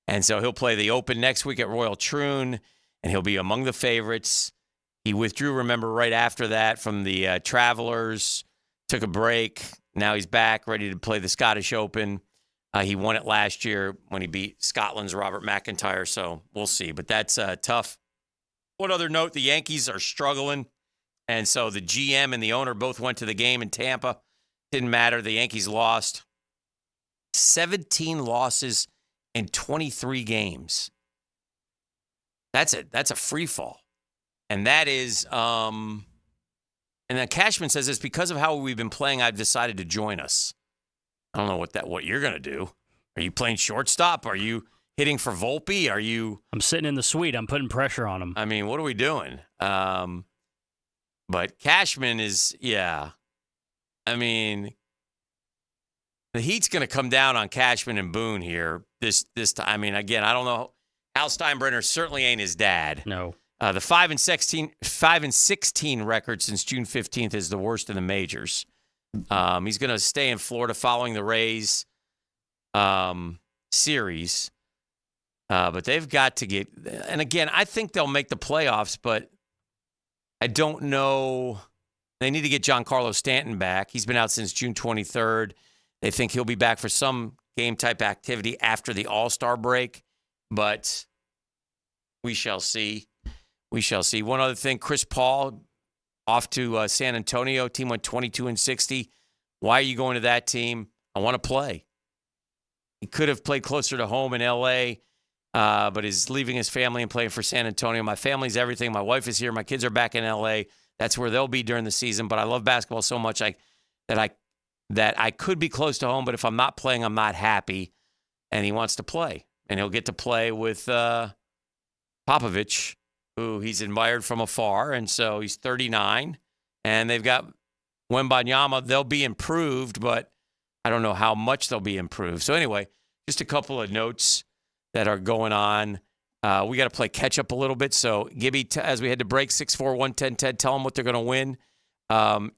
And so he'll play the Open next week at Royal Troon, and he'll be among the favorites. He withdrew, remember, right after that from the Travelers, took a break. Now he's back, ready to play the Scottish Open. He won it last year when he beat Scotland's Robert McIntyre, so we'll see. But that's tough. One other note, the Yankees are struggling, and so the GM and the owner both went to the game in Tampa. Didn't matter. The Yankees lost. 17 losses in 23 games. That's a free fall. And that is, and then Cashman says it's because of how we've been playing, I've decided to join us. I don't know what you're going to do. Are you playing shortstop? Are you hitting for Volpe? Are you? I'm sitting in the suite. I'm putting pressure on him. I mean, what are we doing? But Cashman is, yeah. I mean, the heat's going to come down on Cashman and Boone here this time. I mean, again, I don't know. Hal Steinbrenner certainly ain't his dad. No. The 5-16 record since June 15th is the worst in the majors. He's going to stay in Florida following the Rays series. But they've got to get, and again, I think they'll make the playoffs, but I don't know. They need to get Giancarlo Stanton back. He's been out since June 23rd. They think he'll be back for some game-type activity after the All-Star break, but we shall see. We shall see. One other thing, Chris Paul off to San Antonio. Team went 22-60. Why are you going to that team? I want to play. He could have played closer to home in L.A., but is leaving his family and playing for San Antonio. My family's everything. My wife is here. My kids are back in L.A. That's where they'll be during the season. But I love basketball so much that I could be close to home, but if I'm not playing, I'm not happy. And he wants to play. And he'll get to play with Popovich, who he's admired from afar. And so he's 39. And they've got Wembanyama. They'll be improved, but I don't know how much they'll be improved. So anyway, just a couple of notes that are going on. We got to play catch up a little bit. So Gibby, as we head to break, 641-1010, tell them what they're going to win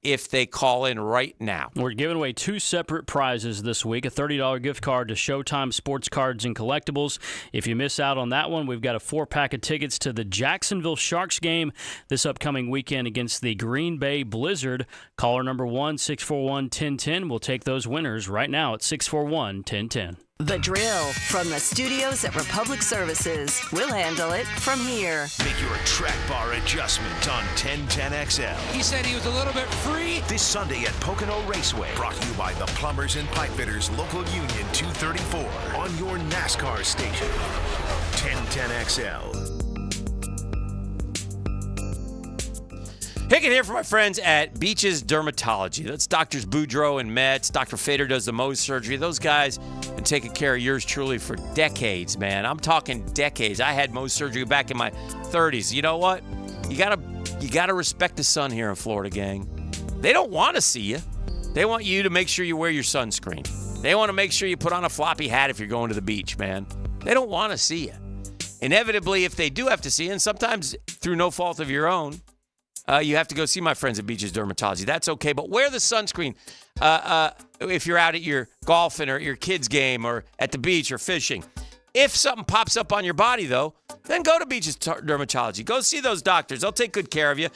if they call in right now. We're giving away 2 separate prizes this week, a $30 gift card to Showtime Sports Cards and Collectibles. If you miss out on that one, we've got a 4-pack of tickets to the Jacksonville Sharks game this upcoming weekend against the Green Bay Blizzard. Caller number 1-641-1010. We'll take those winners right now at 641-1010. The Drill from the studios at Republic Services. We'll handle it from here. Make your track bar adjustment on 1010XL. He said he was a little bit free. This Sunday at Pocono Raceway. Brought to you by the Plumbers and Pipe Fitters Local Union 234 on your NASCAR station. 1010XL. Hicken here for my friends at Beaches Dermatology. That's Doctors Boudreaux and Metz. Dr. Fader does the Mohs surgery. Those guys have been taking care of yours truly for decades, man. I'm talking decades. I had Mohs surgery back in my 30s. You know what? You gotta respect the sun here in Florida, gang. They don't want to see you. They want you to make sure you wear your sunscreen. They want to make sure you put on a floppy hat if you're going to the beach, man. They don't want to see you. Inevitably, if they do have to see you, and sometimes through no fault of your own, you have to go see my friends at Beaches Dermatology. That's okay, but wear the sunscreen if you're out at your golfing or at your kids' game or at the beach or fishing. If something pops up on your body, though, then go to Beaches Dermatology. Go see those doctors. They'll take good care of you.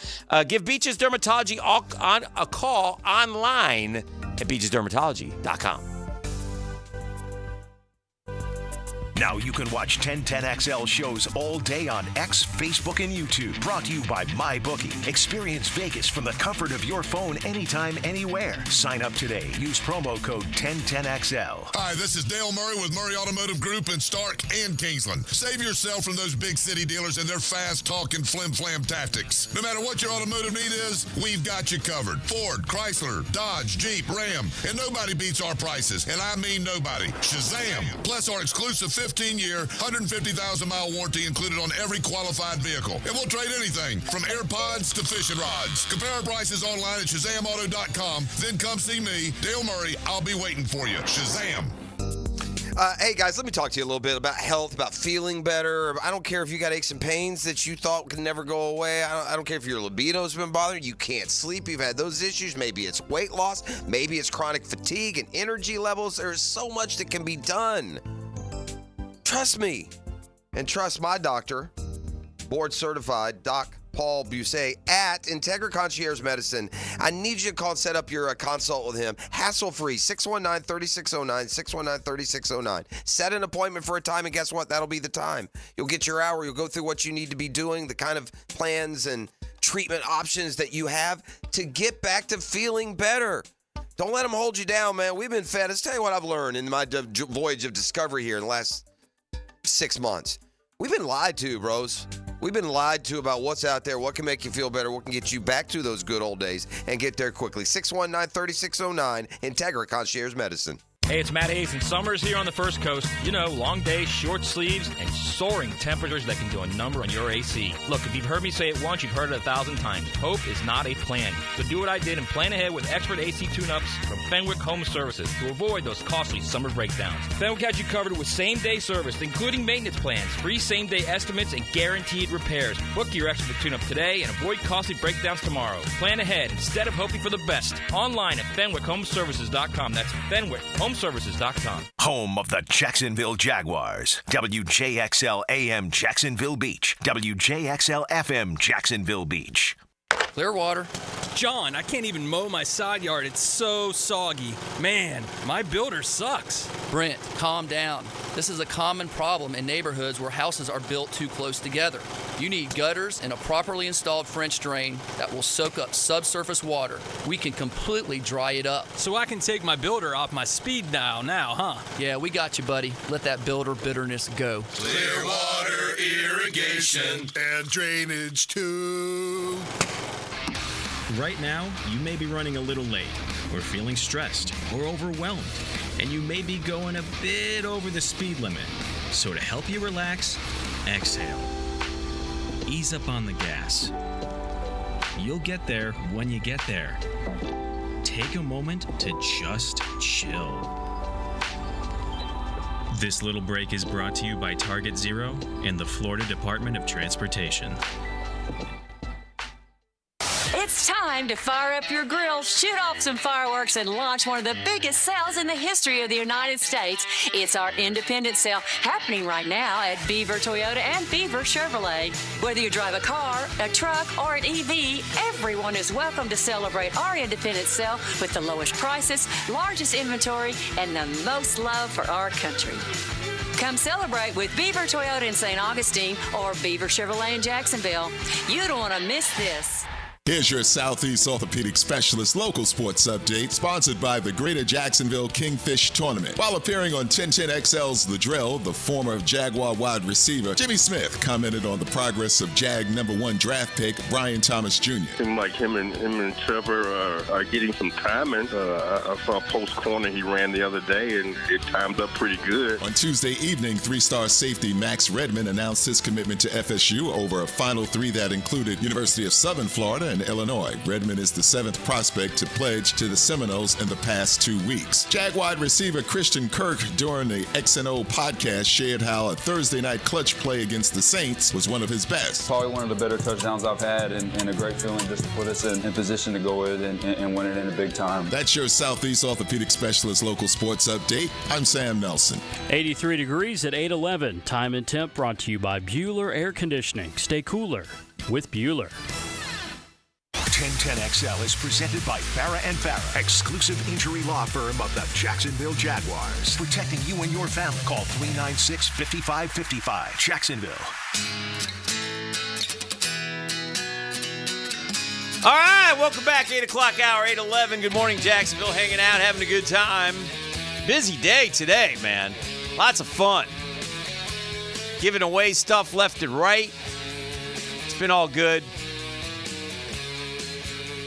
Give Beaches Dermatology a call online at beachesdermatology.com. Now you can watch 1010XL shows all day on X, Facebook, and YouTube. Brought to you by MyBookie. Experience Vegas from the comfort of your phone anytime, anywhere. Sign up today. Use promo code 1010XL. Hi, this is Dale Murray with Murray Automotive Group in Stark and Kingsland. Save yourself from those big city dealers and their fast-talking flim-flam tactics. No matter what your automotive need is, we've got you covered. Ford, Chrysler, Dodge, Jeep, Ram, and nobody beats our prices, and I mean nobody. Shazam! Plus our exclusive 15-year, 150,000-mile warranty included on every qualified vehicle. And we'll trade anything from AirPods to fishing rods. Compare our prices online at ShazamAuto.com. Then come see me, Dale Murray. I'll be waiting for you. Shazam! Hey, guys, let me talk to you a little bit about health, about feeling better. I don't care if you got aches and pains that you thought could never go away. I don't care if your libido's been bothering you. Can't sleep. You've had those issues. Maybe it's weight loss. Maybe it's chronic fatigue and energy levels. There's so much that can be done. Trust me. And trust my doctor, board-certified Doc Paul Busey at Integra Concierge Medicine. I need you to call and set up your consult with him. Hassle-free, 619-3609, 619-3609. Set an appointment for a time, and guess what? That'll be the time. You'll get your hour. You'll go through what you need to be doing, the kind of plans and treatment options that you have to get back to feeling better. Don't let them hold you down, man. We've been fed. Let's tell you what I've learned in my voyage of discovery here in the last 6 months. We've been lied to, bros. We've been lied to about what's out there, what can make you feel better, what can get you back to those good old days, and get there quickly. 619-3609, Integra Concierge Medicine. Hey, it's Matt Hayes, and summer's here on the First Coast. You know, long days, short sleeves, and soaring temperatures that can do a number on your AC. Look, if you've heard me say it once, you've heard it 1,000 times. Hope is not a plan. So do what I did and plan ahead with expert AC tune-ups from Fenwick Home Services to avoid those costly summer breakdowns. Fenwick has you covered with same-day service, including maintenance plans, free same-day estimates, and guaranteed repairs. Book your expert tune-up today and avoid costly breakdowns tomorrow. Plan ahead instead of hoping for the best. Online at FenwickHomeservices.com. That's FenwickHomeservices.com. Home of the Jacksonville Jaguars. WJXL AM Jacksonville Beach. WJXL FM Jacksonville Beach. Clearwater. John, I can't even mow my side yard. It's so soggy. Man, my builder sucks. Brent, calm down. This is a common problem in neighborhoods where houses are built too close together. You need gutters and a properly installed French drain that will soak up subsurface water. We can completely dry it up. So I can take my builder off my speed dial now, huh? Yeah, we got you, buddy. Let that builder bitterness go. Clearwater irrigation and drainage too. Right now, you may be running a little late, or feeling stressed, or overwhelmed, and you may be going a bit over the speed limit. So to help you relax, exhale. Ease up on the gas. You'll get there when you get there. Take a moment to just chill. This little break is brought to you by Target Zero and the Florida Department of Transportation. It's time to fire up your grill, shoot off some fireworks, and launch one of the biggest sales in the history of the United States. It's our Independence Sale happening right now at Beaver Toyota and Beaver Chevrolet. Whether you drive a car, a truck, or an EV, everyone is welcome to celebrate our Independence Sale with the lowest prices, largest inventory, and the most love for our country. Come celebrate with Beaver Toyota in St. Augustine or Beaver Chevrolet in Jacksonville. You don't want to miss this. Here's your Southeast Orthopedic Specialist local sports update, sponsored by the Greater Jacksonville Kingfish Tournament. While appearing on 1010XL's The Drill, the former Jaguar wide receiver Jimmy Smith commented on the progress of Jag #1 draft pick Brian Thomas Jr. Seems like him and Trevor are getting some timing. I saw a post corner he ran the other day, and it timed up pretty good. On Tuesday evening, three-star safety Max Redman announced his commitment to FSU over a final three that included University of Southern Florida and Illinois. Redmond is the 7th prospect to pledge to the Seminoles in the past 2 weeks. Jag wide receiver Christian Kirk during the X&O podcast shared how a Thursday night clutch play against the Saints was one of his best. Probably one of the better touchdowns I've had, and a great feeling just to put us in position to go in and win it in a big time. That's your Southeast Orthopedic Specialist local sports update. I'm Sam Nelson. 83 degrees at 8:11. Time and temp brought to you by Bueller Air Conditioning. Stay cooler with Bueller. 1010XL is presented by Farah & Farah, exclusive injury law firm of the Jacksonville Jaguars. Protecting you and your family. Call 396-5555. Jacksonville. All right, welcome back. 8 o'clock hour, 8:11. Good morning, Jacksonville. Hanging out, having a good time. Busy day today, man. Lots of fun. Giving away stuff left and right. It's been all good.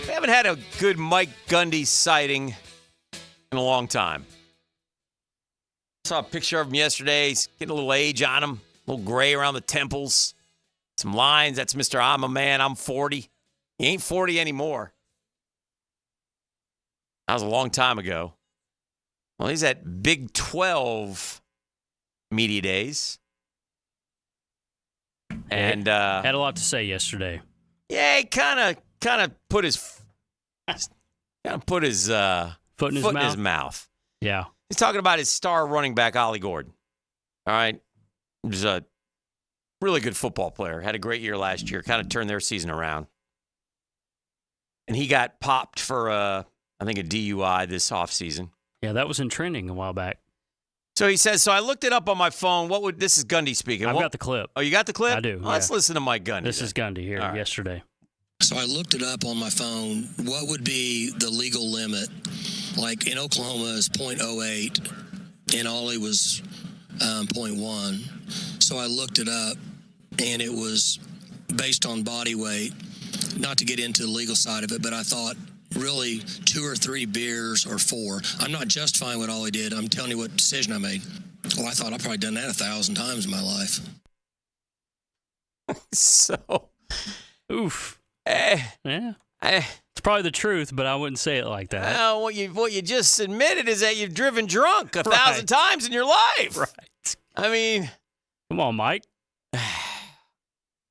We haven't had a good Mike Gundy sighting in a long time. Saw a picture of him yesterday. He's getting a little age on him. A little gray around the temples. Some lines. That's Mr. I'm a man. I'm 40. He ain't 40 anymore. That was a long time ago. Well, he's at Big 12 media days. And had a lot to say yesterday. Yeah, he kind of put his foot in his mouth. Yeah. He's talking about his star running back, Ollie Gordon. All right. He was a really good football player. Had a great year last year. Kind of turned their season around. And he got popped for, I think, a DUI this offseason. Yeah, that was in trending a while back. So he says, so I looked it up on my phone. This is Gundy speaking. I've got the clip. Oh, you got the clip? I do. Well, let's listen to Mike Gundy. This is Gundy here yesterday. So I looked it up on my phone. What would be the legal limit? Like in Oklahoma is 0.08, and Ollie was 0.1. So I looked it up, and it was based on body weight. Not to get into the legal side of it, but I thought really 2 or 3 beers or 4. I'm not justifying what Ollie did. I'm telling you what decision I made. Well, I thought I've probably done that 1,000 times in my life. So, oof. Yeah. It's probably the truth, but I wouldn't say it like that. Well, what you just admitted is that you've driven drunk 1,000 times in your life. Right. I mean, come on, Mike.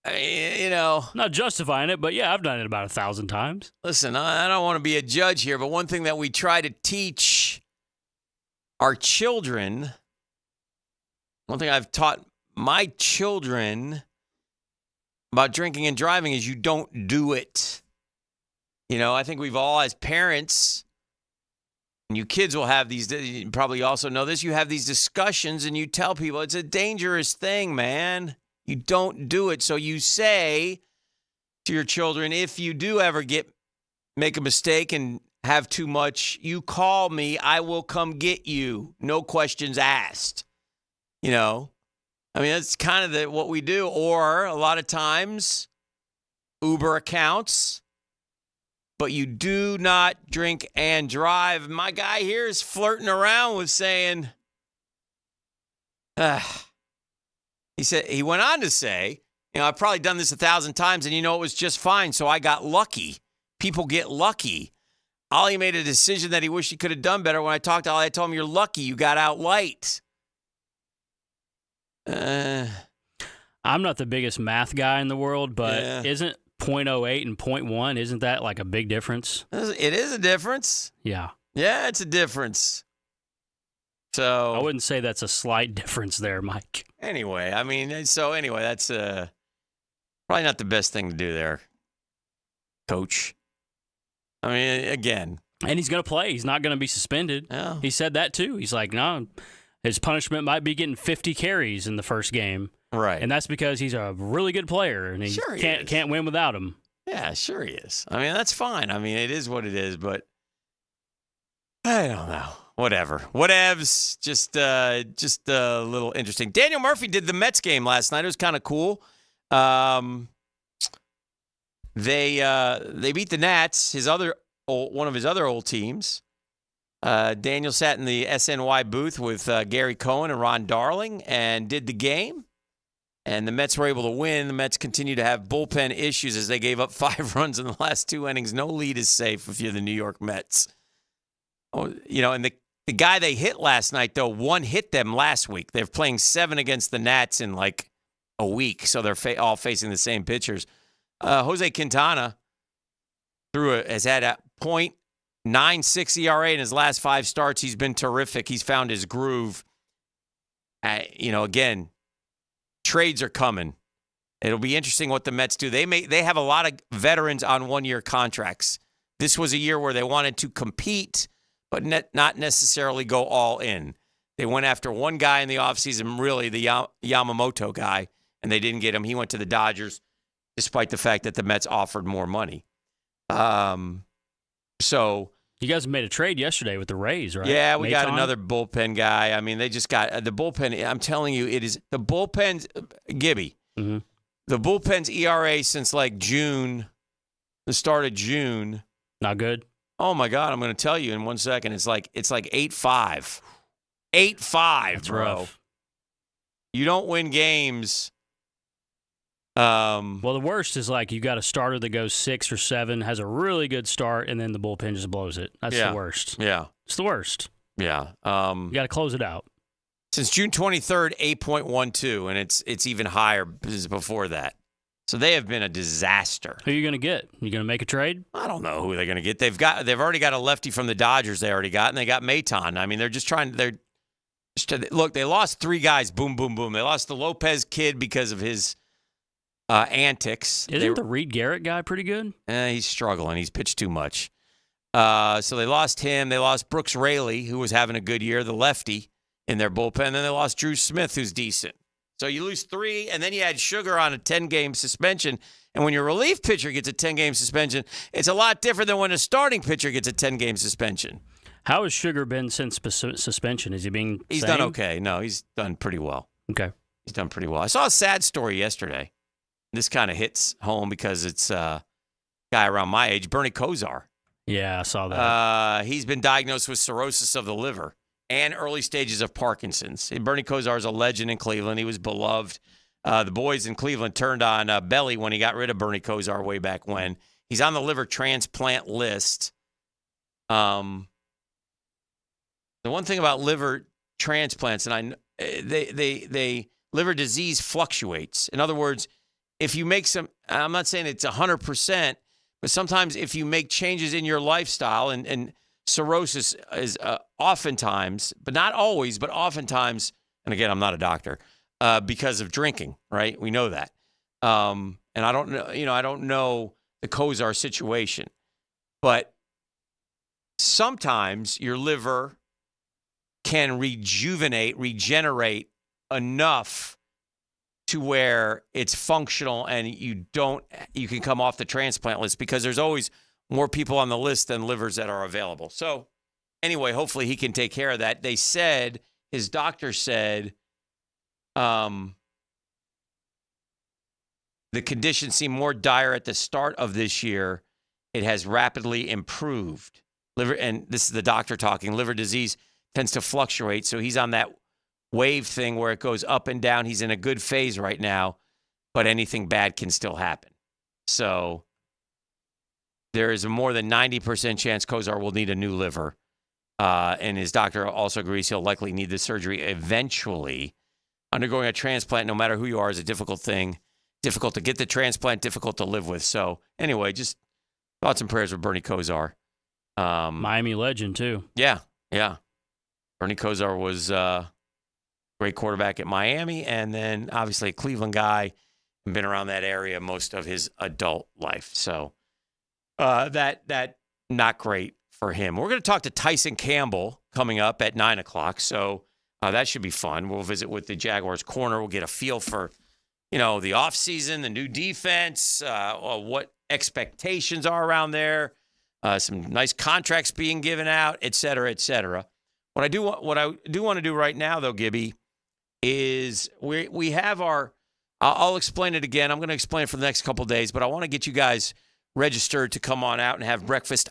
I mean, not justifying it, but yeah, I've done it about 1,000 times. Listen, I don't want to be a judge here, but one thing that we try to teach our children, one thing I've taught my children about drinking and driving is you don't do it. I think we've all, as parents, and you kids will have these, you probably also know this, you have these discussions and you tell people it's a dangerous thing, man. You don't do it. So you say to your children, if you do ever make a mistake and have too much, you call me. I will come get you. No questions asked. That's kind of what we do. Or a lot of times, Uber accounts, but you do not drink and drive. My guy here is flirting around with saying, he went on to say, I've probably done this 1,000 times, and it was just fine, so I got lucky. People get lucky. Ollie made a decision that he wished he could have done better. When I talked to Ollie, I told him, you're lucky. You got out light. I'm not the biggest math guy in the world, but isn't 0.08 and 0.1, isn't that like a big difference? It is a difference. Yeah. Yeah, it's a difference. So I wouldn't say that's a slight difference there, Mike. Anyway, that's probably not the best thing to do there, Coach. Again. And he's going to play. He's not going to be suspended. Yeah. He said that too. He's like, no, his punishment might be getting 50 carries in the first game. Right. And that's because he's a really good player, and he can't win without him. Yeah, sure he is. That's fine. It is what it is, but I don't know. Whatever. Whatevs. Just a little interesting. Daniel Murphy did the Mets game last night. It was kind of cool. They beat the Nats, one of his other old teams. Daniel sat in the SNY booth with Gary Cohen and Ron Darling and did the game. And the Mets were able to win. The Mets continue to have bullpen issues as they gave up 5 runs in the last 2 innings. No lead is safe if you're the New York Mets. And the guy they hit last night, though, one hit them last week. They're playing 7 against the Nats in like a week, so they're all facing the same pitchers. Jose Quintana has had a .96 ERA in his last 5 starts. He's been terrific. He's found his groove. Again, trades are coming. It'll be interesting what the Mets do. They have a lot of veterans on one-year contracts. This was a year where they wanted to compete, but not necessarily go all in. They went after one guy in the offseason, really the Yamamoto guy, and they didn't get him. He went to the Dodgers, despite the fact that the Mets offered more money. So you guys made a trade yesterday with the Rays, right? Yeah, we got another bullpen guy. I mean, they just got the bullpen. I'm telling you, it is the bullpen's Gibby. Mm-hmm. The bullpen's ERA since like June, the start of June. Not good. Oh my God, I'm going to tell you in 1 second. It's like 8.5. 8.5, That's bro. rough. You don't win games. Well, the worst is like you got a starter that goes 6 or 7, has a really good start, and then the bullpen just blows it. That's the worst. Yeah. It's the worst. Yeah. You got to close it out. Since June 23rd, 8.12, and it's even higher before that. So they have been a disaster. Who are you going to get? You going to make a trade? I don't know who they're going to get. They've already got a lefty from the Dodgers. They already got, and they got Maton. I mean, they're just trying. Look. They lost 3 guys. Boom, boom, boom. They lost the Lopez kid because of his antics. Isn't the Reed Garrett guy pretty good? He's struggling. He's pitched too much. So they lost him. They lost Brooks Raley, who was having a good year, the lefty, in their bullpen. And then they lost Drew Smith, who's decent. So you lose 3, and then you add Sugar on a 10-game suspension. And when your relief pitcher gets a 10-game suspension, it's a lot different than when a starting pitcher gets a 10-game suspension. How has Sugar been since suspension? Is he being He's done okay. No, he's done pretty well. Okay. He's done pretty well. I saw a sad story yesterday. This kind of hits home because it's a guy around my age, Bernie Kosar. Yeah, I saw that. He's been diagnosed with cirrhosis of the liver and early stages of Parkinson's. Bernie Kosar is a legend in Cleveland. He was beloved. The boys in Cleveland turned on Belly when he got rid of Bernie Kosar way back when. He's on the liver transplant list. The one thing about liver transplants, and they liver disease fluctuates. In other words, if you make I'm not saying it's 100%, but sometimes if you make changes in your lifestyle, and cirrhosis is oftentimes, but not always, but oftentimes, and again, I'm not a doctor, because of drinking, right? We know that. And I don't know, I don't know the Kosar situation, but sometimes your liver can regenerate enough to where it's functional and you can come off the transplant list, because there's always more people on the list than livers that are available. So anyway, hopefully he can take care of that. They said, his doctor said, the condition seemed more dire at the start of this year. It has rapidly improved. And this is the doctor talking, liver disease tends to fluctuate. So he's on that wave thing where it goes up and down. He's in a good phase right now, but anything bad can still happen. So there is a more than 90% chance Kosar will need a new liver. And his doctor also agrees he'll likely need the surgery eventually. Undergoing a transplant, no matter who you are, is a difficult thing. Difficult to get the transplant, difficult to live with. So anyway, just thoughts and prayers with Bernie Kosar. Miami legend, too. Yeah. Bernie Kosar was great quarterback at Miami, and then obviously a Cleveland guy, and been around that area most of his adult life. So that not great for him. We're going to talk to Tyson Campbell coming up at 9 o'clock, so that should be fun. We'll visit with the Jaguars corner. We'll get a feel for, the offseason, the new defense, what expectations are around there, some nice contracts being given out, et cetera, et cetera. What I do want to do right now, though, Gibby, is we have I'll explain it again. I'm going to explain it for the next couple of days, but I want to get you guys registered to come on out and have breakfast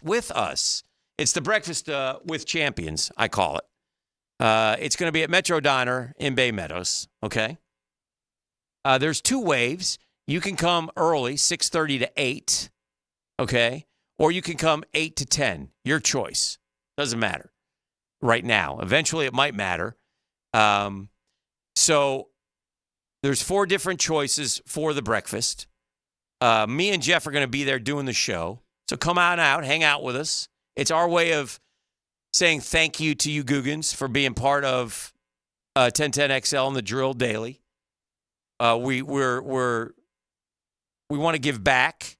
with us. It's the Breakfast with Champions, I call it. It's going to be at Metro Diner in Bay Meadows, okay? There's 2 waves. You can come early, 6:30 to 8, okay? Or you can come 8 to 10. Your choice. Doesn't matter right now. Eventually, it might matter. So there's 4 different choices for the breakfast. Me and Jeff are going to be there doing the show. So come on out, hang out with us. It's our way of saying thank you to you Googans for being part of 1010XL and the Drill Daily. we want to give back.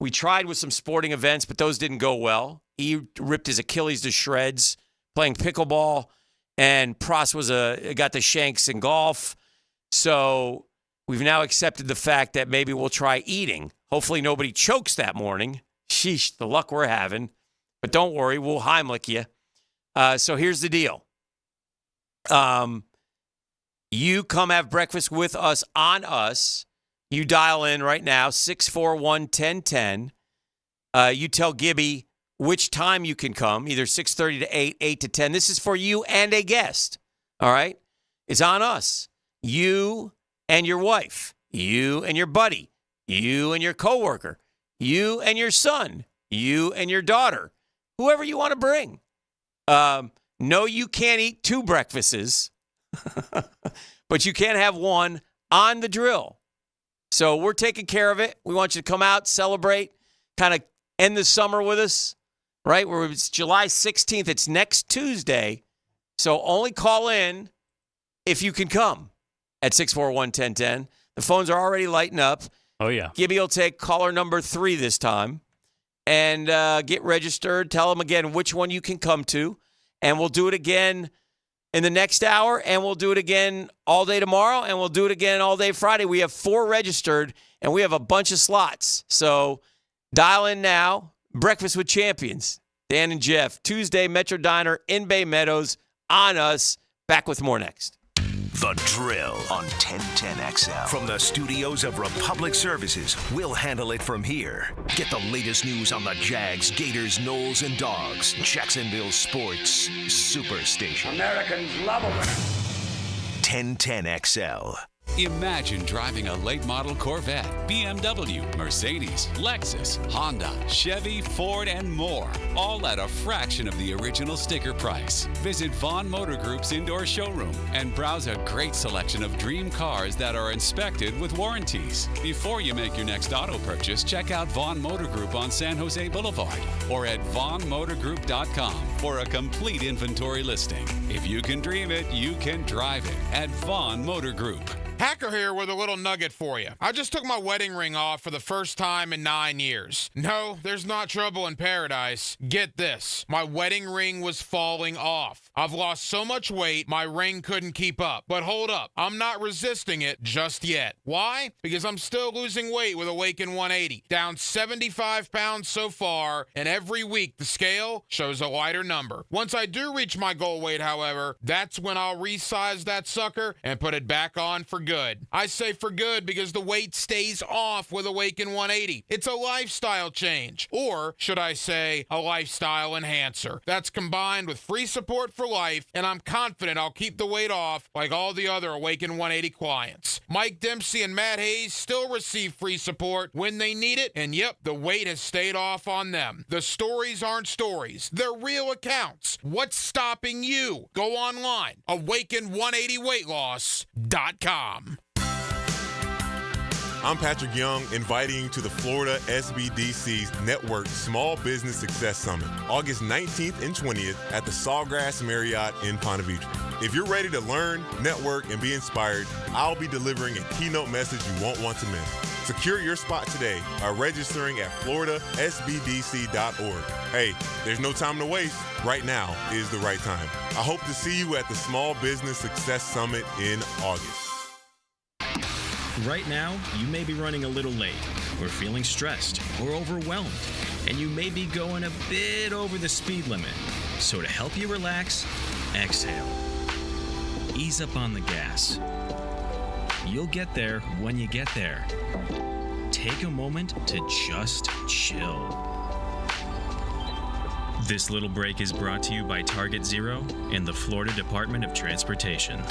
We tried with some sporting events, but those didn't go well. He ripped his Achilles to shreds playing pickleball, and Pross got the shanks in golf. So we've now accepted the fact that maybe we'll try eating. Hopefully nobody chokes that morning. Sheesh, the luck we're having. But don't worry, we'll Heimlich you. So here's the deal. You come have breakfast with us on us. You dial in right now, 641-1010. You tell Gibby which time you can come, either 6:30 to 8, 8 to 10. This is for you and a guest, all right? It's on us. You and your wife, you and your buddy, you and your coworker, you and your son, you and your daughter, whoever you want to bring. No, you can't eat 2 breakfasts, but you can have one on the drill. So we're taking care of it. We want you to come out, celebrate, kind of end the summer with us, right? It's July 16th. It's next Tuesday. So only call in if you can come at 641-1010. The phones are already lighting up. Oh, yeah. Gibby will take caller number 3 this time and get registered. Tell them again which one you can come to. And we'll do it again in the next hour, and we'll do it again all day tomorrow, and we'll do it again all day Friday. We have 4 registered, and we have a bunch of slots. So dial in now. Breakfast with Champions, Dan and Jeff, Tuesday, Metro Diner in Bay Meadows, on us. Back with more next. The Drill on 1010XL. From the studios of Republic Services, we'll handle it from here. Get the latest news on the Jags, Gators, Knowles, and Dogs. Jacksonville Sports Superstation. Americans love them. 1010XL. Imagine driving a late model Corvette, BMW, Mercedes, Lexus, Honda, Chevy, Ford, and more, all at a fraction of the original sticker price. Visit Vaughn Motor Group's indoor showroom and browse a great selection of dream cars that are inspected with warranties. Before you make your next auto purchase, check out Vaughn Motor Group on San Jose Boulevard or at vaughnmotorgroup.com for a complete inventory listing. If you can dream it, you can drive it at Vaughn Motor Group. Hacker here with a little nugget for you. I just took my wedding ring off for the first time in 9 years. No, there's not trouble in paradise. Get this. My wedding ring was falling off. I've lost so much weight, my ring couldn't keep up. But hold up, I'm not resisting it just yet. Why? Because I'm still losing weight with Awaken 180. Down 75 pounds so far, and every week the scale shows a lighter number. Once I do reach my goal weight, however, that's when I'll resize that sucker and put it back on for good. I say for good because the weight stays off with Awaken 180. It's a lifestyle change, or should I say a lifestyle enhancer. That's combined with free support for life, and I'm confident I'll keep the weight off like all the other Awaken 180 clients. Mike Dempsey and Matt Hayes still receive free support when they need it, and yep, the weight has stayed off on them. The stories aren't stories. They're real accounts. What's stopping you? Go online, awaken180weightloss.com. I'm Patrick Young, inviting you to the Florida SBDC's Network Small Business Success Summit, August 19th and 20th at the Sawgrass Marriott in Ponte Vedra. If you're ready to learn, network, and be inspired, I'll be delivering a keynote message you won't want to miss. Secure your spot today by registering at floridasbdc.org. Hey, there's no time to waste. Right now is the right time. I hope to see you at the Small Business Success Summit in August. Right now, you may be running a little late, or feeling stressed, or overwhelmed, and you may be going a bit over the speed limit. So to help you relax, exhale. Ease up on the gas. You'll get there when you get there. Take a moment to just chill. This little break is brought to you by Target Zero and the Florida Department of Transportation.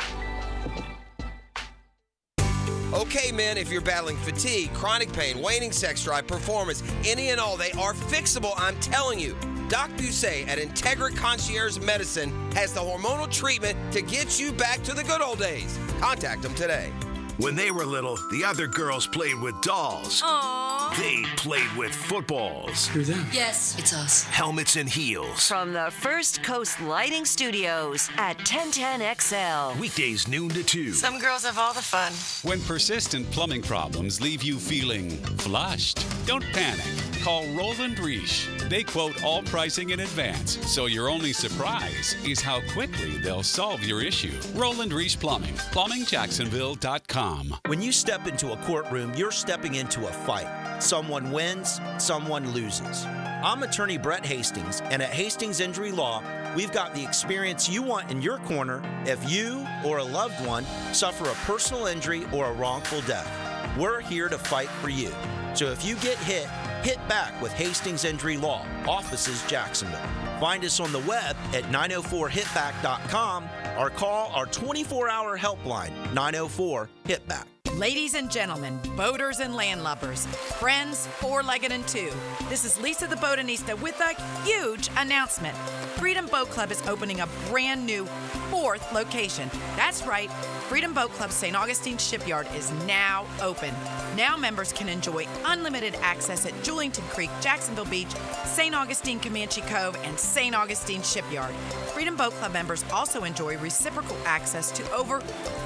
Okay, men, if you're battling fatigue, chronic pain, waning sex drive, performance, any and all, they are fixable, I'm telling you. Doc Busey at Integra Concierge Medicine has the hormonal treatment to get you back to the good old days. Contact them today. When they were little, the other girls played with dolls. Aww. They played with footballs. Who them? Yes, it's us. Helmets and heels. From the First Coast Lighting Studios at 1010XL. Weekdays noon to 2. Some girls have all the fun. When persistent plumbing problems leave you feeling flushed, don't panic. Call Roland Reich. They quote all pricing in advance, so your only surprise is how quickly they'll solve your issue. Roland Reich Plumbing. PlumbingJacksonville.com. When you step into a courtroom, you're stepping into a fight. Someone wins, someone loses. I'm attorney Brett Hastings, and at Hastings Injury Law, we've got the experience you want in your corner if you or a loved one suffer a personal injury or a wrongful death. We're here to fight for you. So if you get hit, hit back with Hastings Injury Law, offices Jacksonville. Find us on the web at 904hitback.com or call our 24-hour helpline, 904-HITBACK. Ladies and gentlemen, boaters and landlubbers, friends, four-legged and two, this is Lisa the Botanista with a huge announcement. Freedom Boat Club is opening a brand new 4th location. That's right, Freedom Boat Club St. Augustine Shipyard is now open. Now members can enjoy unlimited access at Julington Creek, Jacksonville Beach, St. Augustine Comanche Cove, and St. Augustine Shipyard. Freedom Boat Club members also enjoy reciprocal access to over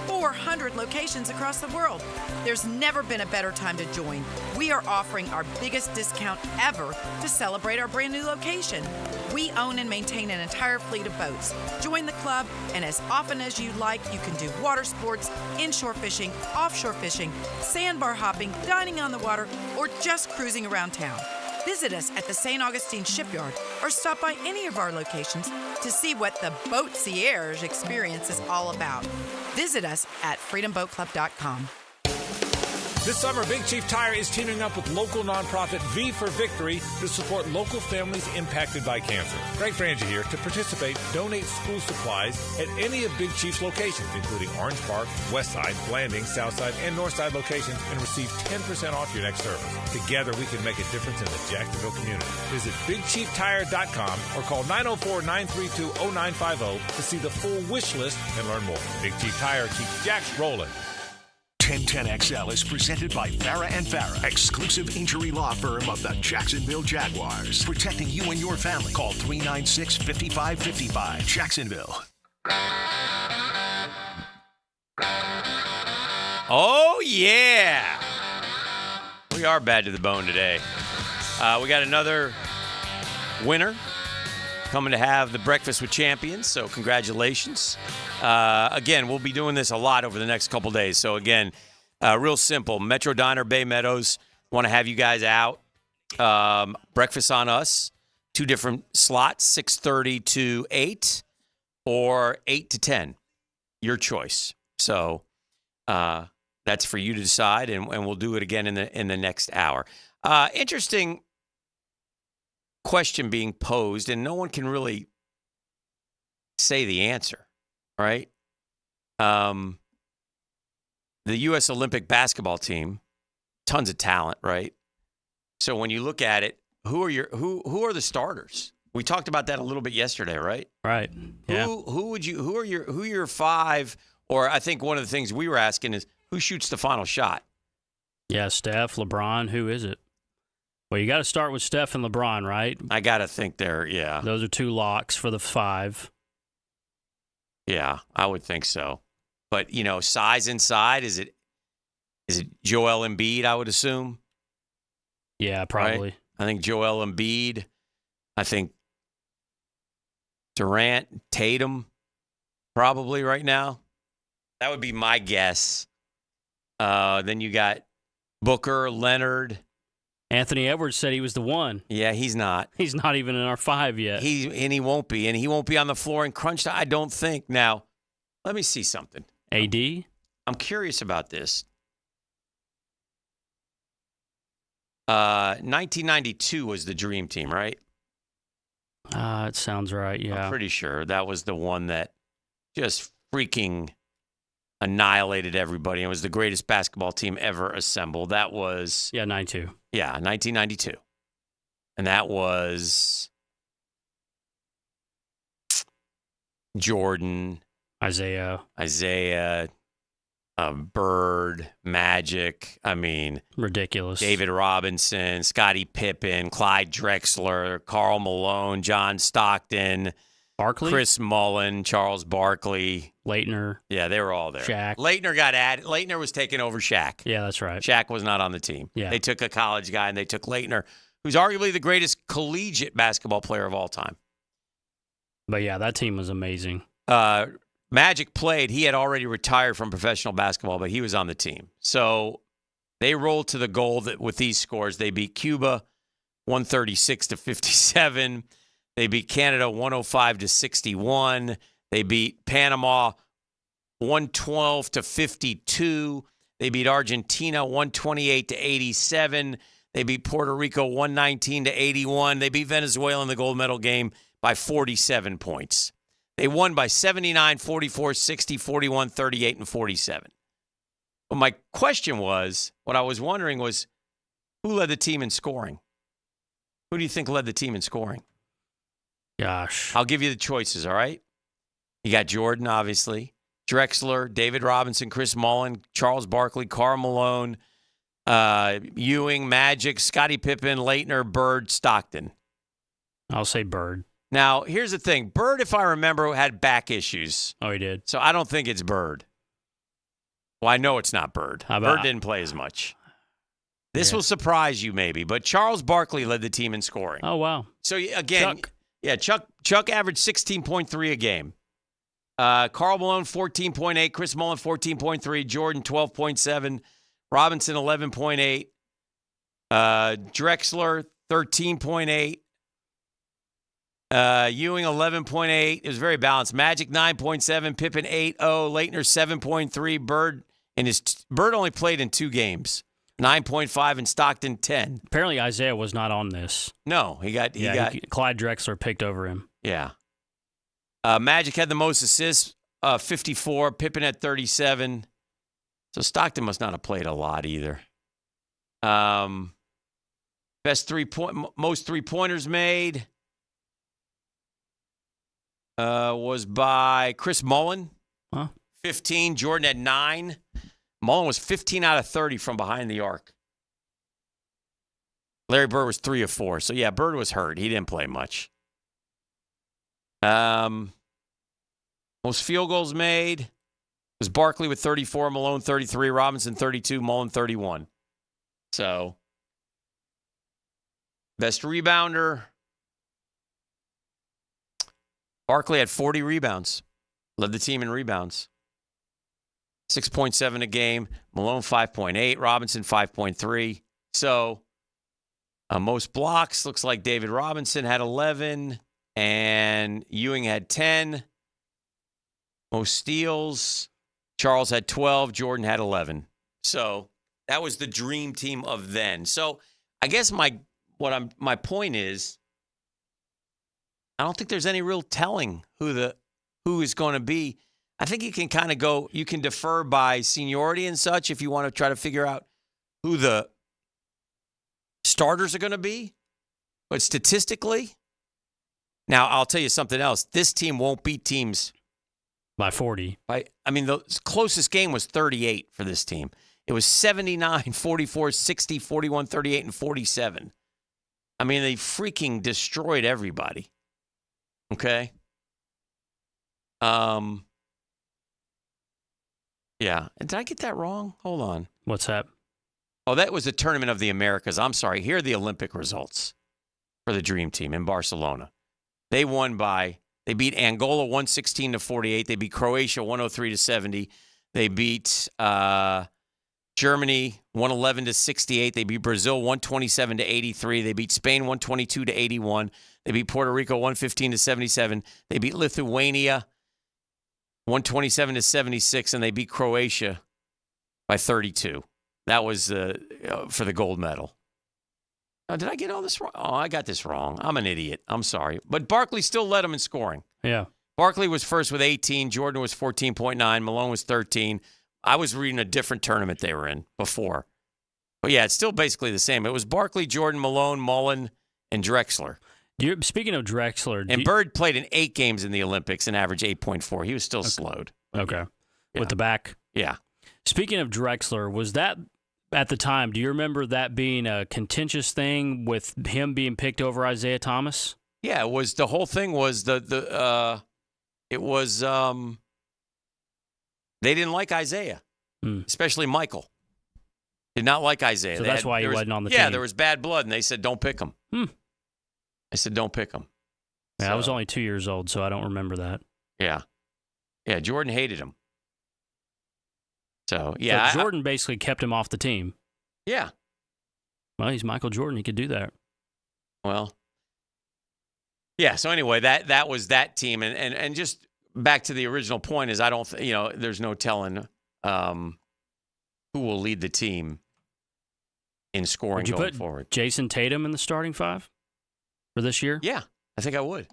400 locations across the world. There's never been a better time to join. We are offering our biggest discount ever to celebrate our brand new location. We own and maintain an entire fleet of boats. Join the club, and as often as you like, you can do water sports, inshore fishing, offshore fishing, sandbar hopping, dining on the water, or just cruising around town. Visit us at the St. Augustine Shipyard or stop by any of our locations to see what the Boatsiers experience is all about. Visit us at freedomboatclub.com. This summer, Big Chief Tire is teaming up with local nonprofit V for Victory to support local families impacted by cancer. Greg Frangie here. To participate, donate school supplies at any of Big Chief's locations, including Orange Park, Westside, Blanding, Southside, and Northside locations, and receive 10% off your next service. Together, we can make a difference in the Jacksonville community. Visit BigChiefTire.com or call 904-932-0950 to see the full wish list and learn more. Big Chief Tire keeps Jacks rolling. 1010XL is presented by Farah & Farah, exclusive injury law firm of the Jacksonville Jaguars. Protecting you and your family. Call 396-5555. Jacksonville. Oh, yeah. We are bad to the bone today. We got another winner coming to have the Breakfast with Champions, so congratulations. Again, we'll be doing this a lot over the next couple days. So, again, real simple. Metro Diner, Bay Meadows, want to have you guys out. Breakfast on us, 2 different slots, 6:30 to 8 or 8 to 10. Your choice. So that's for you to decide, and we'll do it again in the next hour. Interesting question being posed, and no one can really say the answer, right? The U.S. Olympic basketball team, tons of talent, right? So when you look at it, who are the starters? We talked about that a little bit yesterday, right? Right. Yeah. Who are your 5? Or I think one of the things we were asking is who shoots the final shot? Yeah, Steph, LeBron. Who is it? Well, you got to start with Steph and LeBron, right? I got to think yeah. Those are 2 locks for the 5. Yeah, I would think so. But, size inside, is it Joel Embiid, I would assume? Yeah, probably. Right? I think Joel Embiid. I think Durant, Tatum, probably right now. That would be my guess. Then you got Booker, Leonard. Anthony Edwards said he was the one. Yeah, he's not. He's not even in our 5 yet. He won't be. And he won't be on the floor in crunch time, I don't think. Now, let me see something. AD? I'm curious about this. 1992 was the Dream Team, right? It sounds right, yeah. I'm pretty sure that was the one that just freaking annihilated everybody. It was the greatest basketball team ever assembled. That was... Yeah, 92. Yeah, 1992. And that was Jordan. Isaiah. Bird, Magic. I mean, ridiculous. David Robinson, Scottie Pippen, Clyde Drexler, Karl Malone, John Stockton, Barkley, Chris Mullin, Charles Barkley, Leitner. Yeah, they were all there. Shaq. Leitner got added. Leitner was taking over Shaq. Yeah, that's right. Shaq was not on the team. Yeah. They took a college guy and they took Leitner, who's arguably the greatest collegiate basketball player of all time. But yeah, that team was amazing. Magic played. He had already retired from professional basketball, but he was on the team. So they rolled to the goal with these scores. They beat Cuba 136-57. They beat Canada 105-61. They beat Panama 112-52. They beat Argentina 128-87. They beat Puerto Rico 119-81. They beat Venezuela in the gold medal game by 47 points. They won by 79, 44, 60, 41, 38, and 47. But my question was, what I was wondering was, who led the team in scoring? Who do you think led the team in scoring? Gosh. I'll give you the choices, all right? You got Jordan, obviously, Drexler, David Robinson, Chris Mullin, Charles Barkley, Karl Malone, Ewing, Magic, Scottie Pippen, Leitner, Bird, Stockton. I'll say Bird. Now, here's the thing. Bird, if I remember, had back issues. Oh, he did. So I don't think it's Bird. Well, I know it's not Bird. Bird didn't play as much. This will surprise you maybe, but Charles Barkley led the team in scoring. Oh, wow. So, again, Chuck averaged 16.3 a game. Karl Malone, 14.8. Chris Mullin, 14.3. Jordan, 12.7. Robinson, 11.8. Drexler, 13.8. Ewing, 11.8. It was very balanced. Magic, 9.7. Pippen, 8.0. Leitner, 7.3. Bird only played in 2 games. 9.5 and Stockton 10. Apparently Isaiah was not on this. No, he got Clyde Drexler picked over him. Yeah. Magic had the most assists, 54. Pippen had 37. So Stockton must not have played a lot either. Most 3-pointers made was by Chris Mullin. 15. Jordan had 9. Mullin was 15 out of 30 from behind the arc. Larry Bird was 3 of 4. So, yeah, Bird was hurt. He didn't play much. Most field goals made was Barkley with 34, Malone 33, Robinson 32, Mullin 31. So, best rebounder. Barkley had 40 rebounds. Led the team in rebounds. 6.7 a game. Malone 5.8. Robinson 5.3. So, most blocks looks like David Robinson had 11 and Ewing had 10. Most steals, Charles had 12. Jordan had 11. So that was the dream team of then. So I guess my point is, I don't think there's any real telling who is going to be. I think you can kind of go, you can defer by seniority and such if you want to try to figure out who the starters are going to be. But statistically, now I'll tell you something else. This team won't beat teams by 40. The closest game was 38 for this team. It was 79, 44, 60, 41, 38, and 47. I mean, they freaking destroyed everybody. Okay? Yeah. And did I get that wrong? Hold on. What's that? Oh, that was the Tournament of the Americas. I'm sorry. Here are the Olympic results for the Dream Team in Barcelona. They beat Angola 116-48. They beat Croatia 103-70. They beat Germany 111-68. They beat Brazil 127-83. They beat Spain 122-81. They beat Puerto Rico 115-77. They beat Lithuania 127-76, and they beat Croatia by 32. That was for the gold medal. Oh, did I get all this wrong? Oh, I got this wrong. I'm an idiot. I'm sorry. But Barkley still led them in scoring. Yeah. Barkley was first with 18. Jordan was 14.9. Malone was 13. I was reading a different tournament they were in before. But, yeah, it's still basically the same. It was Barkley, Jordan, Malone, Mullin, and Drexler. Speaking of Drexler. And Bird played in 8 games in the Olympics and averaged 8.4. He was still slowed. Okay. Yeah. With the back? Yeah. Speaking of Drexler, was that at the time, do you remember that being a contentious thing with him being picked over Isaiah Thomas? Yeah, it was. The whole thing was they didn't like Isaiah, especially Michael. Did not like Isaiah. So that's why he wasn't on the team. Yeah, there was bad blood, and they said, don't pick him. I said, don't pick him. Yeah, I was only 2 years old, so I don't remember that. Yeah. Yeah, Jordan hated him. So, yeah. So Jordan basically kept him off the team. Yeah. Well, he's Michael Jordan. He could do that. Well, yeah. So anyway, that was that team. And just back to the original point is there's no telling who will lead the team in scoring Would you going put forward. Jason Tatum in the starting five for this year? Yeah, I think I would.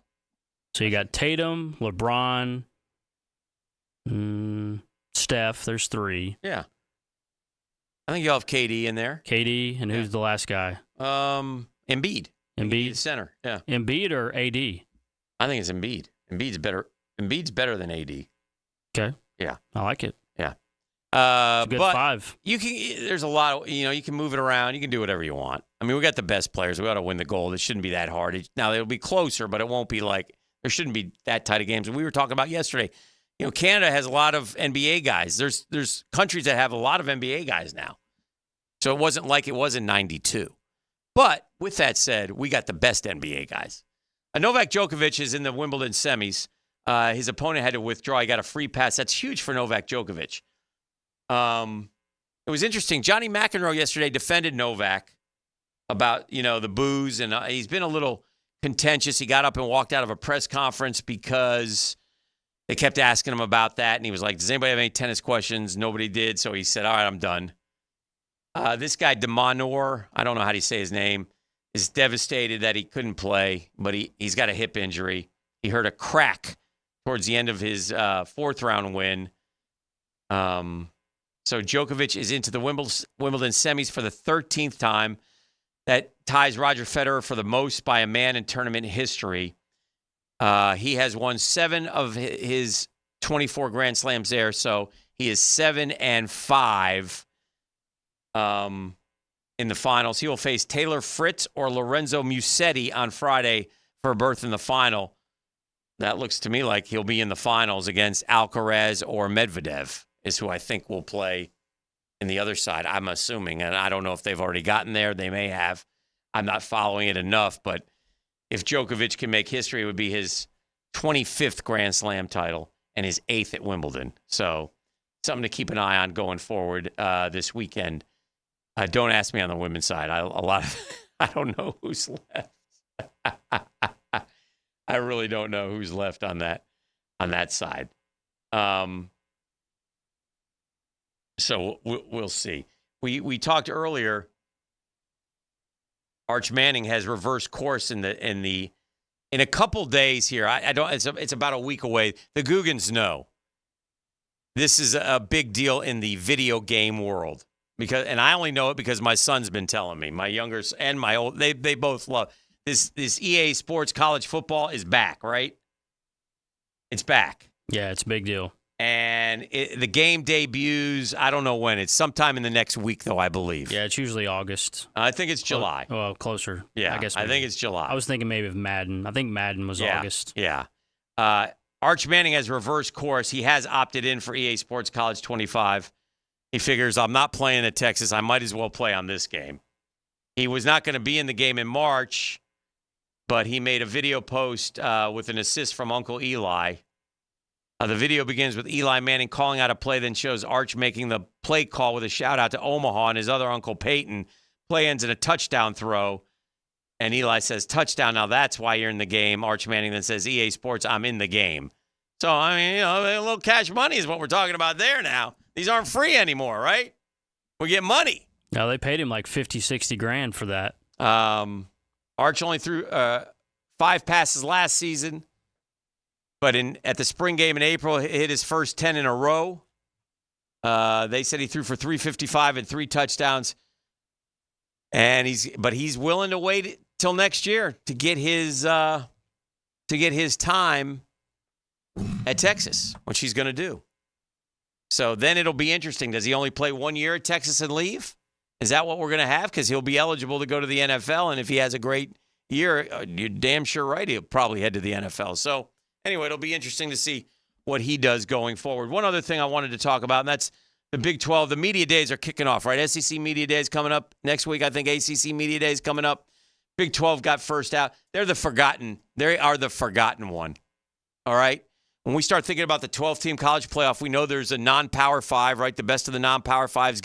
So you got Tatum, LeBron, Steph. There's 3. Yeah. I think you'll have KD in there. KD, and who's the last guy? Embiid. Embiid? Center, yeah. Embiid or AD? I think it's Embiid. Embiid's better than AD. Okay. Yeah. I like it. Yeah. It's a good but 5. There's a lot of, you can move it around. You can do whatever you want. I mean, we got the best players. We got to win the gold. It shouldn't be that hard. Now, it'll be closer, but it won't be like, there shouldn't be that tight of games. And we were talking about yesterday, Canada has a lot of NBA guys. There's countries that have a lot of NBA guys now. So it wasn't like it was in 92. But with that said, we got the best NBA guys. Novak Djokovic is in the Wimbledon semis. His opponent had to withdraw. He got a free pass. That's huge for Novak Djokovic. It was interesting. Johnny McEnroe yesterday defended Novak about, the booze, and he's been a little contentious. He got up and walked out of a press conference because they kept asking him about that, and he was like, does anybody have any tennis questions? Nobody did, so he said, all right, I'm done. This guy, Demonor, I don't know how to say his name, is devastated that he couldn't play, but he's got a hip injury. He heard a crack towards the end of his 4th-round win. So Djokovic is into the Wimbledon semis for the 13th time. That ties Roger Federer for the most by a man in tournament history. He has won 7 of his 24 Grand Slams there, so he is 7-5 in the finals. He will face Taylor Fritz or Lorenzo Musetti on Friday for a berth in the final. That looks to me like he'll be in the finals against Alcaraz or Medvedev is who I think will play in the other side, I'm assuming. And I don't know if they've already gotten there. They may have. I'm not following it enough. But if Djokovic can make history, it would be his 25th Grand Slam title and his 8th at Wimbledon. So something to keep an eye on going forward this weekend. Don't ask me on the women's side. I don't know who's left. I really don't know who's left on that side. So we'll see. We talked earlier. Arch Manning has reversed course in a couple days here. I don't. It's about a week away. The Googans know this is a big deal in the video game world and I only know it because my son's been telling me. My younger and my old, they both love this. EA Sports College Football is back, right? It's back. Yeah, it's a big deal. And the game debuts, I don't know when. It's sometime in the next week, though, I believe. Yeah, it's usually August. I think it's July. Well, closer. Yeah, I guess. I think it's July. I was thinking maybe of Madden. I think Madden was August. Yeah. Arch Manning has reversed course. He has opted in for EA Sports College 25. He figures, I'm not playing at Texas. I might as well play on this game. He was not going to be in the game in March, but he made a video post with an assist from Uncle Eli. The video begins with Eli Manning calling out a play, then shows Arch making the play call with a shout-out to Omaha and his other Uncle Peyton. Play ends in a touchdown throw, and Eli says, touchdown, now that's why you're in the game. Arch Manning then says, EA Sports, I'm in the game. So, I mean, a little cash money is what we're talking about there now. These aren't free anymore, right? We get money. No, they paid him like 50, 60 grand for that. Arch only threw 5 passes last season. But at the spring game in April, he hit his first 10 in a row. They said he threw for 355 and 3 touchdowns. And he's willing to wait till next year to get his time at Texas, which he's going to do. So then it'll be interesting. Does he only play 1 year at Texas and leave? Is that what we're going to have? Because he'll be eligible to go to the NFL, and if he has a great year, you're damn sure right, he'll probably head to the NFL. So anyway, it'll be interesting to see what he does going forward. One other thing I wanted to talk about, and that's the Big 12. The media days are kicking off, right? SEC media days coming up next week. I think ACC media days coming up. Big 12 got first out. They are the forgotten one, all right? When we start thinking about the 12-team college playoff, we know there's a non-power 5, right? The best of the non-power 5s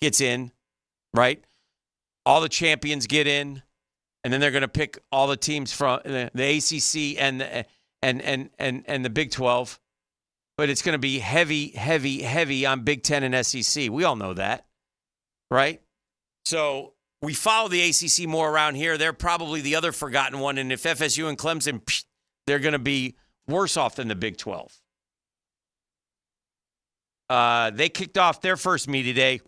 gets in, right? All the champions get in, and then they're going to pick all the teams from the ACC and the Big 12. But it's going to be heavy on Big 10 and SEC. We all know that, right? So we follow the ACC more around here. They're probably the other forgotten one. And if FSU and Clemson, they're going to be worse off than the Big 12. They kicked off their first media day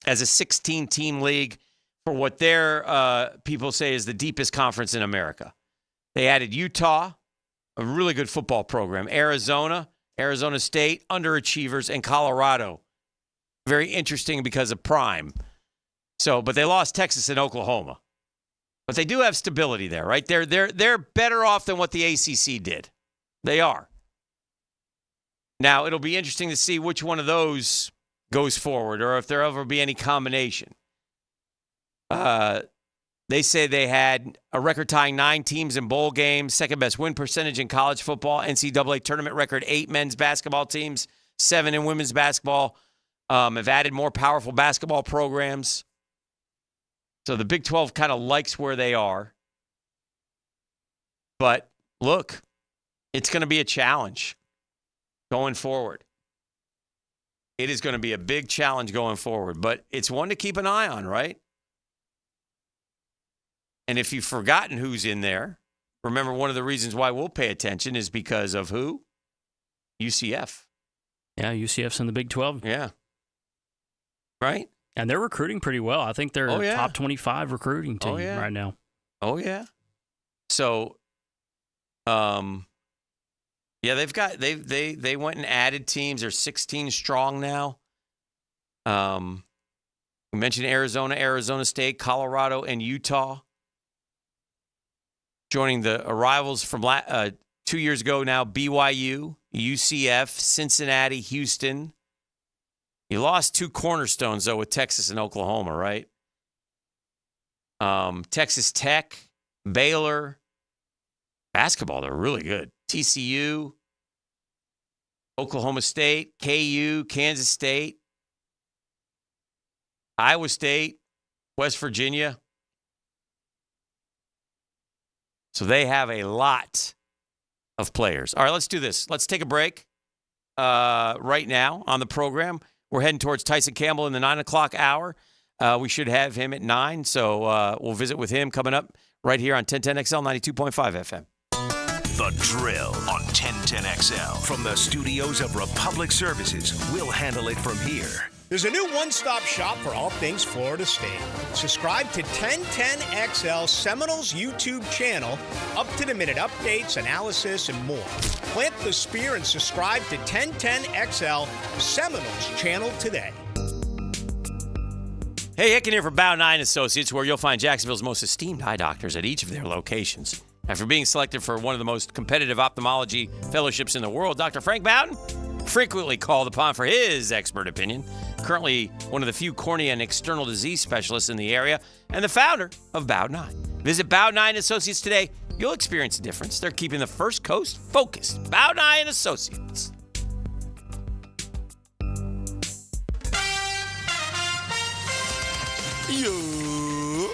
as a 16-team league for what their people say is the deepest conference in America. They added Utah, a really good football program, Arizona State, underachievers, and Colorado. Very interesting because of Prime. But they lost Texas and Oklahoma. But they do have stability there, right? They're better off than what the ACC did. They are. Now, it'll be interesting to see which one of those goes forward or if there ever be any combination. They say they had a record-tying 9 teams in bowl games, second-best win percentage in college football, NCAA tournament record, 8 men's basketball teams, 7 in women's basketball, have added more powerful basketball programs. So the Big 12 kind of likes where they are. But, look, it's going to be a challenge going forward. It is going to be a big challenge going forward, but it's one to keep an eye on, right? And if you've forgotten who's in there, remember one of the reasons why we'll pay attention is because of who? UCF. Yeah, UCF's in the Big 12. Yeah. Right? And they're recruiting pretty well. I think they're a top 25 recruiting team right now. Oh, yeah. So, they went and added teams. They're 16 strong now. We mentioned Arizona State, Colorado, and Utah. Joining the arrivals from 2 years ago now, BYU, UCF, Cincinnati, Houston. You lost 2 cornerstones, though, with Texas and Oklahoma, right? Texas Tech, Baylor. Basketball, they're really good. TCU, Oklahoma State, KU, Kansas State, Iowa State, West Virginia. So they have a lot of players. All right, let's do this. Let's take a break right now on the program. We're heading towards Tyson Campbell in the 9 o'clock hour. We should have him at 9, so we'll visit with him coming up right here on 1010XL 92.5 FM. The Drill on 1010XL. From the studios of Republic Services, we'll handle it from here. There's a new one-stop shop for all things Florida State. Subscribe to 1010XL Seminoles YouTube channel, up-to-the-minute updates, analysis, and more. Plant the spear and subscribe to 1010XL Seminoles channel today. Hey, Hicken here for Bow 9 Associates, where you'll find Jacksonville's most esteemed eye doctors at each of their locations. After being selected for one of the most competitive ophthalmology fellowships in the world, Dr. Frank Bowden, frequently called upon for his expert opinion, currently one of the few cornea and external disease specialists in the area, and the founder of Bow 9. Visit Bow 9 Associates today. You'll experience a difference. They're keeping the First Coast focused. Bow 9 Associates. Yo,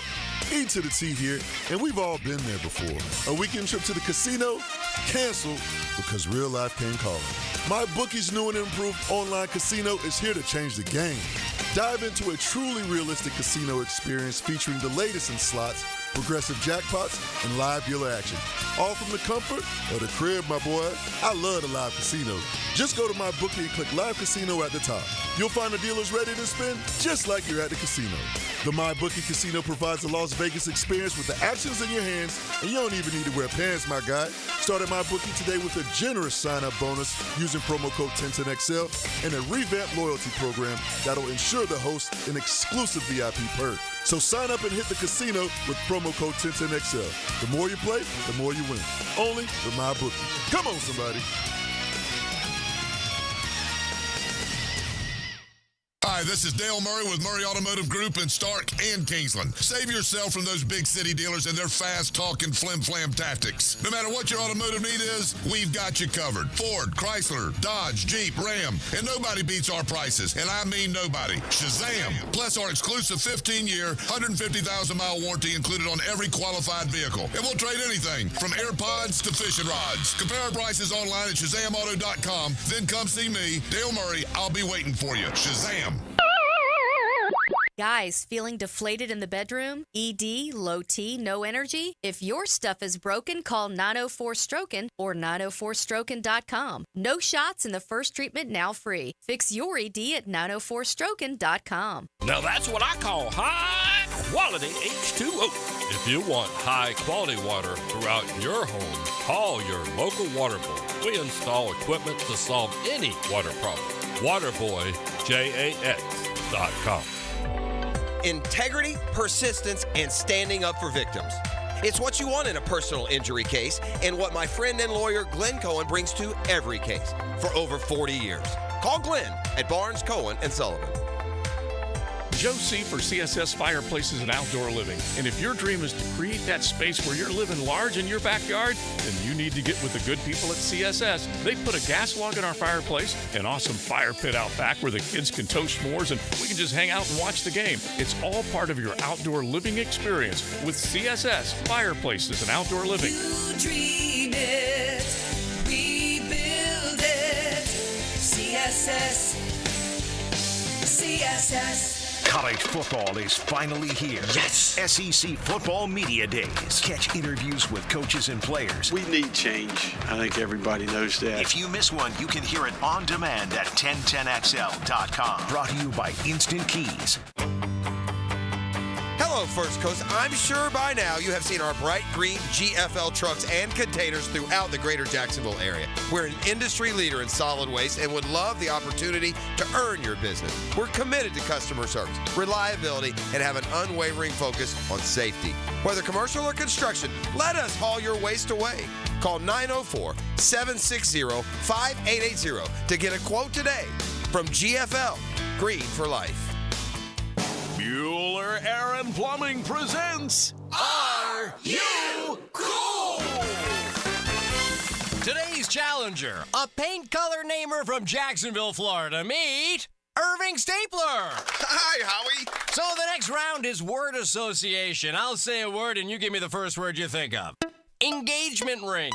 E to the T here, and we've all been there before. A weekend trip to the casino? Canceled because real life came calling. My bookie's new and improved online casino is here to change the game. Dive into a truly realistic casino experience featuring the latest in slots, progressive jackpots, and live dealer action. All from the comfort of the crib, my boy. I love the live casino. Just go to my bookie and click live casino at the top. You'll find the dealers ready to spend just like you're at the casino. The MyBookie Casino provides a Las Vegas experience with the actions in your hands, and you don't even need to wear pants, my guy. Start at MyBookie today with a generous sign-up bonus using promo code 1010XL and a revamped loyalty program that'll ensure the host an exclusive VIP perk. So sign up and hit the casino with promo code 1010XL. The more you play, the more you win. Only with MyBookie. Come on, somebody. Hi, this is Dale Murray with Murray Automotive Group in Stark and Kingsland. Save yourself from those big city dealers and their fast-talking flim-flam tactics. No matter what your automotive need is, we've got you covered. Ford, Chrysler, Dodge, Jeep, Ram, and nobody beats our prices, and I mean nobody. Shazam! Plus our exclusive 15-year, 150,000-mile warranty included on every qualified vehicle. And we'll trade anything from AirPods to fishing rods. Compare our prices online at ShazamAuto.com. Then come see me, Dale Murray. I'll be waiting for you. Shazam! Guys, feeling deflated in the bedroom? ED, low T, no energy? If your stuff is broken, call 904-STROKEN or 904stroken.com. No shots in the first treatment, now free. Fix your ED at 904stroken.com. Now that's what I call high-quality H2O. If you want high-quality water throughout your home, call your local water boy. We install equipment to solve any water problem. WaterBoyJAX.com. Integrity, persistence, and standing up for victims. It's what you want in a personal injury case and what my friend and lawyer Glenn Cohen brings to every case for over 40 years. Call Glenn at Barnes, Cohen, and Sullivan. Joe C. for CSS Fireplaces and Outdoor Living. And if your dream is to create that space where you're living large in your backyard, then you need to get with the good people at CSS. They put a gas log in our fireplace, an awesome fire pit out back where the kids can toast s'mores and we can just hang out and watch the game. It's all part of your outdoor living experience with CSS Fireplaces and Outdoor Living. You dream it, we build it. CSS. College football is finally here. Yes! SEC Football Media Days. Catch interviews with coaches and players. We need change. I think everybody knows that. If you miss one, you can hear it on demand at 1010XL.com. Brought to you by Instant Keys. Hello, First Coast. I'm sure by now you have seen our bright green GFL trucks and containers throughout the greater Jacksonville area. We're an industry leader in solid waste and would love the opportunity to earn your business. We're committed to customer service, reliability, and have an unwavering focus on safety. Whether commercial or construction, let us haul your waste away. Call 904-760-5880 to get a quote today from GFL, Green for Life. Bueller Air and Plumbing presents Are You Cool? Today's challenger, a paint color namer from Jacksonville, Florida. Meet Irving Stapler. Hi, Howie. So the next round is word association. I'll say a word and you give me the first word you think of. Engagement ring.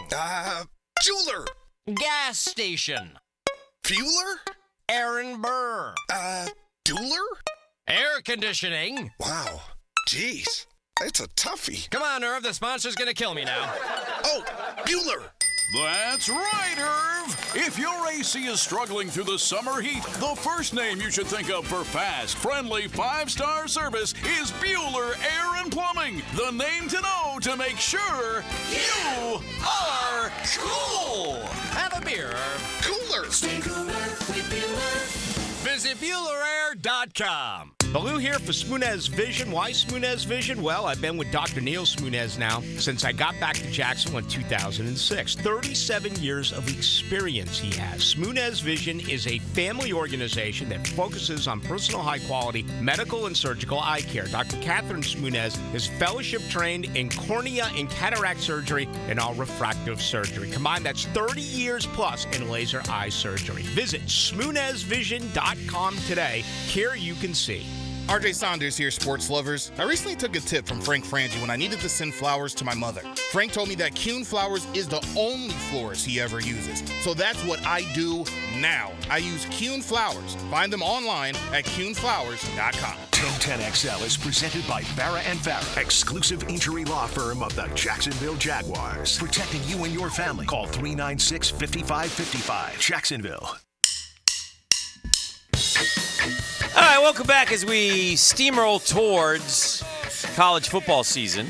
Jeweler. Gas station. Fueler. Aaron Burr. Dueler. Air conditioning. Wow. Jeez. It's a toughie. Come on, Irv. The sponsor's going to kill me now. Oh, Bueller. That's right, Irv. If your AC is struggling through the summer heat, the first name you should think of for fast, friendly, 5-star service is Bueller Air and Plumbing. The name to know to make sure you are cool. Have a beer, Irv. Cooler. Stay cooler with Bueller. Visit BuellerAir.com. Baloo here for Smoonez Vision. Why Smoonez Vision? Well, I've been with Dr. Neil Smoonez now since I got back to Jacksonville in 2006. 37 years of experience he has. Smoonez Vision is a family organization that focuses on personal high-quality medical and surgical eye care. Dr. Catherine Smoonez is fellowship trained in cornea and cataract surgery and all refractive surgery. Combined, that's 30 years plus in laser eye surgery. Visit SmoonezVision.com today. Care you can see. RJ Saunders here, sports lovers. I recently took a tip from Frank Frangie when I needed to send flowers to my mother. Frank told me that Kuhn Flowers is the only florist he ever uses. So that's what I do now. I use Kuhn Flowers. Find them online at kuhnflowers.com. 1010XL is presented by Farrah & Farrah, exclusive injury law firm of the Jacksonville Jaguars. Protecting you and your family. Call 396-5555. Jacksonville. right, welcome back as we steamroll towards college football season.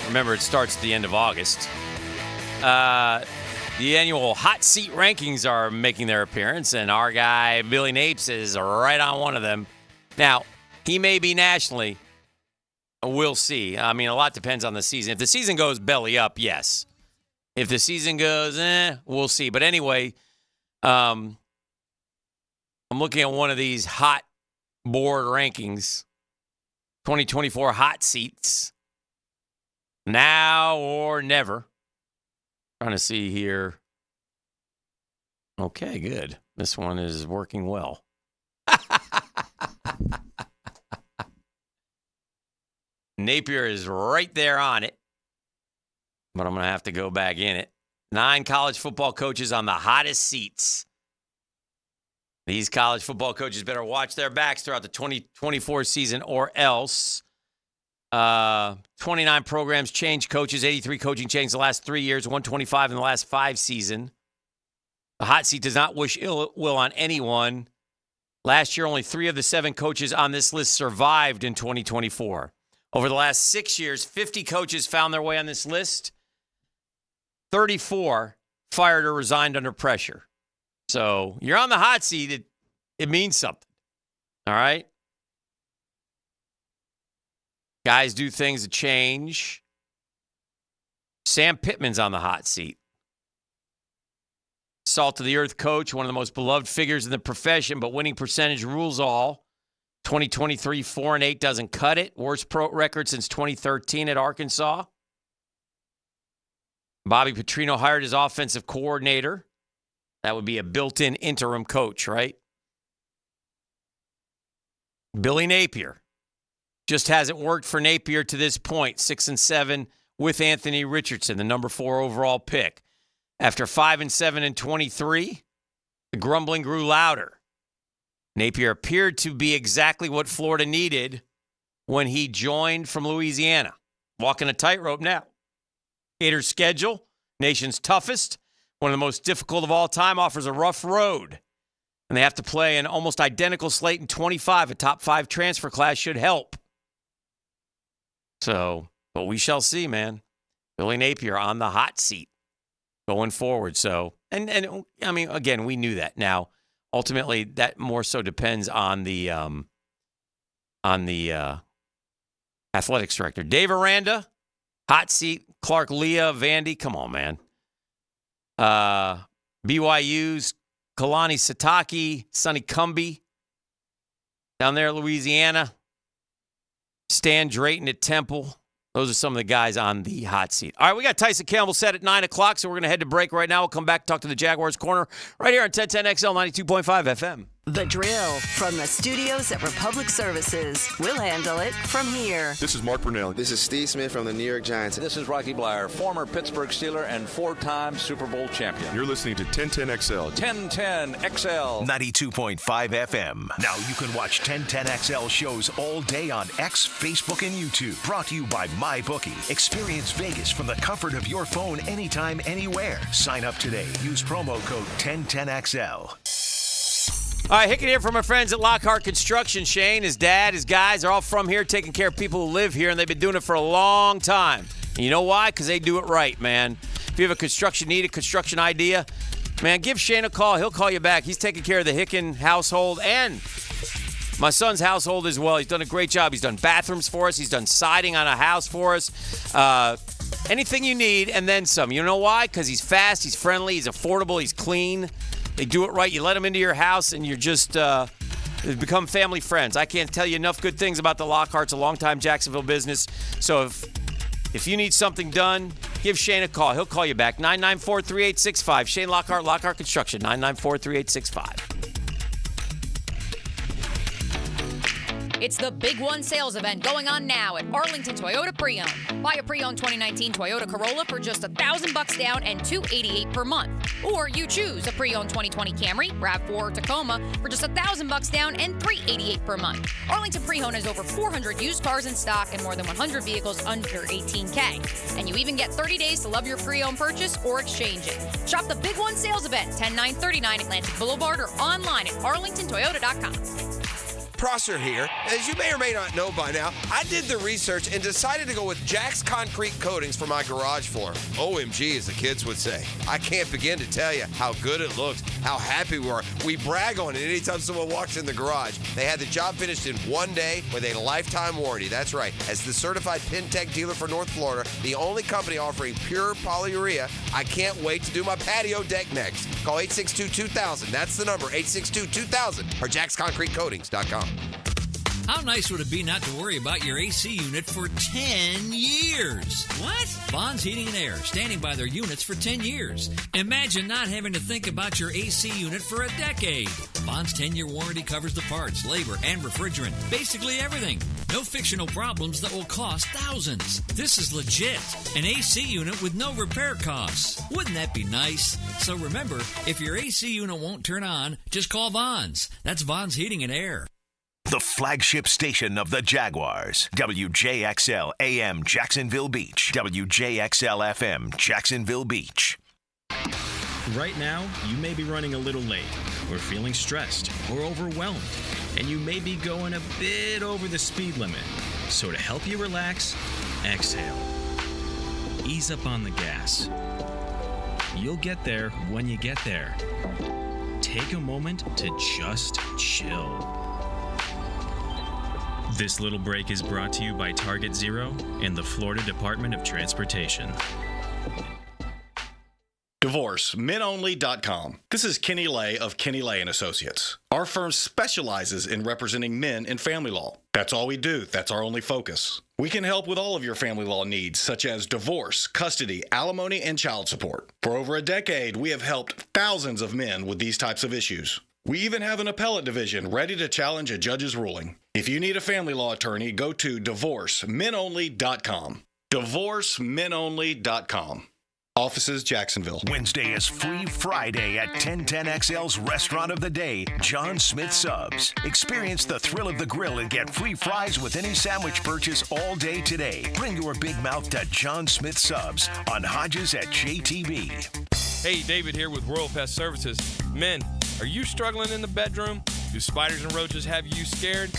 Remember, it starts at the end of August. The annual hot seat rankings are making their appearance, and our guy, Billy Napes, is right on one of them. Now, he may be nationally. We'll see. I mean, a lot depends on the season. If the season goes belly up, yes. If the season goes, we'll see. But anyway, I'm looking at one of these hot board rankings, 2024 hot seats, now or never. Trying to see here. Okay, good. This one is working well. Napier is right there on it, but I'm going to have to go back in it. 9 college football coaches on the hottest seats. These college football coaches better watch their backs throughout the 2024 season or else. 29 programs changed coaches, 83 coaching changes the last 3 years, 125 in the last 5 seasons. The hot seat does not wish ill will on anyone. Last year, only 3 of the 7 coaches on this list survived in 2024. Over the last 6 years, 50 coaches found their way on this list. 34 fired or resigned under pressure. So you're on the hot seat. It means something. All right? Guys do things to change. Sam Pittman's on the hot seat. Salt of the earth coach, one of the most beloved figures in the profession, but winning percentage rules all. 2023, 4-8 doesn't cut it. Worst pro record since 2013 at Arkansas. Bobby Petrino hired his offensive coordinator. That would be a built-in interim coach, right? Billy Napier. Just hasn't worked for Napier to this point. 6-7 with Anthony Richardson, the number 4 overall pick. After 5-7 in 23, the grumbling grew louder. Napier appeared to be exactly what Florida needed when he joined from Louisiana. Walking a tightrope now. Gator's schedule, nation's toughest, one of the most difficult of all time, offers a rough road. And they have to play an almost identical slate in 25. A top 5 transfer class should help. So, but we shall see, man. Billy Napier on the hot seat going forward. So, and I mean, again, we knew that. Now, ultimately, that more so depends on the athletics director. Dave Aranda, hot seat. Clark Leah, Vandy, come on, man. BYU's Kalani Sitake, Sonny Cumbie down there in Louisiana. Stan Drayton at Temple. Those are some of the guys on the hot seat. All right, we got Tyson Campbell set at 9 o'clock, so we're going to head to break right now. We'll come back and talk to the Jaguars Corner right here on 1010XL 92.5 FM. The Drill from the studios at Republic Services. We'll handle it from here. This is Mark Brunell. This is Steve Smith from the New York Giants. This is Rocky Blyer, former Pittsburgh Steeler and 4-time Super Bowl champion. You're listening to 1010XL. 1010XL. 92.5 FM. Now you can watch 1010XL shows all day on X, Facebook, and YouTube. Brought to you by MyBookie. Experience Vegas from the comfort of your phone anytime, anywhere. Sign up today. Use promo code 1010XL. All right, Hicken here from our friends at Lockhart Construction. Shane, his dad, his guys are all from here, taking care of people who live here, and they've been doing it for a long time. And you know why? Because they do it right, man. If you have a construction need, a construction idea, man, give Shane a call. He'll call you back. He's taking care of the Hicken household and my son's household as well. He's done a great job. He's done bathrooms for us. He's done siding on a house for us. Anything you need, and then some. You know why? Because he's fast, he's friendly, he's affordable, he's clean. They do it right. You let them into your house, and you're just become family friends. I can't tell you enough good things about the Lockharts, a longtime Jacksonville business. So if you need something done, give Shane a call. He'll call you back. 994-3865. Shane Lockhart, Lockhart Construction, 994-3865. It's the Big One sales event going on now at Arlington Toyota Pre-Owned. Buy a pre-owned 2019 Toyota Corolla for just $1,000 down and $288 per month. Or you choose a pre-owned 2020 Camry, RAV4, or Tacoma for just $1,000 down and $388 per month. Arlington Pre-Owned has over 400 used cars in stock and more than 100 vehicles under $18K. And you even get 30 days to love your pre-owned purchase or exchange it. Shop the Big One sales event, 10939 Atlantic Boulevard, or online at arlingtontoyota.com. Prosser here. As you may or may not know by now, I did the research and decided to go with Jack's Concrete Coatings for my garage floor. OMG, as the kids would say. I can't begin to tell you how good it looks, how happy we are. We brag on it anytime someone walks in the garage. They had the job finished in one day with a lifetime warranty. That's right. As the certified Pintech dealer for North Florida, the only company offering pure polyurea, I can't wait to do my patio deck next. Call 862-2000. That's the number, 862-2000, or jacksconcretecoatings.com. How nice would it be not to worry about your AC unit for 10 years? What? Vaughn's Heating and Air, standing by their units for 10 years. Imagine not having to think about your AC unit for a decade. Vaughn's 10-year warranty covers the parts, labor, and refrigerant. Basically everything. No fictional problems that will cost thousands. This is legit. An AC unit with no repair costs. Wouldn't that be nice? So remember, if your AC unit won't turn on, just call Vaughn's. That's Vaughn's Heating and Air. The flagship station of the Jaguars. WJXL AM Jacksonville Beach. WJXL FM Jacksonville Beach. Right now, you may be running a little late, or feeling stressed, or overwhelmed, and you may be going a bit over the speed limit. So to help you relax, exhale. Ease up on the gas. You'll get there when you get there. Take a moment to just chill. This little break is brought to you by Target Zero and the Florida Department of Transportation. DivorceMenOnly.com. This is Kenny Lay of Kenny Lay & Associates. Our firm specializes in representing men in family law. That's all we do. That's our only focus. We can help with all of your family law needs, such as divorce, custody, alimony, and child support. For over a decade, we have helped thousands of men with these types of issues. We even have an appellate division ready to challenge a judge's ruling. If you need a family law attorney, go to DivorceMenOnly.com. DivorceMenOnly.com. Offices, Jacksonville. Wednesday is Free Friday at 1010XL's Restaurant of the Day, John Smith Subs. Experience the thrill of the grill and get free fries with any sandwich purchase all day today. Bring your big mouth to John Smith Subs on Hodges at JTB. Hey, David here with Royal Pest Services. Men, are you struggling in the bedroom? Do spiders and roaches have you scared?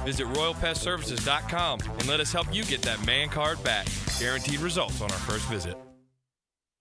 Visit RoyalPestServices.com and let us help you get that man card back. Guaranteed results on our first visit.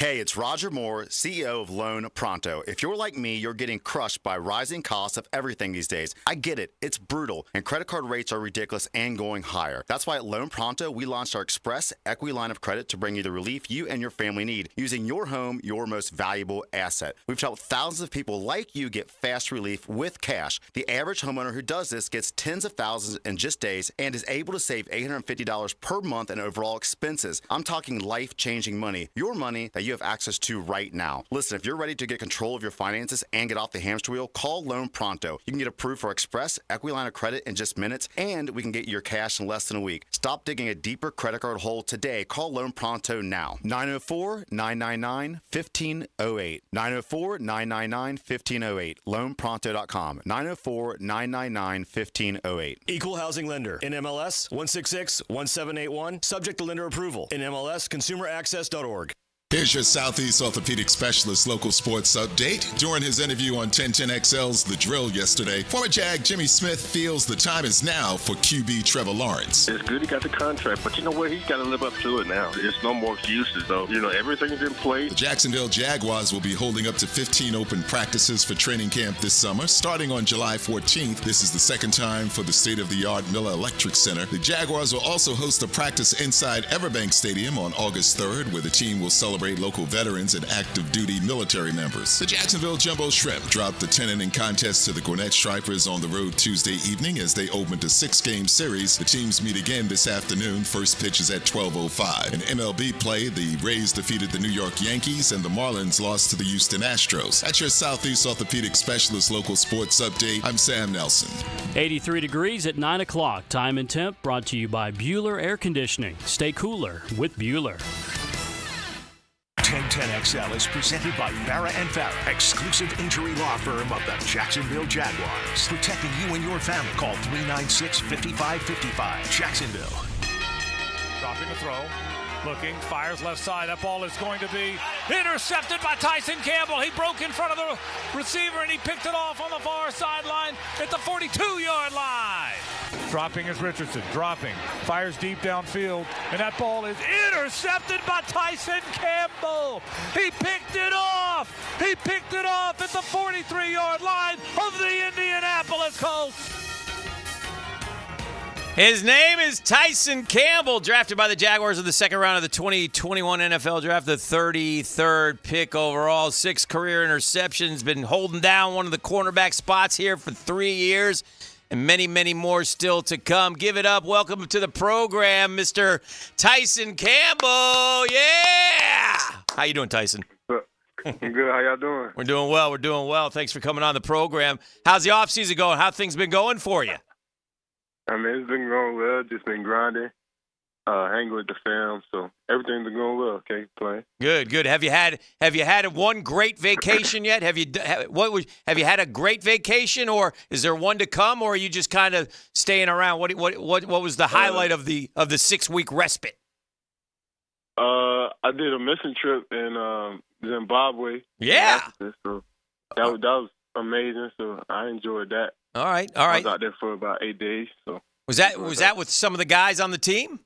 Hey, it's Roger Moore, CEO of Loan Pronto. If you're like me, you're getting crushed by rising costs of everything these days. I get it. It's brutal, and credit card rates are ridiculous and going higher. That's why at Loan Pronto, we launched our Express Equity Line of Credit to bring you the relief you and your family need, using your home, your most valuable asset. We've helped thousands of people like you get fast relief with cash. The average homeowner who does this gets tens of thousands in just days and is able to save $850 per month in overall expenses. I'm talking life-changing money. Your money that you have access to right now. Listen, if you're ready to get control of your finances and get off the hamster wheel, call Loan Pronto. You can get approved for Express Equity Line of Credit in just minutes, and we can get your cash in less than a week. Stop digging a deeper credit card hole today. Call Loan Pronto now. 904-999-1508. 904-999-1508. LoanPronto.com. 904-999-1508. Equal housing lender. NMLS 166-1781. Subject to lender approval. NMLS consumeraccess.org. Here's your Southeast Orthopedic Specialist local sports update. During his interview on 1010XL's The Drill yesterday, former Jag Jimmy Smith feels the time is now for QB Trevor Lawrence. It's good he got the contract, but you know what? He's got to live up to it now. There's no more excuses, though. You know, everything's in place. The Jacksonville Jaguars will be holding up to 15 open practices for training camp this summer, starting on July 14th. This is the second time for the state-of-the-art Miller Electric Center. The Jaguars will also host a practice inside Everbank Stadium on August 3rd, where the team will celebrate local veterans and active duty military members. The Jacksonville Jumbo Shrimp dropped the 10-inning contest to the Gwinnett Stripers on the road Tuesday evening as they opened a 6-game series. The teams meet again this afternoon. First pitch is at 12:05. In MLB play, the Rays defeated the New York Yankees and the Marlins lost to the Houston Astros. That's your Southeast Orthopedic Specialist local sports update. I'm Sam Nelson. 83 degrees at 9 o'clock. Time and temp brought to you by Bueller Air Conditioning. Stay cooler with Bueller. 1010XL is presented by Farah & Farah, exclusive injury law firm of the Jacksonville Jaguars. Protecting you and your family. Call 396-5555. Jacksonville. Dropping a throw. Looking. Fires left side. That ball is going to be intercepted by Tyson Campbell. He broke in front of the receiver, and he picked it off on the far sideline at the 42-yard line. Dropping is Richardson, fires deep downfield, and that ball is intercepted by Tyson Campbell. He picked it off at the 43-yard line of the Indianapolis Colts. His name is Tyson Campbell, drafted by the Jaguars in the second round of the 2021 NFL Draft, the 33rd pick overall, 6 career interceptions, been holding down one of the cornerback spots here for 3 years, and many, many more still to come. Give it up. Welcome to the program, Mr. Tyson Campbell. Yeah! How you doing, Tyson? I'm good. How y'all doing? We're doing well. Thanks for coming on the program. How's the offseason going? How things been going for you? I mean, it's been going well. Just been grinding, hanging with the fam. So everything's been going well. Okay, playing. Good. Have you had one great vacation yet? Have you had a great vacation, or is there one to come, or are you just kind of staying around? What was the highlight of the 6-week respite? I did a mission trip in Zimbabwe. Yeah. So that was amazing. So I enjoyed that. All right. I was out there for about 8 days. So was that with some of the guys on the team?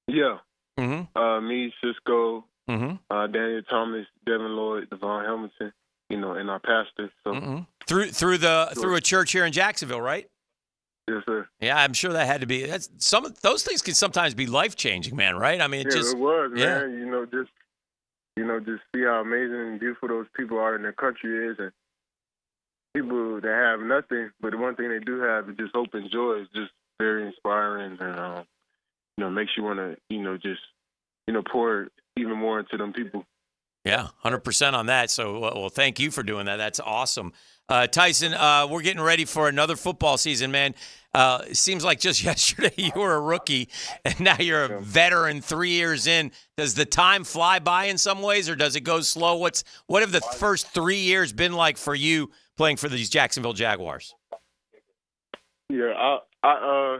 Yeah. Mm-hmm. Me, Cisco, Mm-hmm. Daniel Thomas, Devin Lloyd, Devon Hamilton, and our pastor. So through a church here in Jacksonville, right? Yes, sir. Yeah, I'm sure that had to be. Some of those things can sometimes be life changing, man. Right? I mean, it was, man. Just see how amazing and beautiful those people are in their country is, and people that have nothing, but the one thing they do have is just hope and joy. Is just very inspiring, and makes you want to, just pour even more into them people. Yeah, 100% on that. So, well, thank you for doing that. That's awesome. Tyson, we're getting ready for another football season, man. It seems like just yesterday you were a rookie, and now you're a veteran 3 years in. Does the time fly by in some ways, or does it go slow? What have the first 3 years been like for you playing for these Jacksonville Jaguars? Yeah, I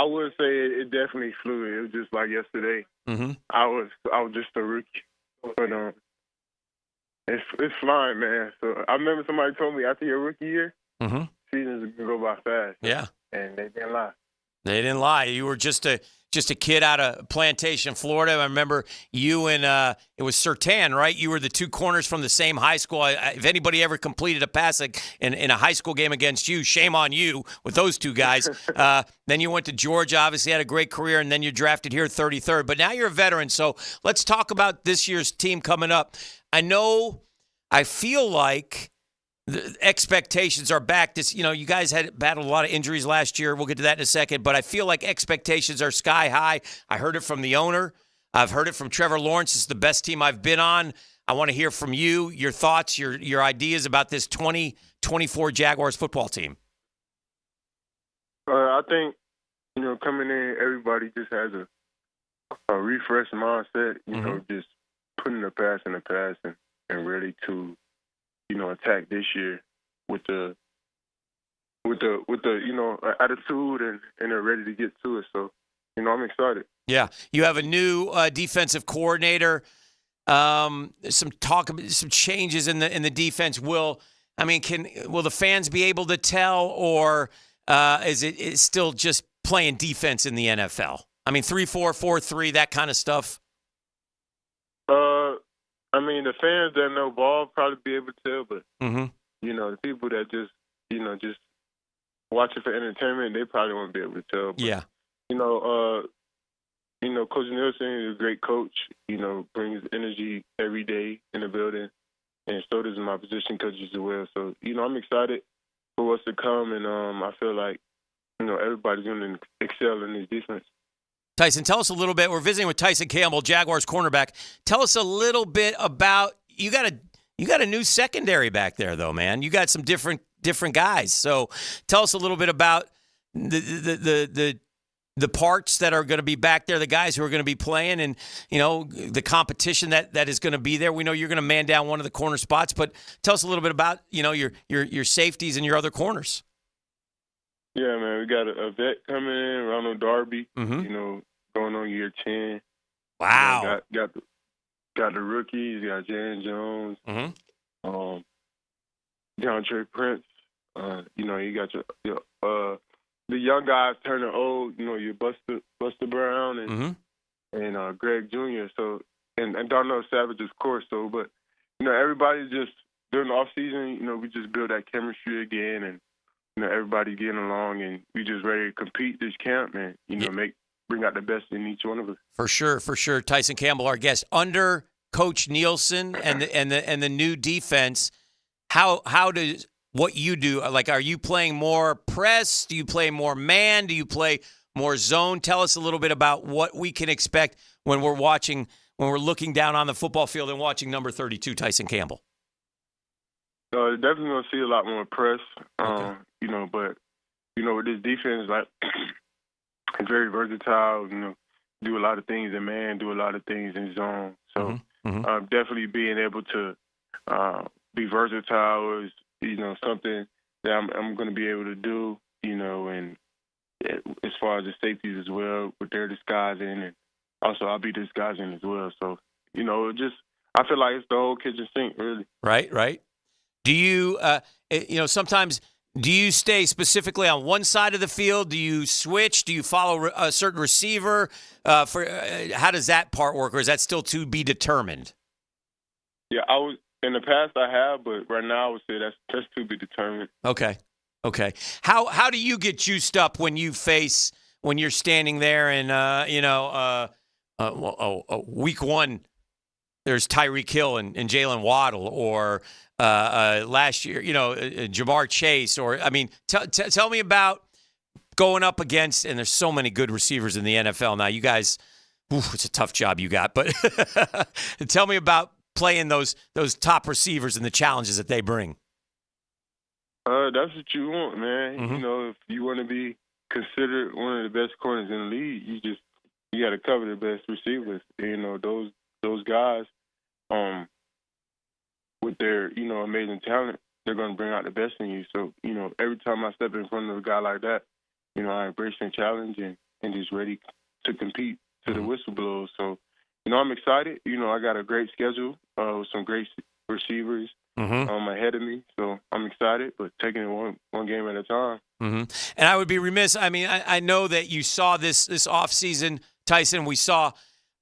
would say it definitely flew. It was just like yesterday. Mm-hmm. I was just a rookie, but it's flying, man. So I remember somebody told me after your rookie year, seasons can go by fast. Yeah, and they didn't lie. They didn't lie. You were just a kid out of Plantation, Florida. I remember you and it was Sertan, right? You were the two corners from the same high school. If anybody ever completed a pass in a high school game against you, shame on you with those two guys. Then you went to Georgia, obviously had a great career, and then you're drafted here 33rd. But now you're a veteran, so let's talk about this year's team coming up. I feel like the expectations are back. You guys had battled a lot of injuries last year. We'll get to that in a second. But I feel like expectations are sky high. I heard it from the owner. I've heard it from Trevor Lawrence. It's the best team I've been on. I want to hear from you, your thoughts, your ideas about this 2024 Jaguars football team. I think, coming in, everybody just has a refreshed mindset, just putting the past in the past and ready to, attack this year with the attitude and they're ready to get to it. So, I'm excited. Yeah, you have a new defensive coordinator. Some changes in the defense. Will the fans be able to tell, or is it still just playing defense in the NFL? 3-4, 4-3, that kind of stuff. The fans that know ball probably be able to tell, but the people that just watch it for entertainment, they probably won't be able to tell. But, yeah. Coach Nielsen is a great coach. Brings energy every day in the building, and so does my position coaches as well. So I'm excited for what's to come, and I feel like everybody's going to excel in this defense. Tyson, tell us a little bit. We're visiting with Tyson Campbell, Jaguars cornerback. Tell us a little bit about you got a new secondary back there, though, man. You got some different guys. So tell us a little bit about the parts that are going to be back there, the guys who are going to be playing, and the competition that is going to be there. We know you're going to man down one of the corner spots, but tell us a little bit about your safeties and your other corners. Yeah, man, we got a vet coming in, Ronald Darby, going on year 10. Wow. got the rookies. You got Jan Jones, DeAndre Prince. You got your the young guys turning old. Your Buster Brown and Greg Jr. So and Darnell Savage, of course. So, but everybody just during the off season, we just build that chemistry again, and everybody getting along, and we just ready to compete this camp, and bring out the best in each one of us. For sure. Tyson Campbell, our guest, under Coach Nielsen and the new defense. How does what you do? Like, are you playing more press? Do you play more man? Do you play more zone? Tell us a little bit about what we can expect when we're looking down on the football field and watching number 32, Tyson Campbell. Definitely gonna see a lot more press. But with this defense, like it's very versatile. Do a lot of things in man, do a lot of things in zone. So definitely being able to be versatile is something that I'm going to be able to do. And as far as the safeties as well, with their disguising, and also I'll be disguising as well. So I feel like it's the whole kitchen sink, really. Right. Do you sometimes? Do you stay specifically on one side of the field? Do you switch? Do you follow a certain receiver? How does that part work, or is that still to be determined? Yeah, in the past I have, but right now I would say that's to be determined. Okay. How do you get juiced up when you're standing there and week one there's Tyreek Hill and Jalen Waddle, or last year, Jamar Chase, or tell me about going up against, and there's so many good receivers in the NFL now. You guys, it's a tough job you got, but tell me about playing those top receivers and the challenges that they bring. That's what you want, man. If you want to be considered one of the best corners in the league, you got to cover the best receivers. Those guys, with their amazing talent, they're going to bring out the best in you. So every time I step in front of a guy like that, I embrace the challenge and just ready to compete to the whistle blows. So I'm excited. I got a great schedule with some great receivers ahead of me. So I'm excited, but taking it one game at a time. And I would be remiss. I know that you saw this offseason, Tyson. We saw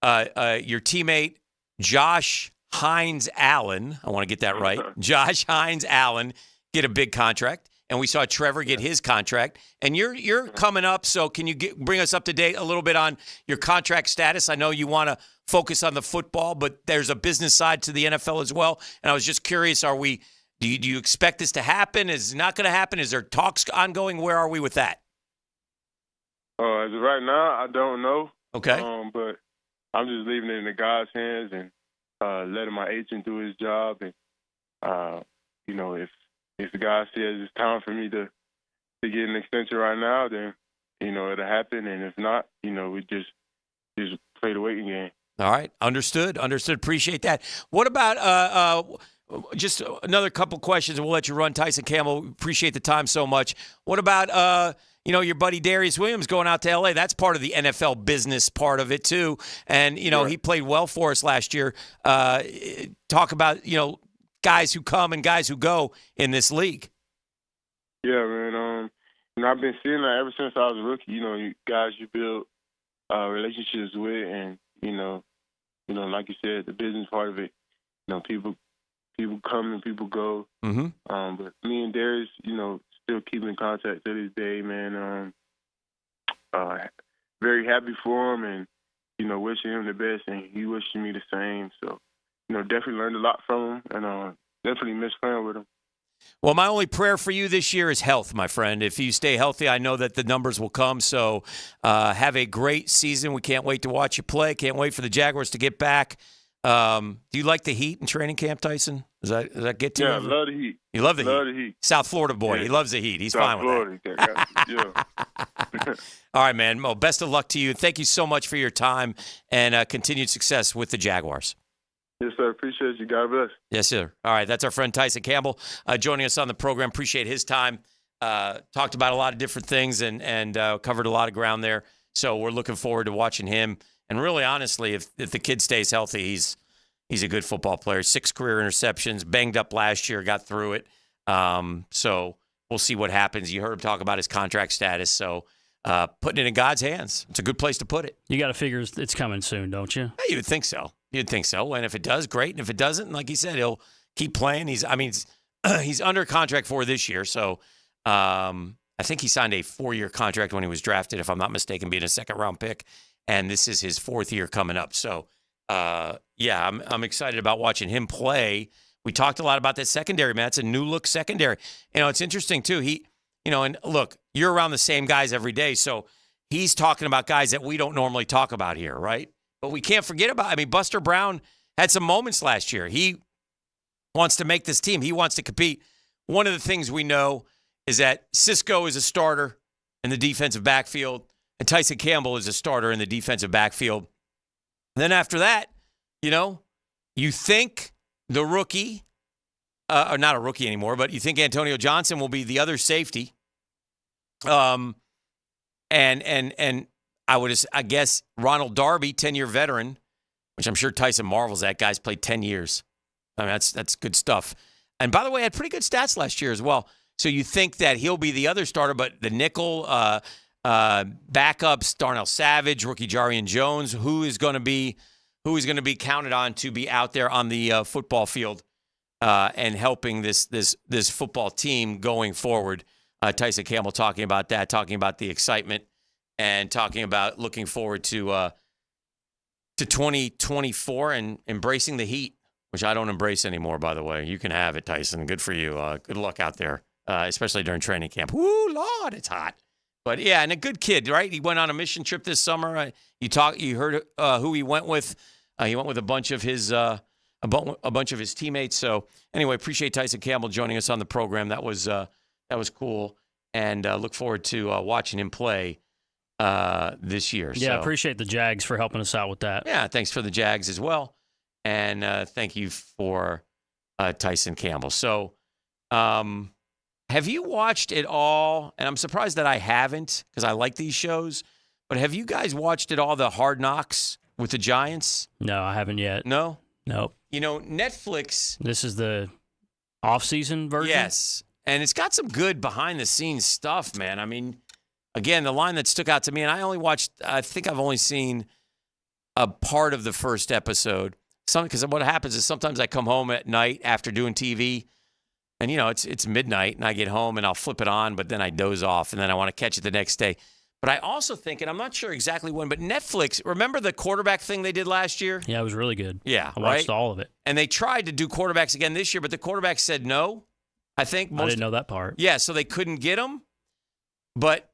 your teammate Josh Hines Allen. I want to get that right. Josh Hines Allen get a big contract. And we saw Trevor get his contract. And you're coming up, so can you bring us up to date a little bit on your contract status? I know you want to focus on the football, but there's a business side to the NFL as well. And I was just curious, do you expect this to happen? Is it not going to happen? Is there talks ongoing? Where are we with that? As of right now, I don't know. Okay. But I'm just leaving it in the guys' hands and letting my agent do his job. And, if the guy says it's time for me to get an extension right now, then, it'll happen. And if not, we just play the waiting game. All right. Understood. Appreciate that. What about just another couple questions, and we'll let you run, Tyson Campbell. Appreciate the time so much. What about, your buddy Darius Williams going out to L.A.? That's part of the NFL business part of it, too. And, he played well for us last year. Talk about, guys who come and guys who go in this league. Yeah, man. I've been seeing that ever since I was a rookie. You guys you build relationships with, and like you said, the business part of it. People come and people go. But me and Darius, still keep in contact to this day, man. Very happy for him, and wishing him the best, and he wishing me the same. So. Definitely learned a lot from him, and definitely miss playing with him. Well, my only prayer for you this year is health, my friend. If you stay healthy, I know that the numbers will come. So have a great season. We can't wait to watch you play. Can't wait for the Jaguars to get back. Do you like the heat in training camp, Tyson? Does that get to you? Yeah, I love the heat. You love the love heat? The heat. South Florida boy. Yeah. He loves the heat. He's fine with that. Yeah. All right, man. Well, best of luck to you. Thank you so much for your time and continued success with the Jaguars. Yes, sir. Appreciate you. God bless. Yes, sir. All right. That's our friend Tyson Campbell joining us on the program. Appreciate his time. Talked about a lot of different things and covered a lot of ground there. So we're looking forward to watching him. And really, honestly, if the kid stays healthy, He's a good football player. 6 career interceptions, banged up last year, got through it. So we'll see what happens. You heard him talk about his contract status. So putting it in God's hands, it's a good place to put it. You got to figure it's coming soon, don't you? Yeah, you would think so. You'd think so. And if it does, great. And if it doesn't, like he said, he'll keep playing. He's under contract for this year. So I think he signed a 4-year contract when he was drafted, if I'm not mistaken, being a second-round pick. And this is his 4th year coming up. So, yeah, I'm excited about watching him play. We talked a lot about that secondary, man. It's a new-look secondary. It's interesting, too. And look, you're around the same guys every day, so he's talking about guys that we don't normally talk about here, right? But we can't forget about, Buster Brown had some moments last year. He wants to make this team. He wants to compete. One of the things we know is that Cisco is a starter in the defensive backfield, and Tyson Campbell is a starter in the defensive backfield. Then after that, you think the rookie, or not a rookie anymore, but you think Antonio Johnson will be the other safety. And I guess Ronald Darby, 10-year veteran, which I'm sure Tyson marvels at. Guy's played 10 years. That's good stuff. And by the way, had pretty good stats last year as well. So you think that he'll be the other starter, but the nickel backups, Darnell Savage, rookie Jarian Jones, who is going to be counted on to be out there on the football field and helping this football team going forward. Tyson Campbell talking about that, talking about the excitement, and talking about looking forward to 2024 and embracing the heat, which I don't embrace anymore, by the way. You can have it, Tyson. Good for you. Good luck out there, especially during training camp. Woo, Lord, it's hot. But, yeah, and a good kid, right? He went on a mission trip this summer. You heard who he went with. He went with a bunch of his teammates. So, anyway, appreciate Tyson Campbell joining us on the program. That was cool, and look forward to watching him play this year. Yeah, appreciate the Jags for helping us out with that. Yeah, thanks for the Jags as well, and thank you for Tyson Campbell. So, have you watched it all? And I'm surprised that I haven't, because I like these shows. But have you guys watched it all, the Hard Knocks with the Giants? No, I haven't yet. No? Nope. Netflix. This is the off-season version? Yes. And it's got some good behind-the-scenes stuff, man. Again, the line that stuck out to me, and I think I've only seen a part of the first episode. Because what happens is sometimes I come home at night after doing TV, and, it's midnight, and I get home, and I'll flip it on, but then I doze off, and then I want to catch it the next day. But I also think, and I'm not sure exactly when, but Netflix, remember the quarterback thing they did last year? Yeah, it was really good. Yeah, I watched all of it. And they tried to do quarterbacks again this year, but the quarterbacks said no. I think I didn't know that part. Yeah, so they couldn't get them.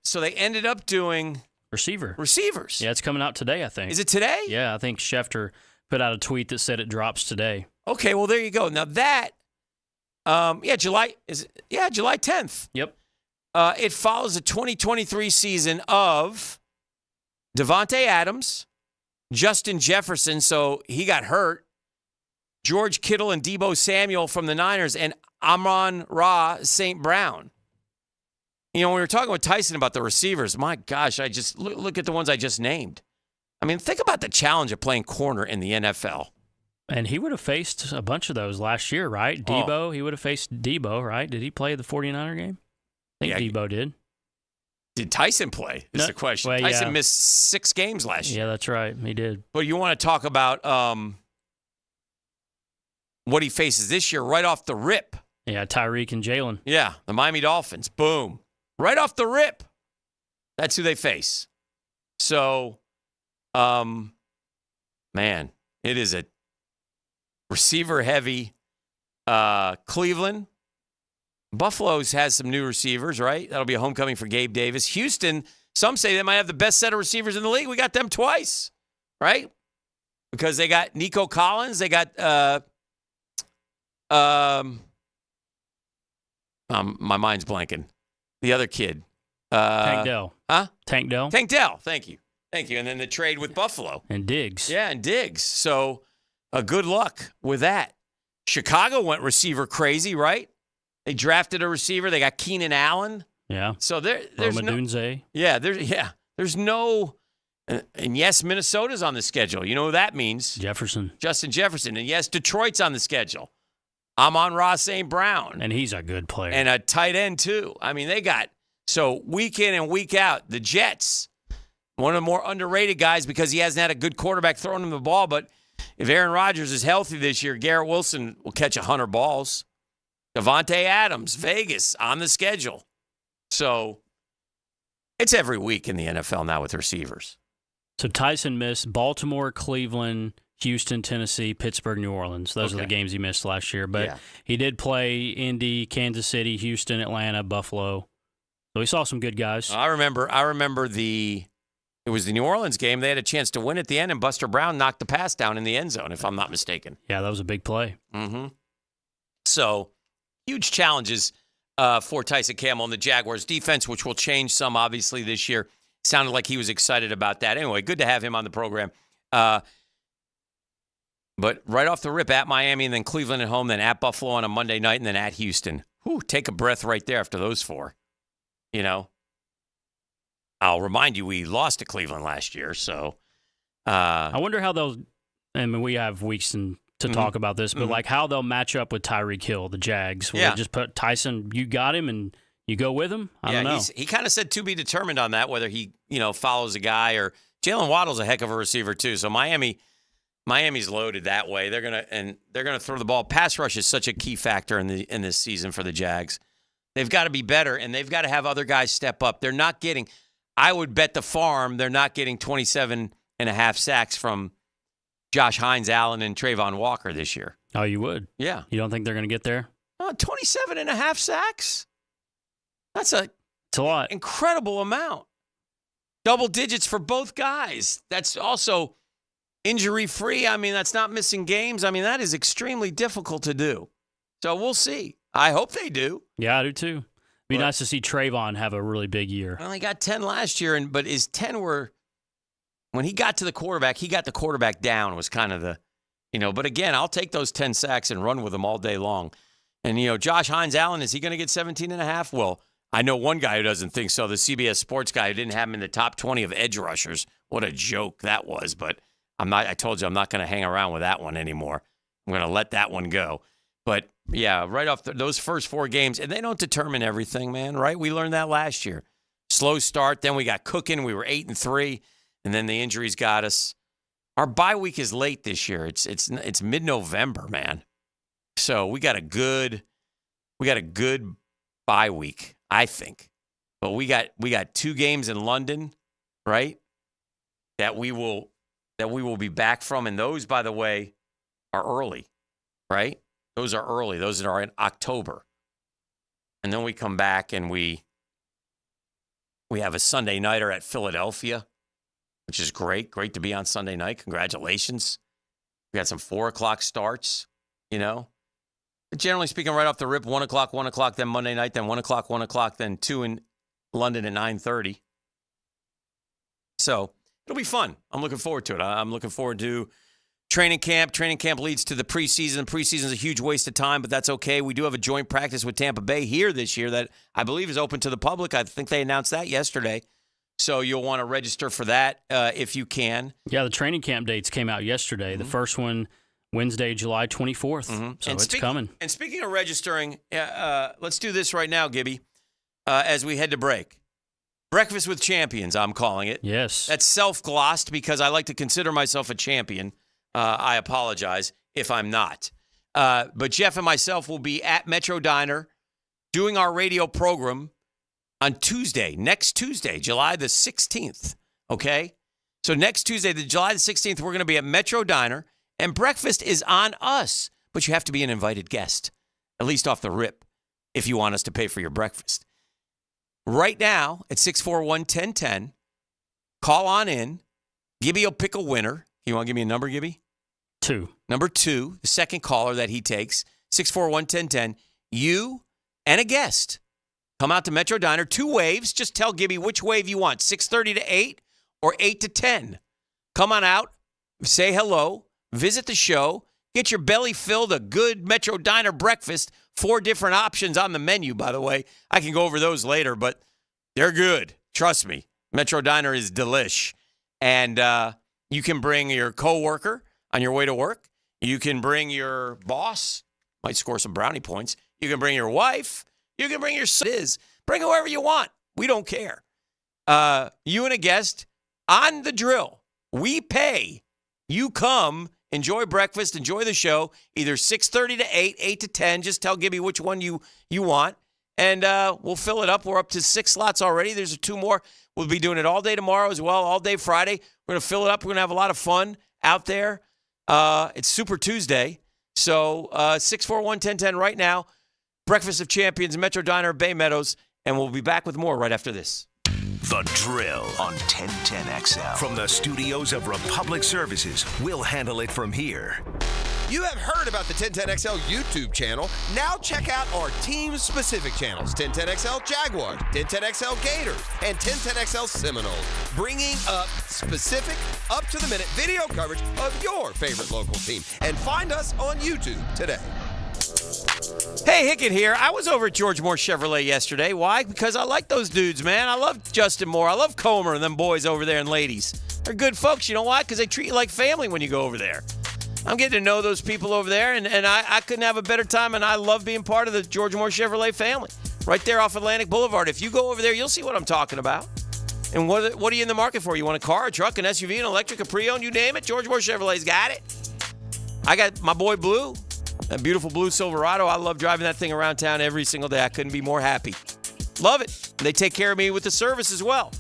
So they ended up doing receivers. Yeah, it's coming out today, I think. Is it today? Yeah, I think Schefter put out a tweet that said it drops today. Okay, well, there you go. Now that, July 10th. Yep. It follows the 2023 season of Devontae Adams, Justin Jefferson, so he got hurt, George Kittle and Deebo Samuel from the Niners, and Amon-Ra St. Brown. When we were talking with Tyson about the receivers, my gosh, I just look at the ones I just named. Think about the challenge of playing corner in the NFL. And he would have faced a bunch of those last year, right? Deebo, he would have faced Deebo, right? Did he play the 49er game? I think Deebo did. Did Tyson play? Is the question. Well, Tyson missed 6 games last year. Yeah, that's right. He did. But you want to talk about what he faces this year right off the rip. Yeah, Tyreek and Jalen. Yeah, the Miami Dolphins. Boom. Right off the rip. That's who they face. So, man, it is a receiver-heavy Cleveland. Buffalo's has some new receivers, right? That'll be a homecoming for Gabe Davis. Houston, some say they might have the best set of receivers in the league. We got them twice, right? Because they got Nico Collins. They got my mind's blanking. The other kid. Tank Dell. Huh? Tank Dell. Tank Dell. Thank you. And then the trade with Buffalo. And Diggs. Yeah, and Diggs. So good luck with that. Chicago went receiver crazy, right? They drafted a receiver. They got Keenan Allen. Yeah. So there's Roma Dunze. Yeah, there's no And yes, Minnesota's on the schedule. You know who that means? Justin Jefferson. And yes, Detroit's on the schedule. I'm on Ross St. Brown. And he's a good player. And a tight end, too. I mean, they got, so week in and week out, the Jets, one of the more underrated guys because he hasn't had a good quarterback throwing him the ball. But if Aaron Rodgers is healthy this year, Garrett Wilson will catch 100 balls. Devontae Adams, Vegas, on the schedule. So it's every week in the NFL now with receivers. So Tyson missed Baltimore, Cleveland, Houston, Tennessee, Pittsburgh, New Orleans. Those are the games he missed last year. But he did play Indy, Kansas City, Houston, Atlanta, Buffalo. So he saw some good guys. I remember it was the New Orleans game. They had a chance to win at the end, and Buster Brown knocked the pass down in the end zone, if I'm not mistaken. Yeah, that was a big play. Mm-hmm. So huge challenges for Tyson Campbell and the Jaguars defense, which will change some, obviously, this year. Sounded like he was excited about that. Anyway, good to have him on the program. But right off the rip, at Miami, and then Cleveland at home, then at Buffalo on a Monday night, and then at Houston. Whew, take a breath right there after those four. You know? I'll remind you, we lost to Cleveland last year, so. I wonder how they'll, I mean, we have weeks to talk about this, but like how they'll match up with Tyreek Hill, the Jags. Will they just put Tyson, you got him, and you go with him? I don't know. He kind of said to be determined on that, whether he, follows a guy or Jalen Waddle's a heck of a receiver too. So Miami's loaded that way. They're gonna throw the ball. Pass rush is such a key factor in this season for the Jags. They've got to be better, and they've got to have other guys step up. They're not getting. I would bet the farm they're not getting 27.5 sacks from Josh Hines, Allen, and Trayvon Walker this year. Oh, you would? Yeah. You don't think they're going to get there? 27.5 sacks? It's a lot. Incredible amount. Double digits for both guys. That's also injury-free. I mean, that's not missing games. I mean, that is extremely difficult to do. So we'll see. I hope they do. Yeah, I do too. Be nice to see Trayvon have a really big year. Well, he got 10 last year, but his 10 were when he got to the quarterback, he got the quarterback down was kind of the, but again, I'll take those 10 sacks and run with them all day long. And, Josh Hines Allen, is he going to get 17.5? Well, I know one guy who doesn't think so, the CBS Sports guy who didn't have him in the top 20 of edge rushers. What a joke that was, but I told you I'm not going to hang around with that one anymore. I'm going to let that one go. But, yeah, right off those first 4 games, and they don't determine everything, man, right? We learned that last year. Slow start, then we got cooking. We were 8-3, and then the injuries got us. Our bye week is late this year. It's mid-November, man. So we got a good bye week, I think. But we got 2 games in London, right? That we will be back from, and those, by the way, are early, right? Those are early. Those are in October. And then we come back and we have a Sunday nighter at Philadelphia, which is great. Great to be on Sunday night. Congratulations. We got some 4 o'clock starts, But generally speaking, right off the rip, 1 o'clock, then Monday night, then 1 o'clock, then 2 in London at 9:30. So it'll be fun. I'm looking forward to it. I'm looking forward to training camp. Training camp leads to the preseason. Preseason is a huge waste of time, but that's okay. We do have a joint practice with Tampa Bay here this year that I believe is open to the public. I think they announced that yesterday. So you'll want to register for that if you can. Yeah, the training camp dates came out yesterday. The first one, Wednesday, July 24th. So it's coming. And speaking of registering, let's do this right now, Gibby, as we head to break. Breakfast with Champions, I'm calling it. Yes. That's self-glossed because I like to consider myself a champion. I apologize if I'm not. But Jeff and myself will be at Metro Diner doing our radio program on next Tuesday, July the 16th. Okay? So next Tuesday, July the 16th, we're going to be at Metro Diner, and breakfast is on us. But you have to be an invited guest, at least off the rip, if you want us to pay for your breakfast. Right now, at 641-1010, call on in. Gibby will pick a winner. You want to give me a number, Gibby? 2. Number 2, the second caller that he takes, 641-1010. You and a guest come out to Metro Diner. 2 waves. Just tell Gibby which wave you want, 6:30 to 8 or 8 to 10. Come on out, say hello, visit the show, get your belly filled a good Metro Diner breakfast. 4 different options on the menu, by the way. I can go over those later, but they're good. Trust me. Metro Diner is delish. And you can bring your coworker on your way to work. You can bring your boss. Might score some brownie points. You can bring your wife. You can bring your son. Bring whoever you want. We don't care. You and a guest on the drill. We pay. You come, enjoy breakfast, enjoy the show, either 6:30 to 8, 8 to 10. Just tell Gibby which one you want, and we'll fill it up. We're up to 6 slots already. There's 2 more. We'll be doing it all day tomorrow as well, all day Friday. We're going to fill it up. We're going to have a lot of fun out there. It's Super Tuesday. So 641-1010 right now. Breakfast of Champions, Metro Diner, Bay Meadows, and we'll be back with more right after this. The Drill on 1010XL. From the studios of Republic Services, we'll handle it from here. You have heard about the 1010XL YouTube channel. Now check out our team-specific channels, 1010XL Jaguars, 1010XL Gators, and 1010XL Seminoles, bringing up specific, up-to-the-minute video coverage of your favorite local team. And find us on YouTube today. Hey, Hicken here. I was over at George Moore Chevrolet yesterday. Why? Because I like those dudes, man. I love Justin Moore. I love Comer and them boys over there and ladies. They're good folks. You know why? Because they treat you like family when you go over there. I'm getting to know those people over there, and I couldn't have a better time, and I love being part of the George Moore Chevrolet family. Right there off Atlantic Boulevard. If you go over there, you'll see what I'm talking about. And what are you in the market for? You want a car, a truck, an SUV, an electric, a pre-owned, you name it? George Moore Chevrolet's got it. I got my boy Blue. That beautiful blue Silverado. I love driving that thing around town every single day. I couldn't be more happy. Love it. They take care of me with the service as well.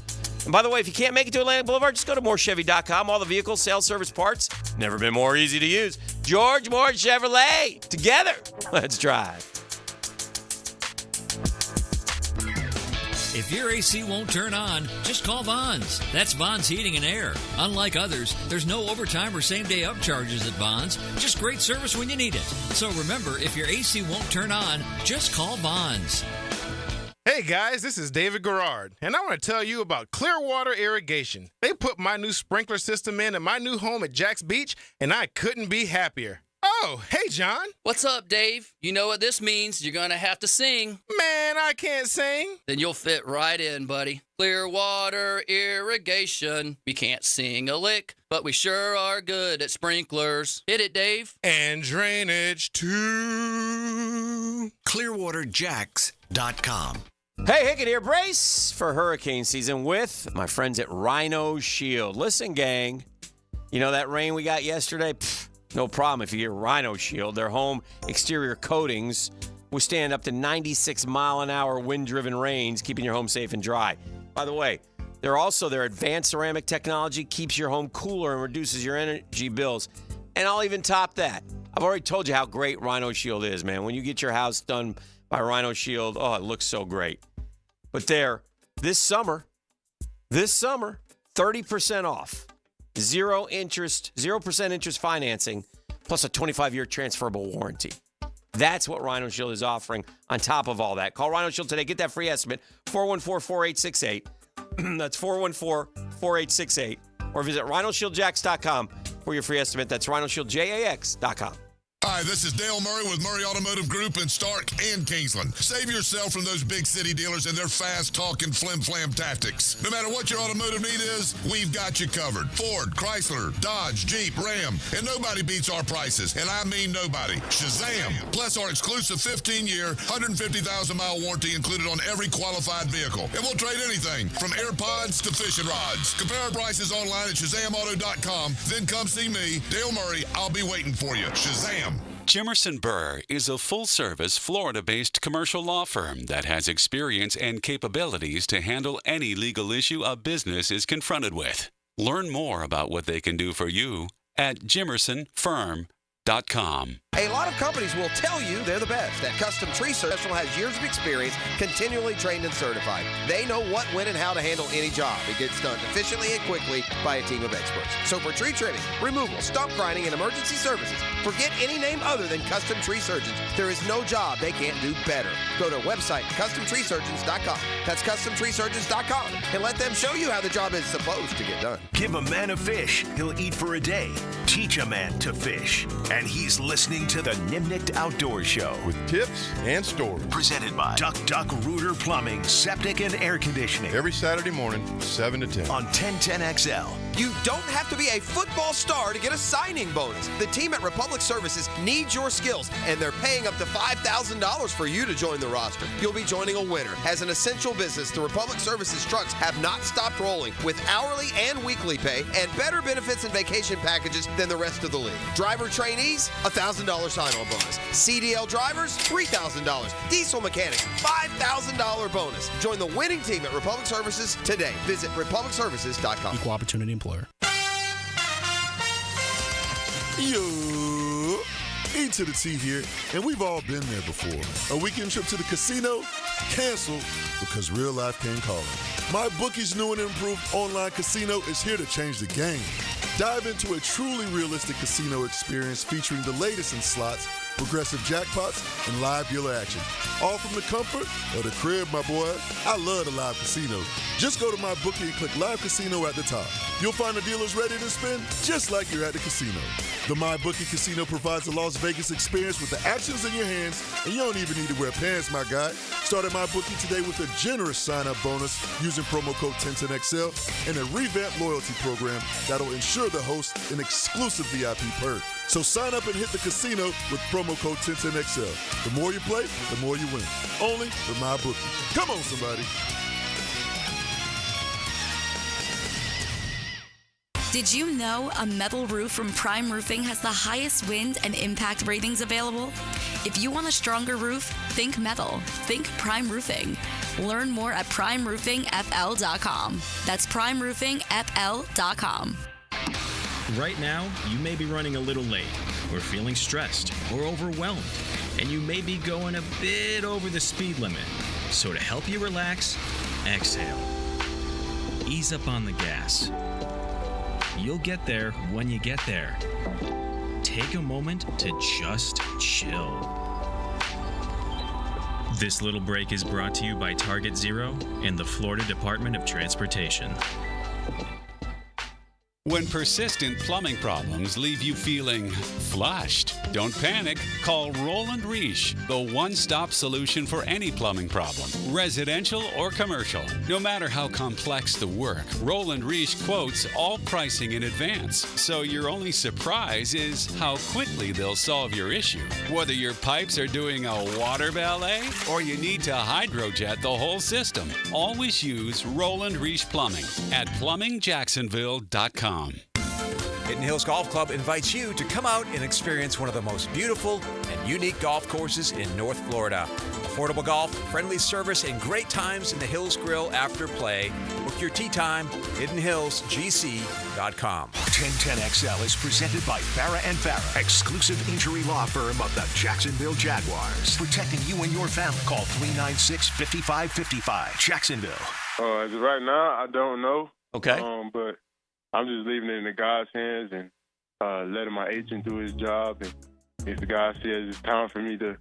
And by the way, if you can't make it to Atlantic Boulevard, just go to morechevy.com. All the vehicles, sales, service, parts. Never been more easy to use. George Moore Chevrolet. Together. Let's drive. If your AC won't turn on, just call Vaughn's. That's Vaughn's Heating and Air. Unlike others, there's no overtime or same-day upcharges at Vaughn's. Just great service when you need it. So remember, if your AC won't turn on, just call Vaughn's. Hey guys, this is David Garrard, and I want to tell you about Clearwater Irrigation. They put my new sprinkler system in at my new home at Jack's Beach, and I couldn't be happier. Oh, hey, John. What's up, Dave? You know what this means. You're going to have to sing. Man, I can't sing. Then you'll fit right in, buddy. Clearwater Irrigation. We can't sing a lick, but we sure are good at sprinklers. Hit it, Dave. And drainage, too. ClearwaterJacks.com. Hey, Hicken here. Brace for hurricane season with my friends at Rhino Shield. Listen, gang, you know that rain we got yesterday? No problem if you get Rhino Shield. Their home exterior coatings withstand up to 96-mile-an-hour wind-driven rains, keeping your home safe and dry. By the way, their advanced ceramic technology keeps your home cooler and reduces your energy bills. And I'll even top that. I've already told you how great Rhino Shield is, man. When you get your house done by Rhino Shield, oh, it looks so great. But this summer, 30% off. 0% interest financing, plus a 25-year transferable warranty. That's what Rhino Shield is offering on top of all that. Call Rhino Shield today. Get that free estimate, 414-4868. That's 414-4868. Or visit rhinoshieldjacks.com for your free estimate. That's rhinoshieldjax.com. Hi, this is Dale Murray with Murray Automotive Group in Stark and Kingsland. Save yourself from those big city dealers and their fast-talking flim-flam tactics. No matter what your automotive need is, we've got you covered. Ford, Chrysler, Dodge, Jeep, Ram, and nobody beats our prices. And I mean nobody. Shazam! Plus our exclusive 15-year, 150,000-mile warranty included on every qualified vehicle. And we'll trade anything from AirPods to fishing rods. Compare our prices online at ShazamAuto.com. Then come see me, Dale Murray. I'll be waiting for you. Shazam! Jimerson Burr is a full-service, Florida-based commercial law firm that has experience and capabilities to handle any legal issue a business is confronted with. Learn more about what they can do for you at jimersonfirm.com. A lot of companies will tell you they're the best. That Custom Tree Professional has years of experience, continually trained and certified. They know what, when, and how to handle any job. It gets done efficiently and quickly by a team of experts. So for tree trimming, removal, stump grinding, and emergency services, forget any name other than Custom Tree Surgeons. There is no job they can't do better. Go to our website, customtreesurgeons.com. That's customtreesurgeons.com. And let them show you how the job is supposed to get done. Give a man a fish, he'll eat for a day. Teach a man to fish. And he's listening to the Nimnicht Outdoor Show with tips and stories. Presented by Duck Rooter Plumbing, Septic and Air Conditioning. Every Saturday morning, 7 to 10. On 1010XL. You don't have to be a football star to get a signing bonus. The team at Republic Services needs your skills, and they're paying up to $5,000 for you to join the roster. You'll be joining a winner. As an essential business, the Republic Services trucks have not stopped rolling with hourly and weekly pay and better benefits and vacation packages than the rest of the league. Driver trainees, $1,000 sign-on bonus. CDL drivers, $3,000. Diesel mechanics, $5,000 bonus. Join the winning team at Republic Services today. Visit republicservices.com. Equal opportunity employer. Yo, E to the T here, and we've all been there before. A weekend trip to the casino? Canceled because real life came calling. MyBookie's new and improved online casino is here to change the game. Dive into a truly realistic casino experience featuring the latest in slots, progressive jackpots, and live dealer action. All from the comfort of the crib, my boy. I love the live casino. Just go to MyBookie and click Live Casino at the top. You'll find the dealers ready to spin just like you're at the casino. The MyBookie Casino provides a Las Vegas experience with the actions in your hands, and you don't even need to wear pants, my guy. Start at MyBookie today with a generous sign-up bonus using promo code 1010XL and a revamped loyalty program that'll ensure the host an exclusive VIP perk. So sign up and hit the casino with promo code 1010XL. The more you play, the more you win. Only with MyBookie. Come on, somebody. Did you know a metal roof from Prime Roofing has the highest wind and impact ratings available? If you want a stronger roof, think metal. Think Prime Roofing. Learn more at primeroofingfl.com. That's primeroofingfl.com. Right now, you may be running a little late, or feeling stressed, or overwhelmed, and you may be going a bit over the speed limit. So to help you relax, exhale. Ease up on the gas. You'll get there when you get there. Take a moment to just chill. This little break is brought to you by Target Zero and the Florida Department of Transportation. When persistent plumbing problems leave you feeling flushed, don't panic. Call Roland Reish, the one-stop solution for any plumbing problem, residential or commercial. No matter how complex the work, Roland Reish quotes all pricing in advance, so your only surprise is how quickly they'll solve your issue. Whether your pipes are doing a water ballet or you need to hydrojet the whole system, always use Roland Reish Plumbing at plumbingjacksonville.com. Hidden Hills Golf Club invites you to come out and experience one of the most beautiful and unique golf courses in North Florida. Affordable golf, friendly service, and great times in the Hills Grill after play. Book your tee time, hiddenhillsgc.com. 1010XL is presented by Farah & Farah, exclusive injury law firm of the Jacksonville Jaguars. Protecting you and your family. Call 396-5555. Jacksonville. As of right now, I don't know. Okay. But I'm just leaving it in the guy's hands and letting my agent do his job. And if the guy says it's time for me to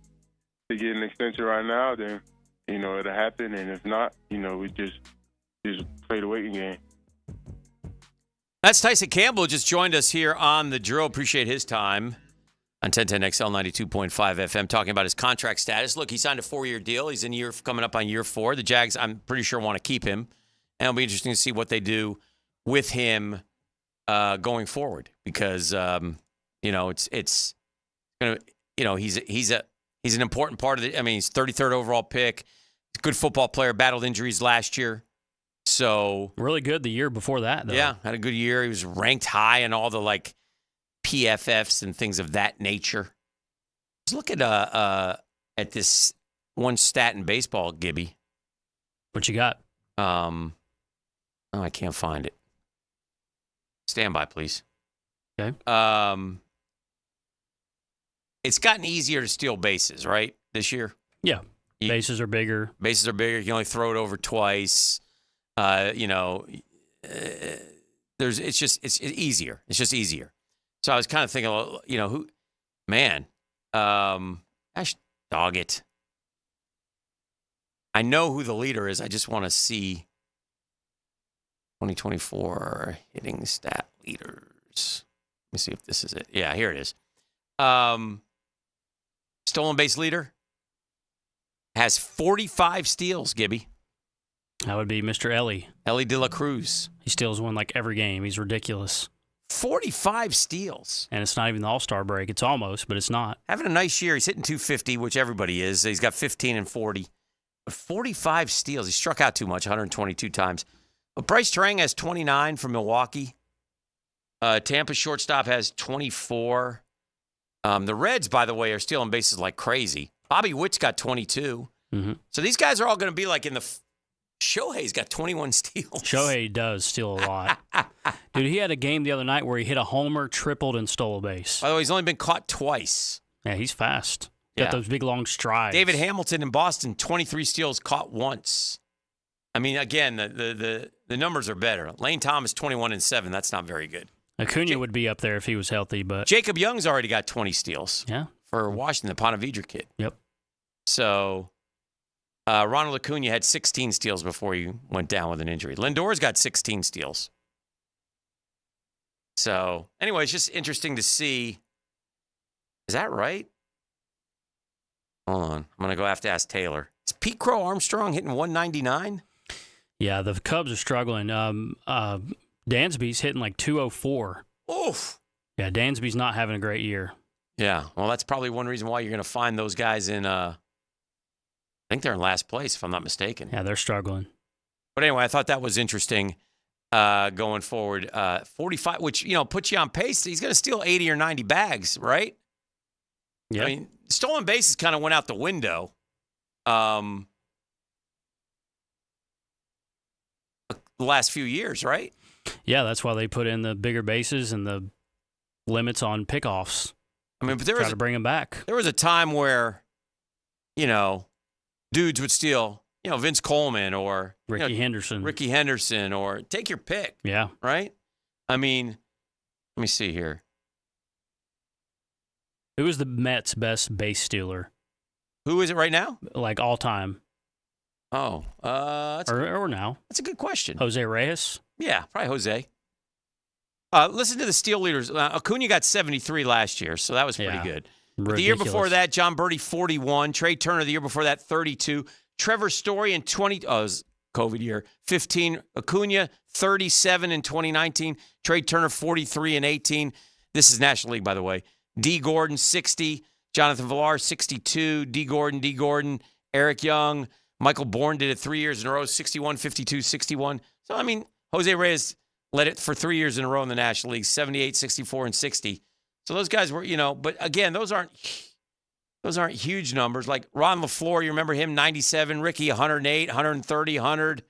get an extension right now, then, it'll happen. And if not, we just play the waiting game. That's Tyson Campbell, just joined us here on The Drill. Appreciate his time on 1010XL 92.5 FM, talking about his contract status. Look, he signed a 4-year deal. He's coming up on year 4. The Jags, I'm pretty sure, want to keep him. And it'll be interesting to see what they do with him going forward, because it's gonna, he's an important part of the. I mean, he's 33rd overall pick. He's a good football player. Battled injuries last year, so really good the year before that, though. Yeah, had a good year. He was ranked high in all the PFFs and things of that nature. Let's look at this one stat in baseball, Gibby. What you got? Oh, I can't find it. Stand by, please. Okay. It's gotten easier to steal bases, right, this year? Yeah. Bases are bigger. Bases are bigger. You can only throw it over twice. It's easier. It's just easier. So I was kind of thinking, gosh, dog it. I know who the leader is. I just want to see 2024 hitting stat leaders. Let me see if this is it. Yeah, here it is. Stolen base leader has 45 steals, Gibby. That would be Mr. Ellie De La Cruz. He steals one like every game. He's ridiculous. 45 steals. And it's not even the All-Star break. It's almost, but it's not. Having a nice year. He's hitting 250, which everybody is. He's got 15 and 40. But 45 steals. He struck out too much, 122 times. But Bryce Terang has 29 from Milwaukee. Tampa shortstop has 24. The Reds, by the way, are stealing bases like crazy. Bobby Witt's got 22. Mm-hmm. So these guys are all going to be like in the Shohei's got 21 steals. Shohei does steal a lot. Dude, he had a game the other night where he hit a homer, tripled, and stole a base. By the way, he's only been caught twice. Yeah, he's fast. Got those big, long strides. David Hamilton in Boston, 23 steals, caught once. I mean, again, the numbers are better. Lane Thomas, 21 and 7. That's not very good. Acuna would be up there if he was healthy, but Jacob Young's already got 20 steals. Yeah. For Washington, the Ponte Vedra kid. Yep. So Ronald Acuna had 16 steals before he went down with an injury. Lindor's got 16 steals. So, anyway, it's just interesting to see. Is that right? Hold on. I'm going to go have to ask Taylor. Is Pete Crow Armstrong hitting 199? Yeah, the Cubs are struggling. Dansby's hitting like 204. Oof. Yeah, Dansby's not having a great year. Yeah, well, that's probably one reason why you're going to find those guys in, I think they're in last place, if I'm not mistaken. Yeah, they're struggling. But anyway, I thought that was interesting going forward. 45, which, puts you on pace. He's going to steal 80 or 90 bags, right? Yeah. I mean, stolen bases kind of went out the window. The last few years, right? Yeah, that's why they put in the bigger bases and the limits on pickoffs. I mean, but there was to bring them back. There was a time where, dudes would steal, Vince Coleman or Ricky Henderson, or take your pick. Yeah. Right? I mean, let me see here. Who is the Mets' best base stealer? Who is it right now? Like all time. Oh, or now. That's a good question. Jose Reyes? Yeah, probably Jose. Listen to the steal leaders. Acuna got 73 last year, so that was pretty good. But the year before that, John Birdie, 41. Trey Turner, the year before that, 32. Trevor Story in 20. Oh, it was COVID year. 15. Acuna, 37 in 2019. Trey Turner, 43 and 18. This is National League, by the way. D. Gordon, 60. Jonathan Villar, 62. D. Gordon. Eric Young. Michael Bourne did it 3 years in a row, 61, 52, 61. So, I mean, Jose Reyes led it for 3 years in a row in the National League, 78, 64, and 60. So those guys were, but again, those aren't huge numbers. Like Ron LaFleur, you remember him, 97. Ricky, 108, 130, 100.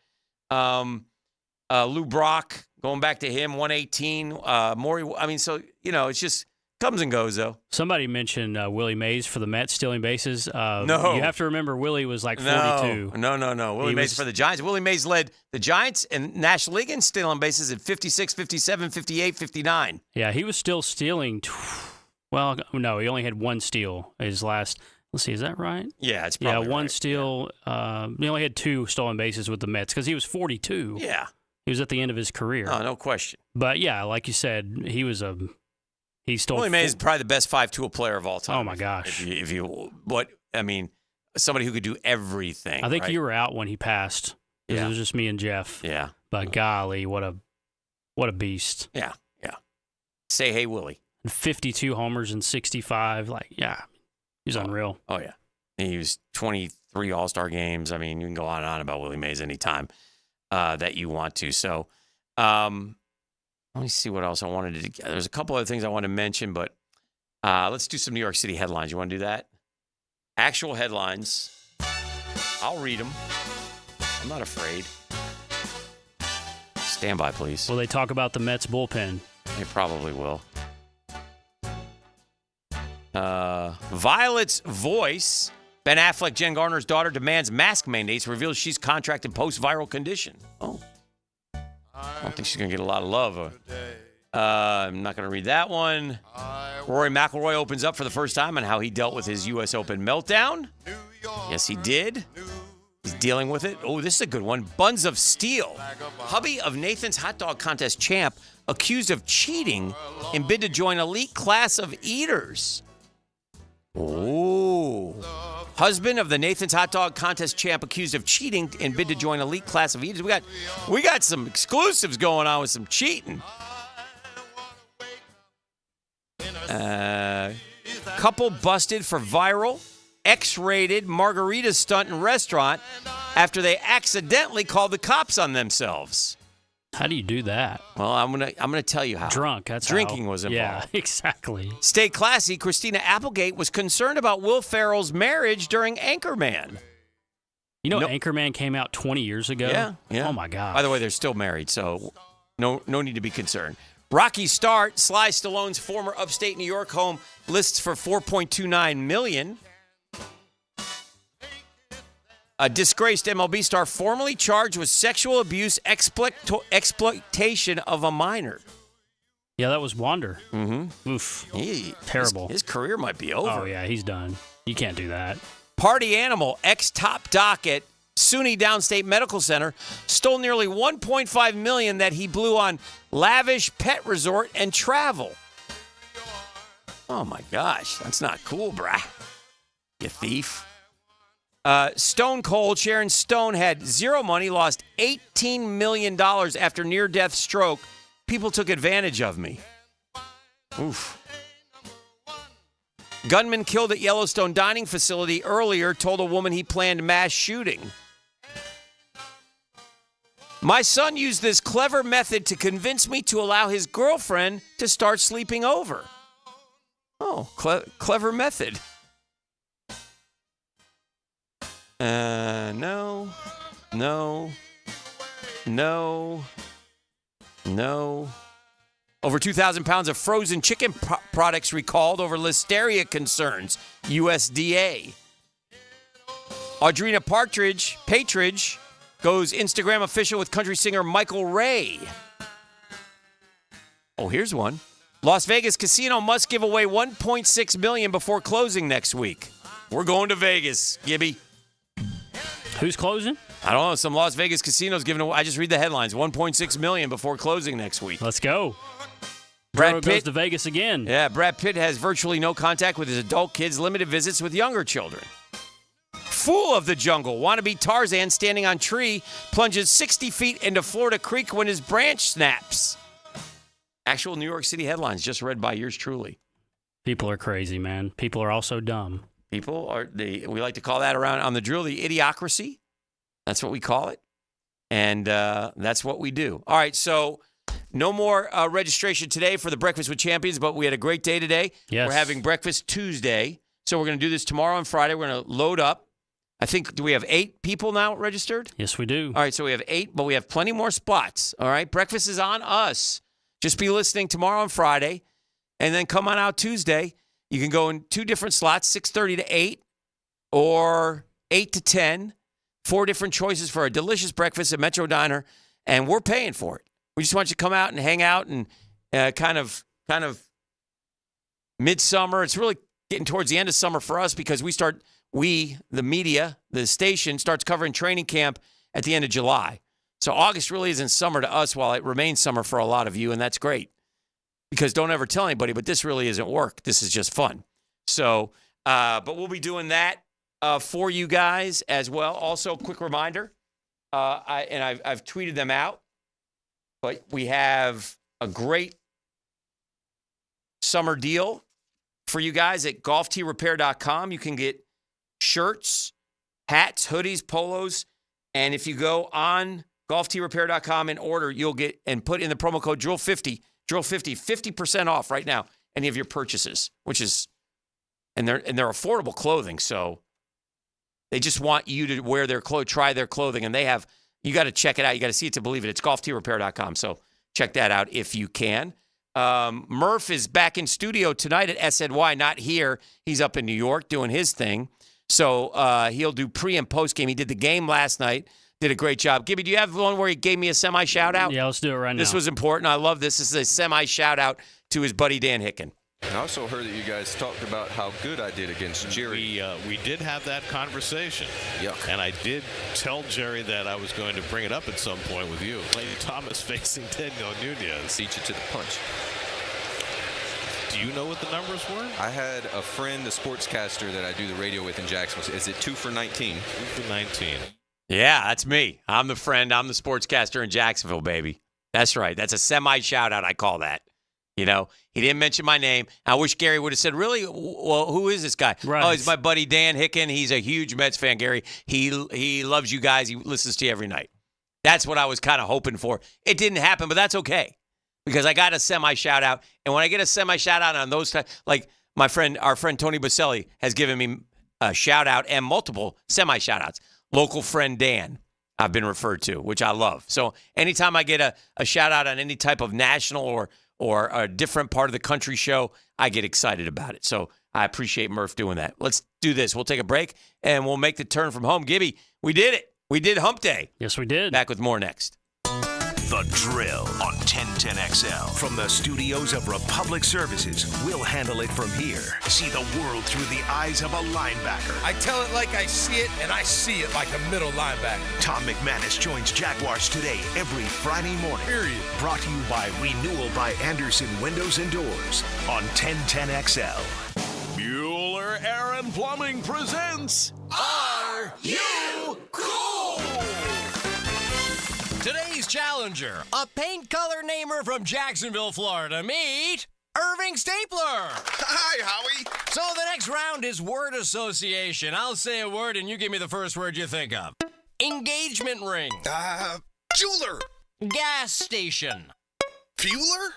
Lou Brock, going back to him, 118. Maury, I mean, so, it's just comes and goes, though. Somebody mentioned Willie Mays for the Mets stealing bases. No. You have to remember Willie was like 42. No. Willie Mays for the Giants. Willie Mays led the Giants and National League in stealing bases at 56, 57, 58, 59. Yeah, he was still stealing. Well, no, he only had one steal his last. Let's see, is that right? Yeah, it's probably one right. steal. He only had 2 stolen bases with the Mets because he was 42. Yeah. He was at the end of his career. Oh, no question. But, yeah, like you said, he stole. Willie Mays is probably the best 5-tool player of all time. Oh my gosh! Somebody who could do everything. I think right? you were out when he passed. It was just me and Jeff. Yeah. But golly, what a beast! Yeah. Say hey, Willie. 52 homers and 65. He's unreal. Oh yeah. He was 23 All-Star games. I mean, you can go on and on about Willie Mays anytime that you want to. So. Let me see what else I wanted to. There's a couple other things I want to mention, but let's do some New York City headlines. You want to do that? Actual headlines. I'll read them. I'm not afraid. Stand by, please. Will they talk about the Mets bullpen? They probably will. Violet's voice. Ben Affleck, Jen Garner's daughter, demands mask mandates, reveals she's contracted post-viral condition. Oh. I don't think she's going to get a lot of love. I'm not going to read that one. Rory McIlroy opens up for the first time on how he dealt with his U.S. Open meltdown. Yes, he did. He's dealing with it. Oh, this is a good one. Buns of Steel. Hubby of Nathan's Hot Dog Contest champ accused of cheating in bid to join elite class of eaters. Oh. Husband of the Nathan's Hot Dog Contest champ accused of cheating and bid to join elite class of eaters. We got some exclusives going on with some cheating. Couple busted for viral X-rated margarita stunt in restaurant after they accidentally called the cops on themselves. How do you do that? Well, I'm gonna tell you how. Drunk. That's drinking how. was involved. Yeah, exactly. Stay classy. Christina Applegate was concerned about Will Ferrell's marriage during Anchorman. You know, Anchorman came out 20 years ago. Yeah. Oh my God. By the way, they're still married, so no need to be concerned. Rocky start. Sly Stallone's former upstate New York home lists for $4.29 million. A disgraced MLB star formerly charged with sexual abuse exploitation of a minor. Yeah, that was Wander. Mm-hmm. Oof. Terrible. His career might be over. Oh, yeah, he's done. You can't do that. Party animal, ex-top doc at SUNY Downstate Medical Center, stole nearly $1.5 million that he blew on lavish pet resort and travel. Oh, my gosh. That's not cool, brah. You thief. Stone Cold, Sharon Stone had zero money, lost $18 million after near-death stroke. People took advantage of me. Oof. Gunman killed at Yellowstone dining facility earlier told a woman he planned mass shooting. My son used this clever method to convince me to allow his girlfriend to start sleeping over. Oh, clever method. No. Over 2,000 pounds of frozen chicken products recalled over listeria concerns, USDA. Audrina Patridge goes Instagram official with country singer Michael Ray. Oh, here's one. Las Vegas Casino must give away $1.6 million before closing next week. We're going to Vegas, Gibby. Who's closing? I don't know. Some Las Vegas casinos giving away. I just read the headlines. $1.6 million before closing next week. Let's go. Brad Pitt goes to Vegas again. Yeah, Brad Pitt has virtually no contact with his adult kids, limited visits with younger children. Fool of the jungle, wannabe Tarzan standing on tree, plunges 60 feet into Florida Creek when his branch snaps. Actual New York City headlines just read by yours truly. People are crazy, man. People are also dumb. We like to call that around on the drill the idiocracy. That's what we call it. And that's what we do. All right, so no more registration today for the Breakfast with Champions, but we had a great day today. Yes. We're having Breakfast Tuesday. So we're going to do this tomorrow and Friday. We're going to load up. I think, do we have 8 people now registered? Yes, we do. All right, so we have 8, but we have plenty more spots. All right, breakfast is on us. Just be listening tomorrow and Friday, and then come on out Tuesday. You can go in 2 different slots, 6:30 to 8 or 8 to 10. 4 different choices for a delicious breakfast at Metro Diner, and we're paying for it. We just want you to come out and hang out and kind of midsummer. It's really getting towards the end of summer for us because the media, the station, starts covering training camp at the end of July. So August really isn't summer to us while it remains summer for a lot of you, and that's great. Because don't ever tell anybody, but this really isn't work. This is just fun. So, but we'll be doing that for you guys as well. Also, quick reminder, I've tweeted them out, but we have a great summer deal for you guys at golfteerepair.com. You can get shirts, hats, hoodies, polos, and if you go on golfteerepair.com and order, you'll get and put in the promo code DRILL50, 50% off right now, any of your purchases, which is, and they're affordable clothing, so they just want you to wear their clothes, try their clothing, and you got to check it out. You got to see it to believe it. It's golfteerepair.com, so check that out if you can. Murph is back in studio tonight at SNY, not here. He's up in New York doing his thing, so he'll do pre- and post-game. He did the game last night. Did a great job. Gibby, do you have the one where he gave me a semi shout-out? Yeah, let's do it right now. This was important. I love this. This is a semi shout-out to his buddy Dan Hicken. I also heard that you guys talked about how good I did against Jerry. We did have that conversation. Yeah. And I did tell Jerry that I was going to bring it up at some point with you. Lady Thomas facing Daniel Nunez. Beat you to the punch. Do you know what the numbers were? I had a friend, a sportscaster that I do the radio with in Jacksonville. Is it 2 for 19? 2 for 19. Yeah, that's me. I'm the friend. I'm the sportscaster in Jacksonville, baby. That's right. That's a semi-shout-out, I call that. You know, he didn't mention my name. I wish Gary would have said, really? Well, who is this guy? Right. Oh, he's my buddy Dan Hicken. He's a huge Mets fan, Gary. He loves you guys. He listens to you every night. That's what I was kind of hoping for. It didn't happen, but that's okay because I got a semi-shout-out. And when I get a semi-shout-out on those types, like our friend Tony Baselli has given me a shout-out and multiple semi-shout-outs. Local friend Dan, I've been referred to, which I love. So anytime I get a shout-out on any type of national or a different part of the country show, I get excited about it. So I appreciate Murph doing that. Let's do this. We'll take a break, and we'll make the turn from home. Gibby, we did it. We did Hump Day. Yes, we did. Back with more next. The Drill on 1010XL. From the studios of Republic Services, we'll handle it from here. See the world through the eyes of a linebacker. I tell it like I see it, and I see it like a middle linebacker. Tom McManus joins Jaguars Today every Friday morning. Period. Brought to you by Renewal by Anderson Windows and Doors on 1010XL. Bueller Air and Plumbing presents Are You Cool? Today's challenger, a paint color namer from Jacksonville, Florida. Meet Irving Stapler. Hi, Howie. So the next round is word association. I'll say a word and you give me the first word you think of. Engagement ring. Jeweler. Gas station. Fueler.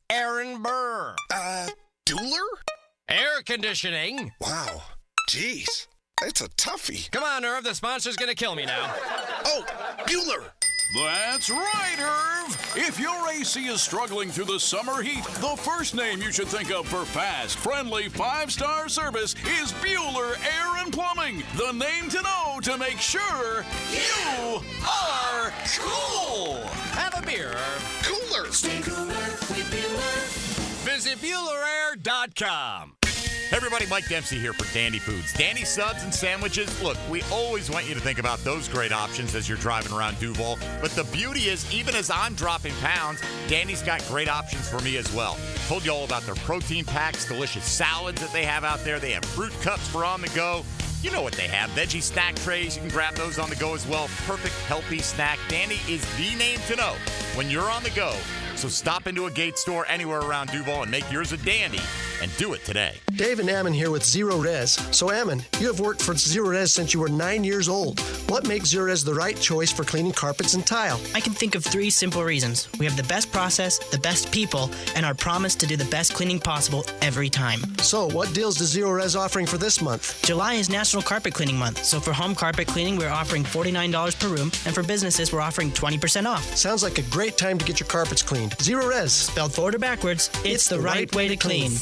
Aaron Burr. Dueler. Air conditioning. Wow. Jeez. It's a toughie. Come on, Irv. The sponsor's going to kill me now. Oh, Bueller. That's right, Irv. If your AC is struggling through the summer heat, the first name you should think of for fast, friendly, 5-star service is Bueller Air and Plumbing. The name to know to make sure you are cool. Have a beer, Irv. Cooler. Stay cooler with Bueller. Visit BuellerAir.com. Hey everybody, Mike Dempsey here for Dandy Foods. Dandy subs and sandwiches. Look, we always want you to think about those great options as you're driving around Duval. But the beauty is, even as I'm dropping pounds, Dandy's got great options for me as well. Told you all about their protein packs, delicious salads that they have out there. They have fruit cups for on the go. You know what they have. Veggie snack trays. You can grab those on the go as well. Perfect, healthy snack. Dandy is the name to know when you're on the go. So stop into a Gate store anywhere around Duval and make yours a dandy, and do it today. Dave and Ammon here with Zero Res. So Ammon, you have worked for Zero Res since you were 9 years old. What makes Zero Res the right choice for cleaning carpets and tile? I can think of 3 simple reasons. We have the best process, the best people, and our promise to do the best cleaning possible every time. So what deals is Zero Res offering for this month? July is National Carpet Cleaning Month, so for home carpet cleaning, we're offering $49 per room, and for businesses, we're offering 20% off. Sounds like a great time to get your carpets cleaned. Zero Res. Spelled forward or backwards, it's the right way to clean.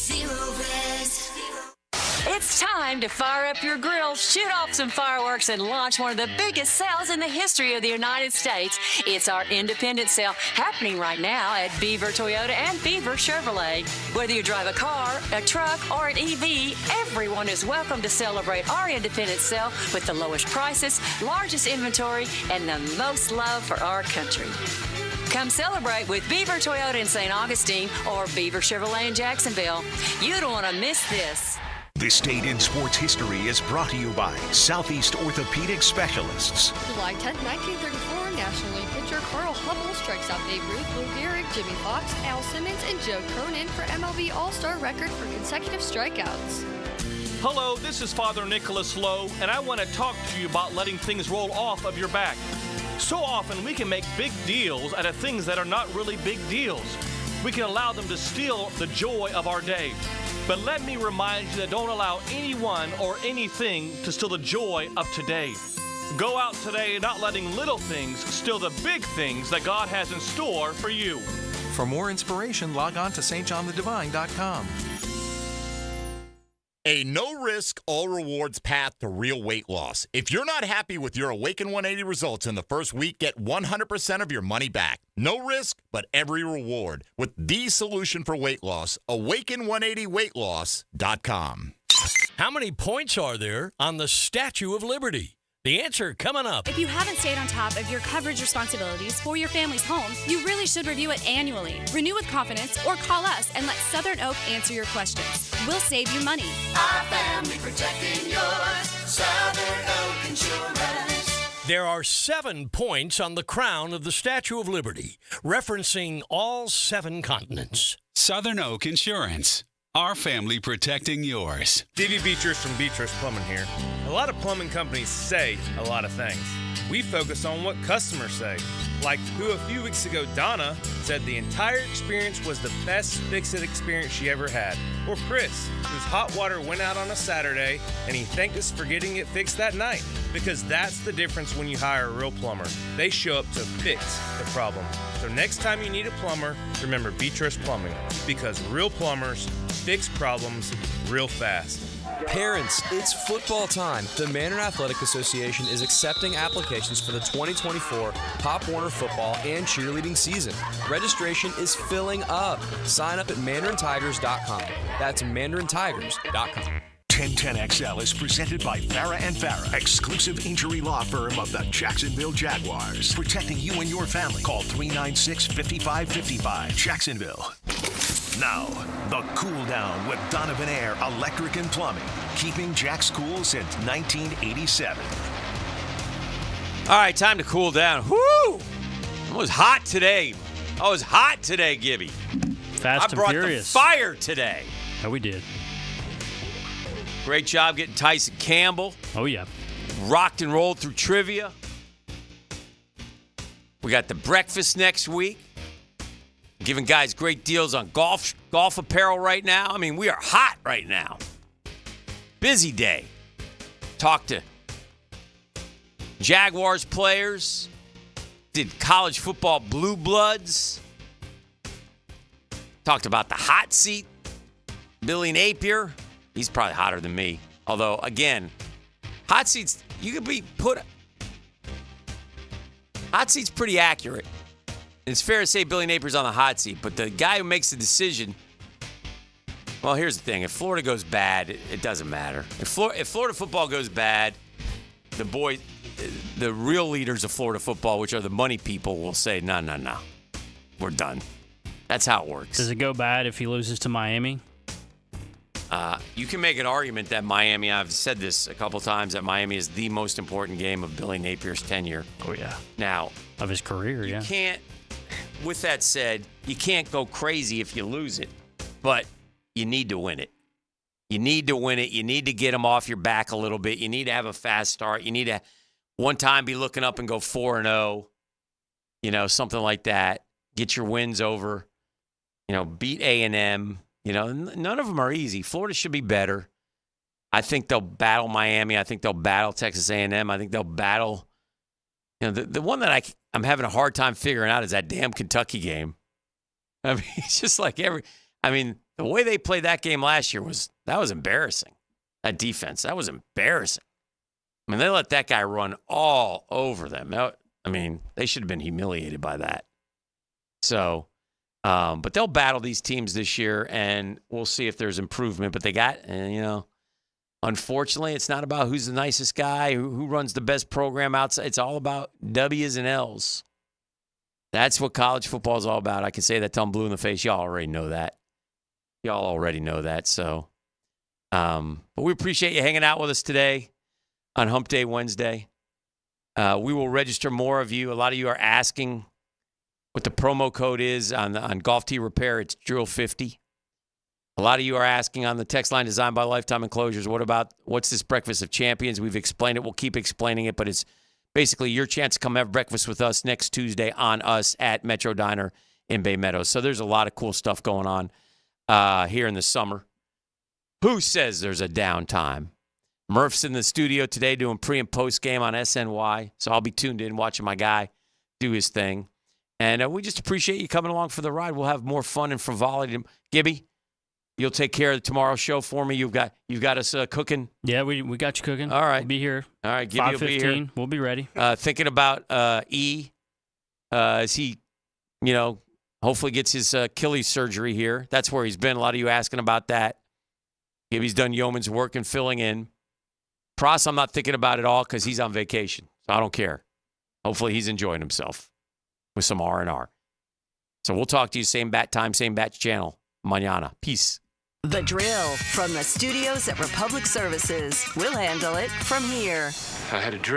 It's time to fire up your grill, shoot off some fireworks, and launch one of the biggest sales in the history of the United States. It's our independent sale happening right now at Beaver Toyota and Beaver Chevrolet. Whether you drive a car, a truck, or an EV, everyone is welcome to celebrate our independent sale with the lowest prices, largest inventory, and the most love for our country. Come celebrate with Beaver Toyota in St. Augustine or Beaver Chevrolet in Jacksonville. You don't want to miss this. This Date in Sports History is brought to you by Southeast Orthopedic Specialists. July 10, 1934, National League pitcher Carl Hubbell strikes out Babe Ruth, Lou Gehrig, Jimmy Fox, Al Simmons, and Joe Cronin for MLB All-Star record for consecutive strikeouts. Hello, this is Father Nicholas Lowe, and I want to talk to you about letting things roll off of your back. So often we can make big deals out of things that are not really big deals. We can allow them to steal the joy of our day. But let me remind you that don't allow anyone or anything to steal the joy of today. Go out today not letting little things steal the big things that God has in store for you. For more inspiration, log on to stjohnthedivine.com. A no-risk, all-rewards path to real weight loss. If you're not happy with your Awaken 180 results in the first week, get 100% of your money back. No risk, but every reward. With the solution for weight loss, awaken180weightloss.com. How many points are there on the Statue of Liberty? The answer coming up. If you haven't stayed on top of your coverage responsibilities for your family's home, you really should review it annually. Renew with confidence or call us and let Southern Oak answer your questions. We'll save you money. Our family protecting yours. Southern Oak Insurance. There are 7 points on the crown of the Statue of Liberty, referencing all 7 continents. Southern Oak Insurance. Our family protecting yours. Stevie Beatrice from Beatrice Plumbing here. A lot of plumbing companies say a lot of things. We focus on what customers say. Like who a few weeks ago, Donna, said the entire experience was the best fix-it experience she ever had. Or Chris, whose hot water went out on a Saturday and he thanked us for getting it fixed that night. Because that's the difference when you hire a real plumber. They show up to fix the problem. So next time you need a plumber, remember Beatrice Plumbing. Because real plumbers fix problems real fast. Parents, it's football time. The Mandarin Athletic Association is accepting applications for the 2024 Pop Warner football and cheerleading season. Registration is filling up. Sign up at mandarintigers.com. That's mandarintigers.com. 1010XL is presented by Farah and Farah, exclusive injury law firm of the Jacksonville Jaguars. Protecting you and your family. Call 396-5555. Jacksonville. Now, the Cool Down with Donovan Air Electric and Plumbing. Keeping Jack's cool since 1987. All right, time to cool down. Woo! It was hot today. I was hot today, Gibby. Fast and furious. I brought the fire today. Oh, we did. Great job getting Tyson Campbell. Oh, yeah. Rocked and rolled through trivia. We got the breakfast next week. Giving guys great deals on golf apparel right now. I mean, we are hot right now. Busy day. Talked to Jaguars players. Did college football blue bloods. Talked about the hot seat. Billy Napier. He's probably hotter than me. Although, again, hot seats, you could be put. Hot seat's pretty accurate. It's fair to say Billy Napier's on the hot seat, but the guy who makes the decision, well, here's the thing. If Florida goes bad, it doesn't matter. If Florida football goes bad, the real leaders of Florida football, which are the money people, will say, no, we're done. That's how it works. Does it go bad if he loses to Miami? You can make an argument that Miami, I've said this a couple times, that Miami is the most important game of Billy Napier's tenure. Oh, yeah. Now, of his career, yeah. You can't, with that said, you can't go crazy if you lose it, but you need to win it. You need to win it. You need to get them off your back a little bit. You need to have a fast start. You need to one time be looking up and go 4-0, something like that. Get your wins over, beat A&M. None of them are easy. Florida should be better. I think they'll battle Miami. I think they'll battle Texas A&M. I think they'll battle. The one that I'm having a hard time figuring out is that damn Kentucky game. I mean, it's just like the way they played that game last year was embarrassing. That defense, that was embarrassing. I mean, they let that guy run all over them. They should have been humiliated by that. So. But they'll battle these teams this year, and we'll see if there's improvement. But they got, unfortunately, it's not about who's the nicest guy, who runs the best program outside. It's all about W's and L's. That's what college football is all about. I can say that till I'm blue in the face. Y'all already know that. So, but we appreciate you hanging out with us today on Hump Day Wednesday. We will register more of you. A lot of you are asking what the promo code is on Golf Tee Repair. It's Drill50. A lot of you are asking on the text line designed by Lifetime Enclosures, what's this Breakfast of Champions? We've explained it. We'll keep explaining it, but it's basically your chance to come have breakfast with us next Tuesday on us at Metro Diner in Bay Meadows. So there's a lot of cool stuff going on here in the summer. Who says there's a downtime? Murph's in the studio today doing pre- and post-game on SNY, so I'll be tuned in watching my guy do his thing. And we just appreciate you coming along for the ride. We'll have more fun and frivolity. Gibby, you'll take care of tomorrow's show for me. You've got us cooking. Yeah, we got you cooking. All right. We'll be here. All right, Gibby will be here. We'll be ready. Thinking about E. As he, hopefully gets his Achilles surgery here. That's where he's been. A lot of you asking about that. Gibby's done yeoman's work and filling in. Pross, I'm not thinking about at all because he's on vacation. So I don't care. Hopefully he's enjoying himself with some R&R. So we'll talk to you same bat time, same bat channel. Mañana. Peace. The Drill from the studios at Republic Services. We'll handle it from here. I had a dream.